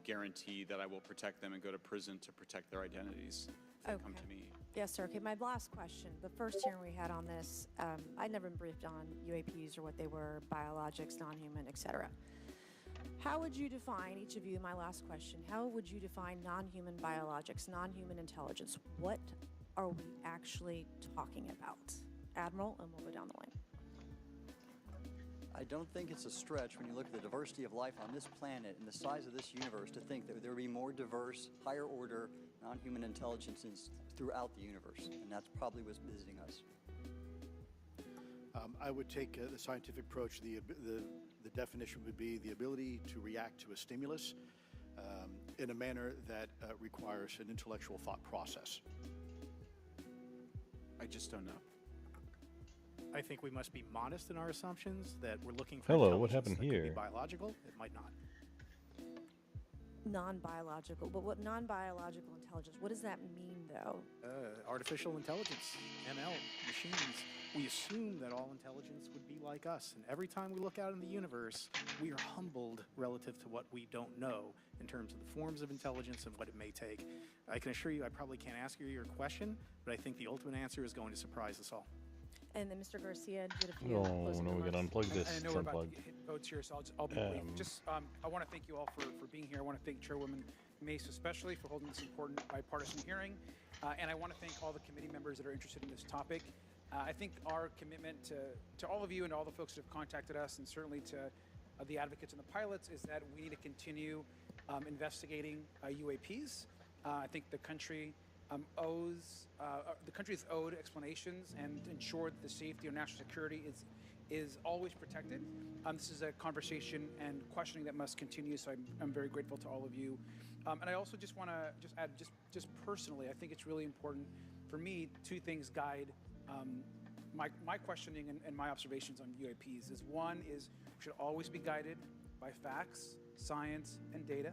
guarantee that I will protect them and go to prison to protect their identities if they come to me. Yes, sir. Okay, my last question. The first hearing we had on this, I'd never been briefed on UAPs or what they were, biologics, non-human, etc. How would you define, each of you, my last question, how would you define non-human biologics, non-human intelligence? What are we actually talking about? Admiral, and we'll go down the line. I don't think it's a stretch when you look at the diversity of life on this planet and the size of this universe to think that there would be more diverse, higher order, non-human intelligences throughout the universe, and that's probably what's visiting us. I would take the scientific approach. The definition would be the ability to react to a stimulus in a manner that requires an intellectual thought process. I just don't know. I think we must be modest in our assumptions that we're looking for. Hello, what happened that could here? be biological, it might not. Non-biological, but what non-biological intelligence, what does that mean, though? Artificial intelligence, ML, machines. We assume that all intelligence would be like us, and every time we look out in the universe, we are humbled relative to what we don't know in terms of the forms of intelligence and what it may take. I can assure you I probably can't ask you your question, but I think the ultimate answer is going to surprise us all. And then Mr. Garcia did a few Oh, closing no, we got to remarks. unplug this. I It's know we're about unplugged. to hit votes here, so I'll be brief. Just, I want to thank you all for being here. I want to thank Chairwoman Mace especially for holding this important bipartisan hearing. And I want to thank all the committee members that are interested in this topic. I think our commitment to all of you and all the folks that have contacted us, and certainly to the advocates and the pilots, is that we need to continue investigating UAPs. I think the country the country is owed explanations and ensure that the safety of national security is always protected. This is a conversation and questioning that must continue, so I'm very grateful to all of you. And I also just want to add, just personally, I think it's really important for me, two things guide my questioning and my observations on UAPs. One is we should always be guided by facts, science, and data,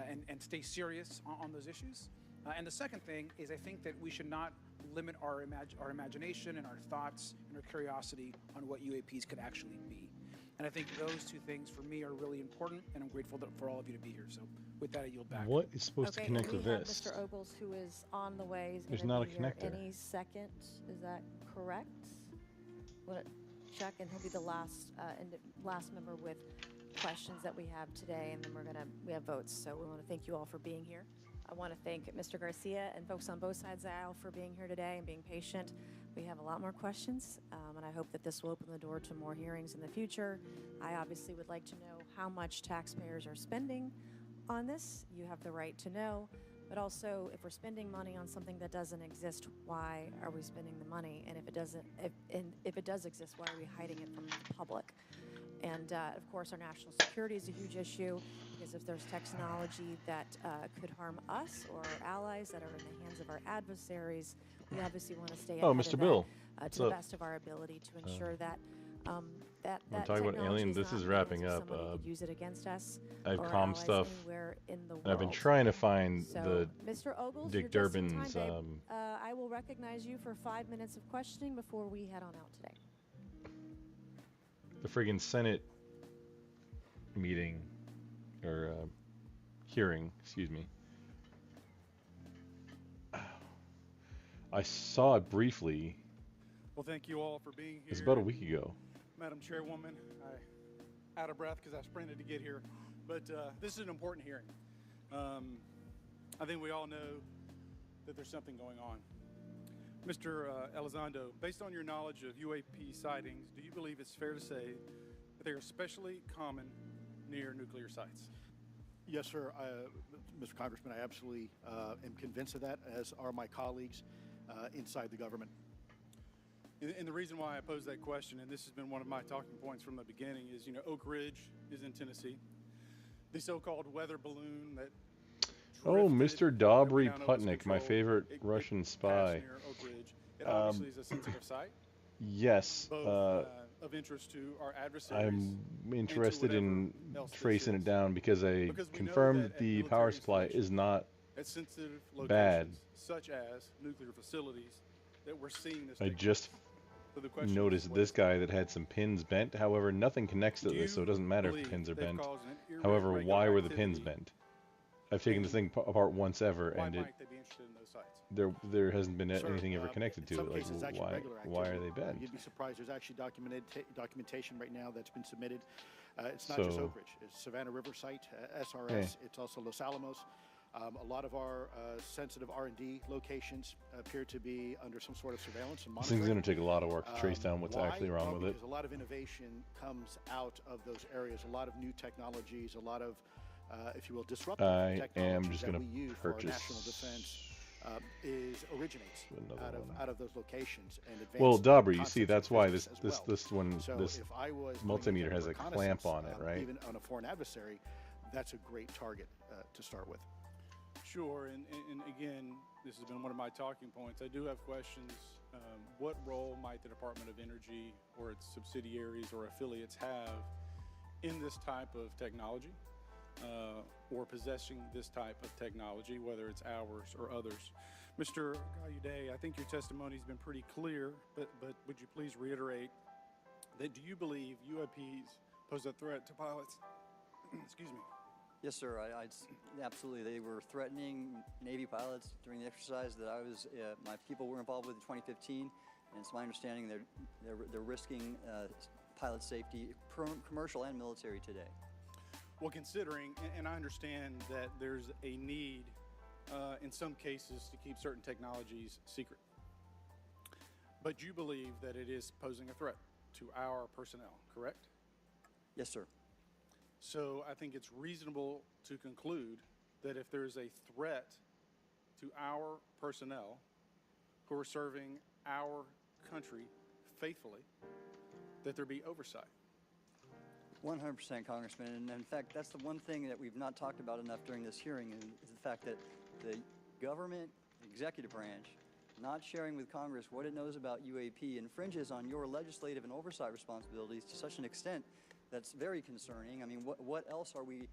and stay serious on those issues. And the second thing is I think that we should not limit our imagination and our thoughts and our curiosity on what UAPs could actually be. And I think those two things for me are really important, and I'm grateful for all of you to be here. So with that, I yield back. What is supposed to connect to we have this? Mr. Ogles, who is on the way. He's There's gonna not be a here connector. any second. Is that correct? Want to check, and he'll be the last member with questions that we have today, and then we have votes. So we want to thank you all for being here. I want to thank Mr. Garcia and folks on both sides of the aisle for being here today and being patient. We have a lot more questions, and I hope that this will open the door to more hearings in the future. I obviously would like to know how much taxpayers are spending on this. You have the right to know, but also if we're spending money on something that doesn't exist, why are we spending the money? And if it does exist, why are we hiding it from the public? And of course, our national security is a huge issue, because if there's technology that could harm us or our allies that are in the hands of our adversaries, we obviously want to stay ahead Mr. of Bill, that to the best of our ability to ensure that that we're talking about technology aliens. This not is in the wrapping hands of up. somebody who could use it against us I have or our comm allies stuff. anywhere in the And I've been world. trying to find So, Mr. Ogles, Dick you're just in time, Durbin's. babe. I will recognize you for 5 minutes of questioning before we head on out today. The friggin' Senate meeting or hearing, excuse me. I saw it briefly. Well, thank you all for being here. It's about a week ago. Madam Chairwoman, I'm out of breath because I sprinted to get here, but this is an important hearing. I think we all know that there's something going on. Mr. Elizondo, based on your knowledge of UAP sightings, do you believe it's fair to say that they are especially common near nuclear sites? Yes, sir. Mr. Congressman, I absolutely am convinced of that, as are my colleagues inside the government. And the reason why I pose that question, and this has been one of my talking points from the beginning, is, Oak Ridge is in Tennessee. the so-called weather balloon that Oh, drifted Mr. Dobry down Oak's Putnik, my control. favorite It Russian passed spy. near Oak Ridge. It obviously is a sensitive site, Yes, both of interest to our adversaries I'm and to interested in whatever else this tracing is. it down because I Because we know confirmed that at the military power supply is installations, not at sensitive bad. locations, such as nuclear facilities, that we're seeing this I take just place. So the question is, noticed what this is it? guy that had some pins bent. However, nothing connects to Do this, so it you doesn't matter if the believe pins are they've bent. caused an However, why irregular were the pins activity? bent? I've taken this thing apart once ever, Why and might they be interested in those sites? there hasn't been Sir, anything ever connected in to some it. Like, cases, actually why regular why are activity. they bent? You'd be surprised. There's actually documentation right now that's been submitted. It's not just So- Oak Ridge. It's Savannah River site, SRS. It's also Los Alamos. A lot of our sensitive R&D locations appear to be under some sort of surveillance and This monitoring. thing's going to take a lot of work to trace down what's Why? actually wrong Well, with it. because a lot of innovation comes out of those areas. A lot of new technologies, a lot of, if you will, disruptive I am technologies just that gonna we use for our purchase national defense originates another out of those locations and advanced Well, Dobry, you see, concepts that's of why physics as well. this So if I was doing multimeter any has a reconnaissance, clamp on it, right? Even on a foreign adversary, that's a great target to start with. Sure, and again, this has been one of my talking points. I do have questions. What role might the Department of Energy or its subsidiaries or affiliates have in this type of technology or possessing this type of technology, whether it's ours or others? Mr. Gallaudet, I think your testimony has been pretty clear, but would you please reiterate that do you believe UAPs pose a threat to pilots? Excuse me. Yes, sir. Absolutely. They were threatening Navy pilots during the exercise that my people were involved with in 2015, and it's my understanding they're risking pilot safety, commercial and military today. Well, considering, and I understand that there's a need in some cases to keep certain technologies secret, but you believe that it is posing a threat to our personnel, correct? Yes, sir. So I think it's reasonable to conclude that if there is a threat to our personnel who are serving our country faithfully, that there be oversight. 100%, Congressman. And in fact, that's the one thing that we've not talked about enough during this hearing is the fact that the government executive branch not sharing with Congress what it knows about UAP infringes on your legislative and oversight responsibilities to such an extent that's very concerning. I mean, what else are we,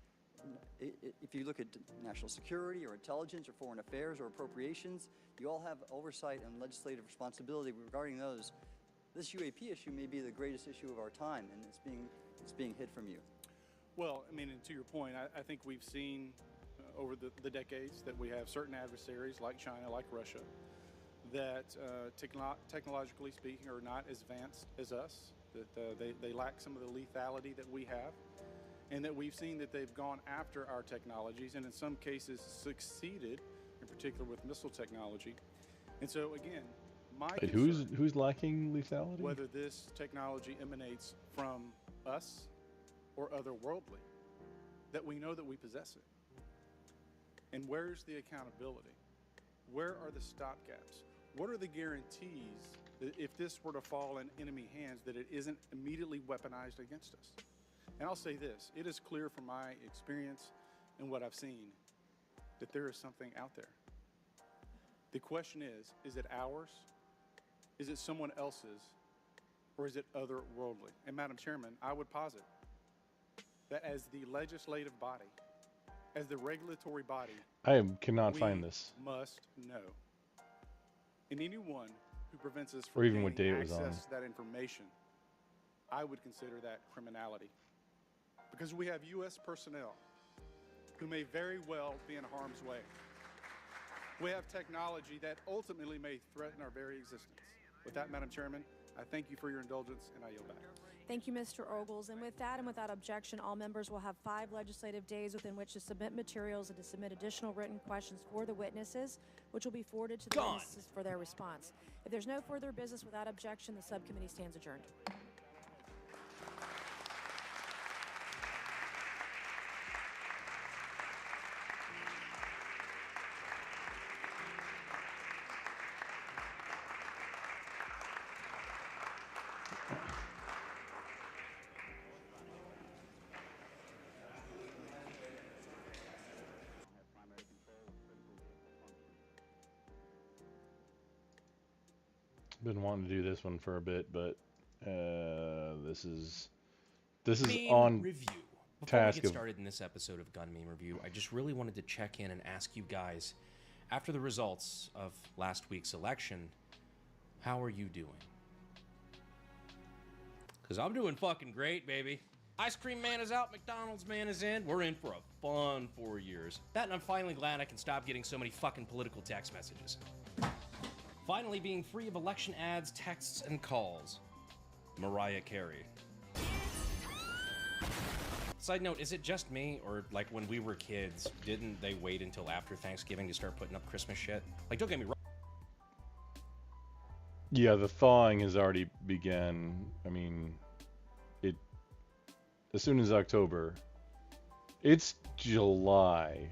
if you look at national security or intelligence or foreign affairs or appropriations, you all have oversight and legislative responsibility regarding those. This UAP issue may be the greatest issue of our time, and it's being hid from you. Well, I mean, and to your point, I think we've seen over the decades that we have certain adversaries like China, like Russia, that technologically speaking are not as advanced as us, that they lack some of the lethality that we have, and that we've seen that they've gone after our technologies and in some cases succeeded, in particular with missile technology. And so again, my Wait, concern, who's lacking lethality? whether this technology emanates from us or otherworldly, that we know that we possess it. And where's the accountability? Where are the stopgaps? What are the guarantees that if this were to fall in enemy hands, that it isn't immediately weaponized against us? And I'll say this, it is clear from my experience and what I've seen that there is something out there. The question is it ours? Is it someone else's? Or is it otherworldly? And Madam Chairman, I would posit that as the legislative body, as the regulatory body, cannot we find this. must know. And anyone who prevents us Or from even what gaining day it was on. access to that information, I would consider that criminality. Because we have U.S. personnel who may very well be in harm's way. We have technology that ultimately may threaten our very existence. With that, Madam Chairman, I thank you for your indulgence, and I yield back. Thank you, Mr. Ogles. And with that and without objection, all members will have 5 legislative days within which to submit materials and to submit additional written questions for the witnesses, which will be forwarded to the witnesses for their response. If there's no further business without objection, the subcommittee stands adjourned. Been wanting to do this one for a bit, but this is Meme on review. Before we task get of started in this episode of Gun Meme Review, I just really wanted to check in and ask you guys, after the results of last week's election, how are you doing? Because I'm doing fucking great, baby. Ice cream man is out, McDonald's man is in. We're in for a fun 4 years. That, and I'm finally glad I can stop getting so many fucking political text messages. Finally being free of election ads, texts, and calls. Mariah Carey. Side note, is it just me, or like when we were kids, didn't they wait until after Thanksgiving to start putting up Christmas shit? Like, don't get me wrong. Yeah, the thawing has already begun. I mean, as soon as October. It's July.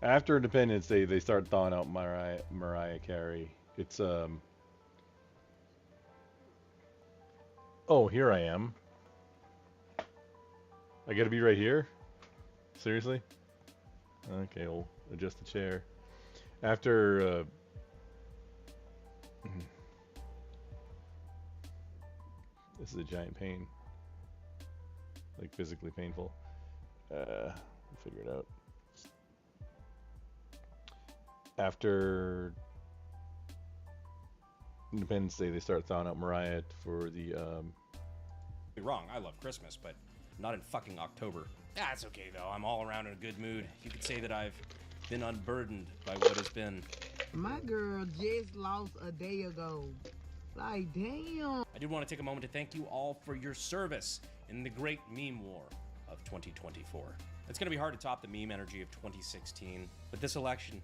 After Independence Day, they start thawing out Mariah Carey. It's Oh, here I am. I gotta be right here? Seriously? Okay, we'll adjust the chair. After this is a giant pain. Like physically painful. We'll figure it out. After Independence Day, they start thawing out Mariah for the Be wrong, I love Christmas, but not in fucking October. That's okay though, I'm all around in a good mood. You could say that I've been unburdened by what has been. My girl just lost a day ago. Like, damn. I did want to take a moment to thank you all for your service in the great meme war of 2024. It's going to be hard to top the meme energy of 2016, but this election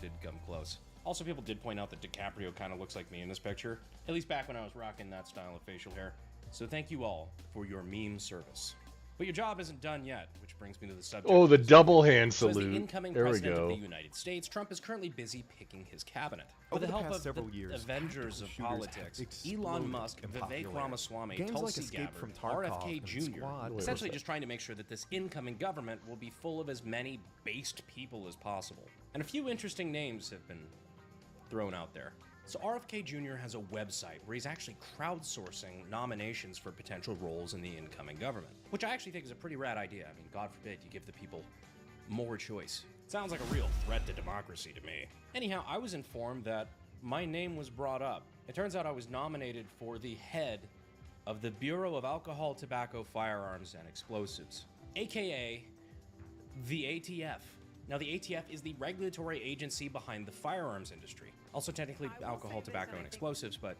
did come close. Also, people did point out that DiCaprio kind of looks like me in this picture, at least back when I was rocking that style of facial hair. So thank you all for your meme service. But your job isn't done yet, which brings me to the subject. Oh, the double hand So as the salute. incoming There we president of go. the United States, Trump is currently busy picking his cabinet. Over With the the help past of several the years, Avengers of tactical shooters politics, have exploded Elon Musk, in Vivek popularity. Ramaswamy, Games like Tulsi Escape Gabbard, from Tarkov RFK and Jr., Squad essentially were- just trying to make sure that this incoming government will be full of as many based people as possible. And a few interesting names have been thrown out there. So RFK Jr. has a website where he's actually crowdsourcing nominations for potential roles in the incoming government, which I actually think is a pretty rad idea. I mean, God forbid you give the people more choice. Sounds like a real threat to democracy to me. Anyhow, I was informed that my name was brought up. It turns out I was nominated for the head of the Bureau of Alcohol, Tobacco, Firearms, and Explosives, aka the ATF. Now, the ATF is the regulatory agency behind the firearms industry. Also technically alcohol, tobacco, and explosives, but,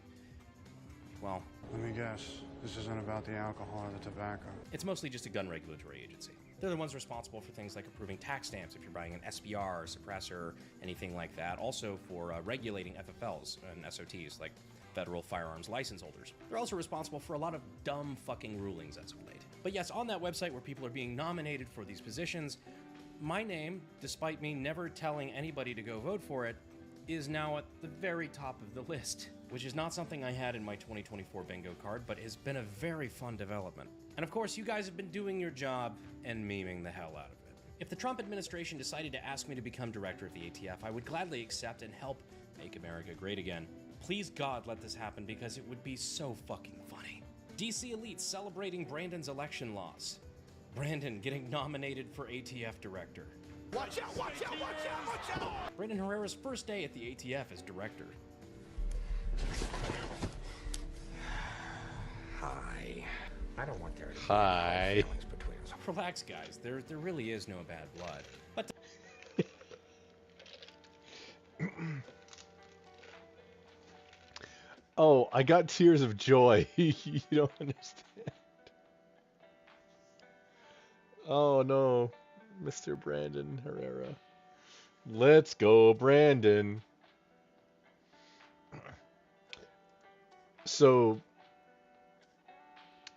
well... Let me guess, this isn't about the alcohol or the tobacco. It's mostly just a gun regulatory agency. They're the ones responsible for things like approving tax stamps if you're buying an SBR, suppressor, anything like that. Also for regulating FFLs and SOTs, like federal firearms license holders. They're also responsible for a lot of dumb fucking rulings as of late. But yes, on that website where people are being nominated for these positions, my name, despite me never telling anybody to go vote for it, is now at the very top of the list, which is not something I had in my 2024 bingo card, but has been a very fun development. And of course, you guys have been doing your job and memeing the hell out of it. If the Trump administration decided to ask me to become director of the ATF, I would gladly accept and help make America great again. Please God, let this happen because it would be so fucking funny. DC elites celebrating Brandon's election loss. Brandon getting nominated for ATF director. Watch out, watch out, watch out, watch out! Brandon Herrera's first day at the ATF as director. Hi. I don't want there to be Hi. feelings between us. Relax, guys. There really is no bad blood. But Oh, I got tears of joy. You don't understand. Oh no, Mr. Brandon Herrera. Let's go, Brandon. So,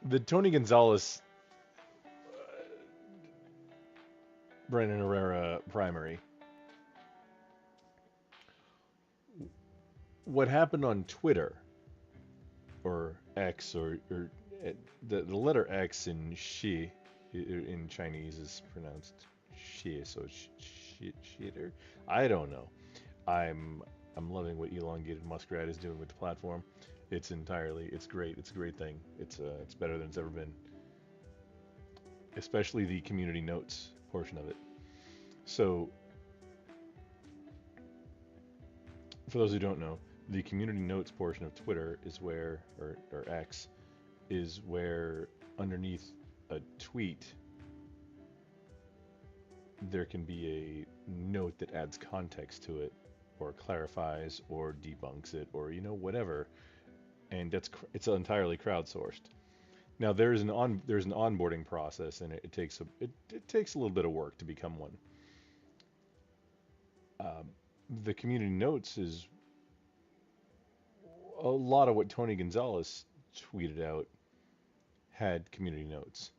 the Tony Gonzalez Brandon Herrera primary. What happened on Twitter, or X, or the letter X in Xi in Chinese is pronounced Xi, so Xi. I don't know. I'm I'm loving what elongated muskrat is doing with the platform. It's great. It's a great thing. It's better than it's ever been. Especially the community notes portion of it. So, for those who don't know, the community notes portion of Twitter is where, or X, is where underneath a tweet there can be a note that adds context to it, or clarifies, or debunks it, or whatever, and it's entirely crowdsourced. Now there's an onboarding process, and it takes a little bit of work to become one. The community notes is a lot of what Tony Gonzalez tweeted out had community notes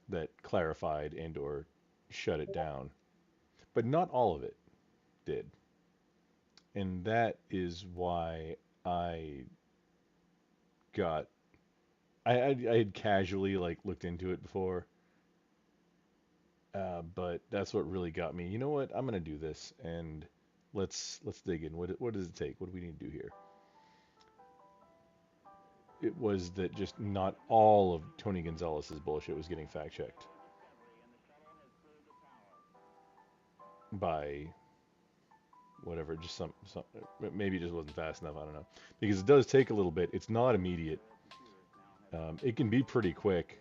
that clarified and or shut it down, but not all of it did, and that is why I had casually looked into it before, but that's what really got me. You know what? I'm gonna do this, and let's dig in. What does it take? What do we need to do here? It was that just not all of Tony Gonzalez's bullshit was getting fact checked by whatever, just some maybe it just wasn't fast enough. I don't know, because it does take a little bit. It's not immediate. It can be pretty quick,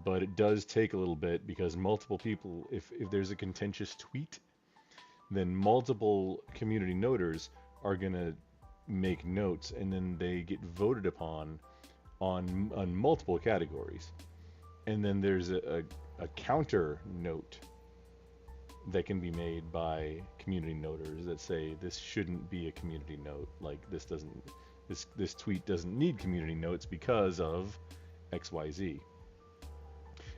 but it does take a little bit because multiple people, if there's a contentious tweet, then multiple community noters are gonna make notes, and then they get voted upon on multiple categories, and then there's a counter note that can be made by community noters that say this shouldn't be a community note, like this tweet doesn't need community notes because of XYZ.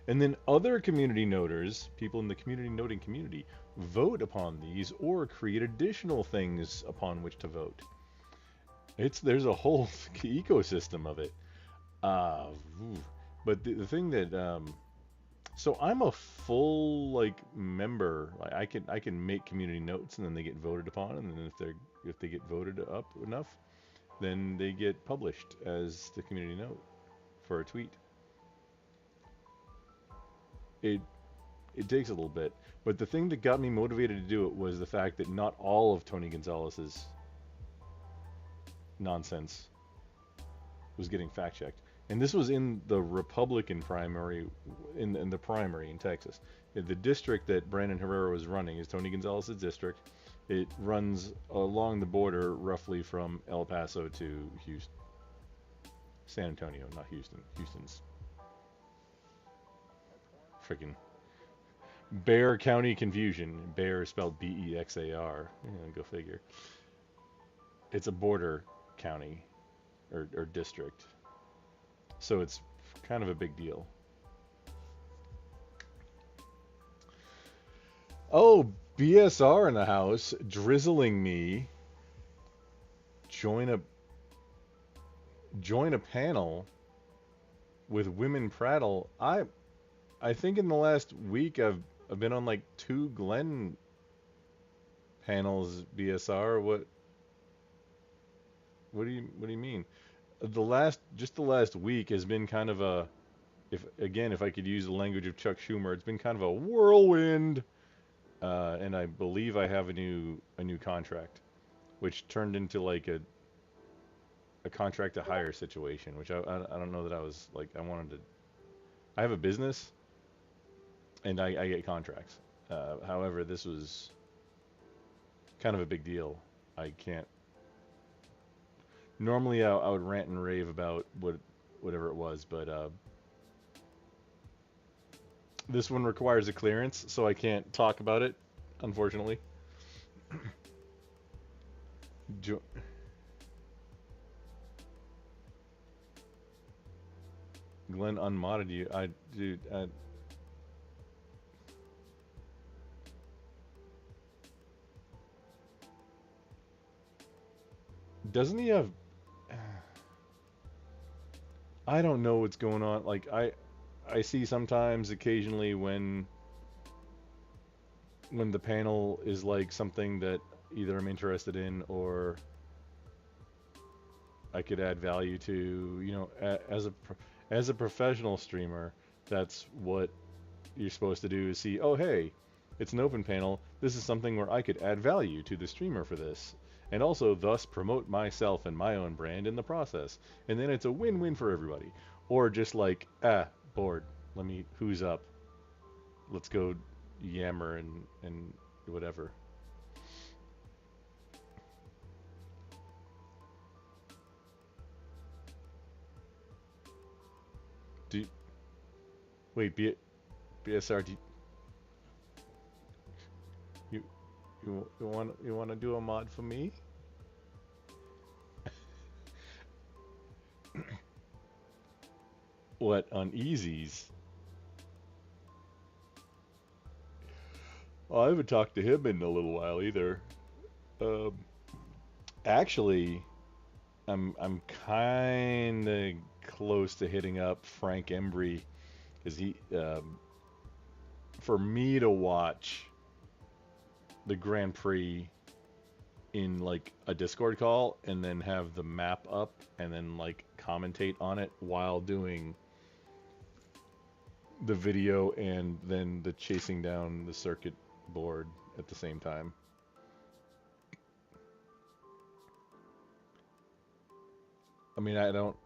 And then other community noters, people in the community noting community, vote upon these or create additional things upon which to vote. There's a whole ecosystem of it. But the thing that so I'm a full member. I can make community notes, and then they get voted upon, and then if they get voted up enough, then they get published as the community note for a tweet. It takes a little bit, but the thing that got me motivated to do it was the fact that not all of Tony Gonzalez's nonsense was getting fact checked, and this was in the Republican primary, in the primary in Texas. The district that Brandon Herrera was running is Tony Gonzalez's district. It runs along the border roughly from El Paso to Houston, San Antonio, not Houston. Houston's freaking Bexar County confusion. Bexar spelled B-E-X-A-R. Go figure. It's a border county or district, so it's kind of a big deal. Oh, BSR in the house, drizzling me. Join a panel with women prattle. I think in the last week I've been on 2 Glenn panels. BSR, what do you mean? The last week has been kind of a, if I could use the language of Chuck Schumer, it's been kind of a whirlwind. And I believe I have a new contract, which turned into a contract to hire situation, which I don't know that I was I wanted to. I have a business, and I get contracts. However, this was kind of a big deal. I can't. Normally, I would rant and rave about whatever it was, but this one requires a clearance, so I can't talk about it, unfortunately. Glenn unmodded you. Dude. Doesn't he have? I don't know what's going on. I see sometimes, occasionally, when the panel is something that either I'm interested in or I could add value to, you know, as a professional streamer, that's what you're supposed to do is see, oh hey, it's an open panel. This is something where I could add value to the streamer for this, and also thus promote myself and my own brand in the process. And then it's a win-win for everybody. Or just like, bored. Who's up? Let's go yammer and whatever. Wait, BSR, you want to do a mod for me? What, on easies? Well, I haven't talked to him in a little while either. Actually, I'm kind of close to hitting up Frank Embry, because he, for me to watch the Grand Prix in like a Discord call and then have the map up and then like commentate on it while doing the video and then the chasing down the circuit board at the same time. I mean, I don't,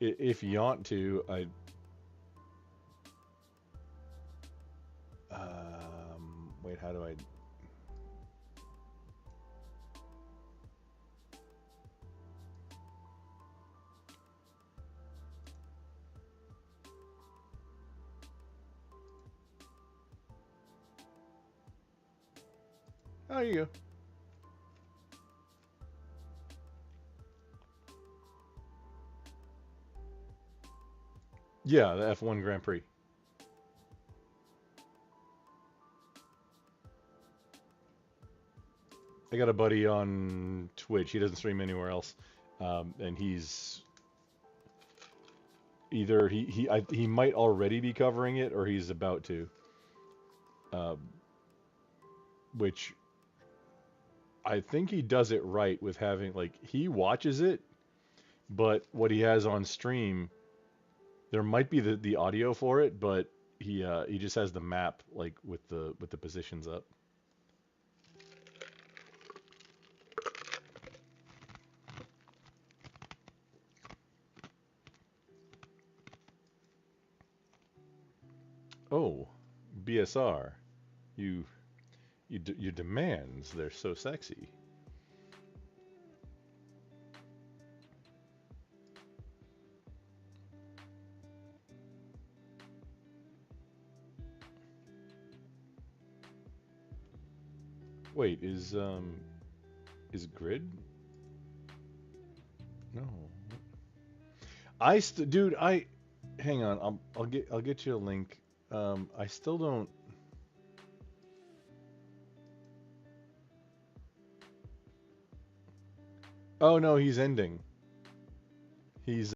if you want to, wait, how do I? Oh, you go. Yeah, the F1 Grand Prix. I got a buddy on Twitch. He doesn't stream anywhere else, and he's either he might already be covering it or he's about to, which I think he does it right with having, like, he watches it, but what he has on stream, there might be the audio for it, but he just has the map like with the positions up. Oh, BSR, your demands, they're so sexy. Wait, is Grid? No. Dude, hang on. I'll get you a link. I still don't. Oh no, he's ending. He's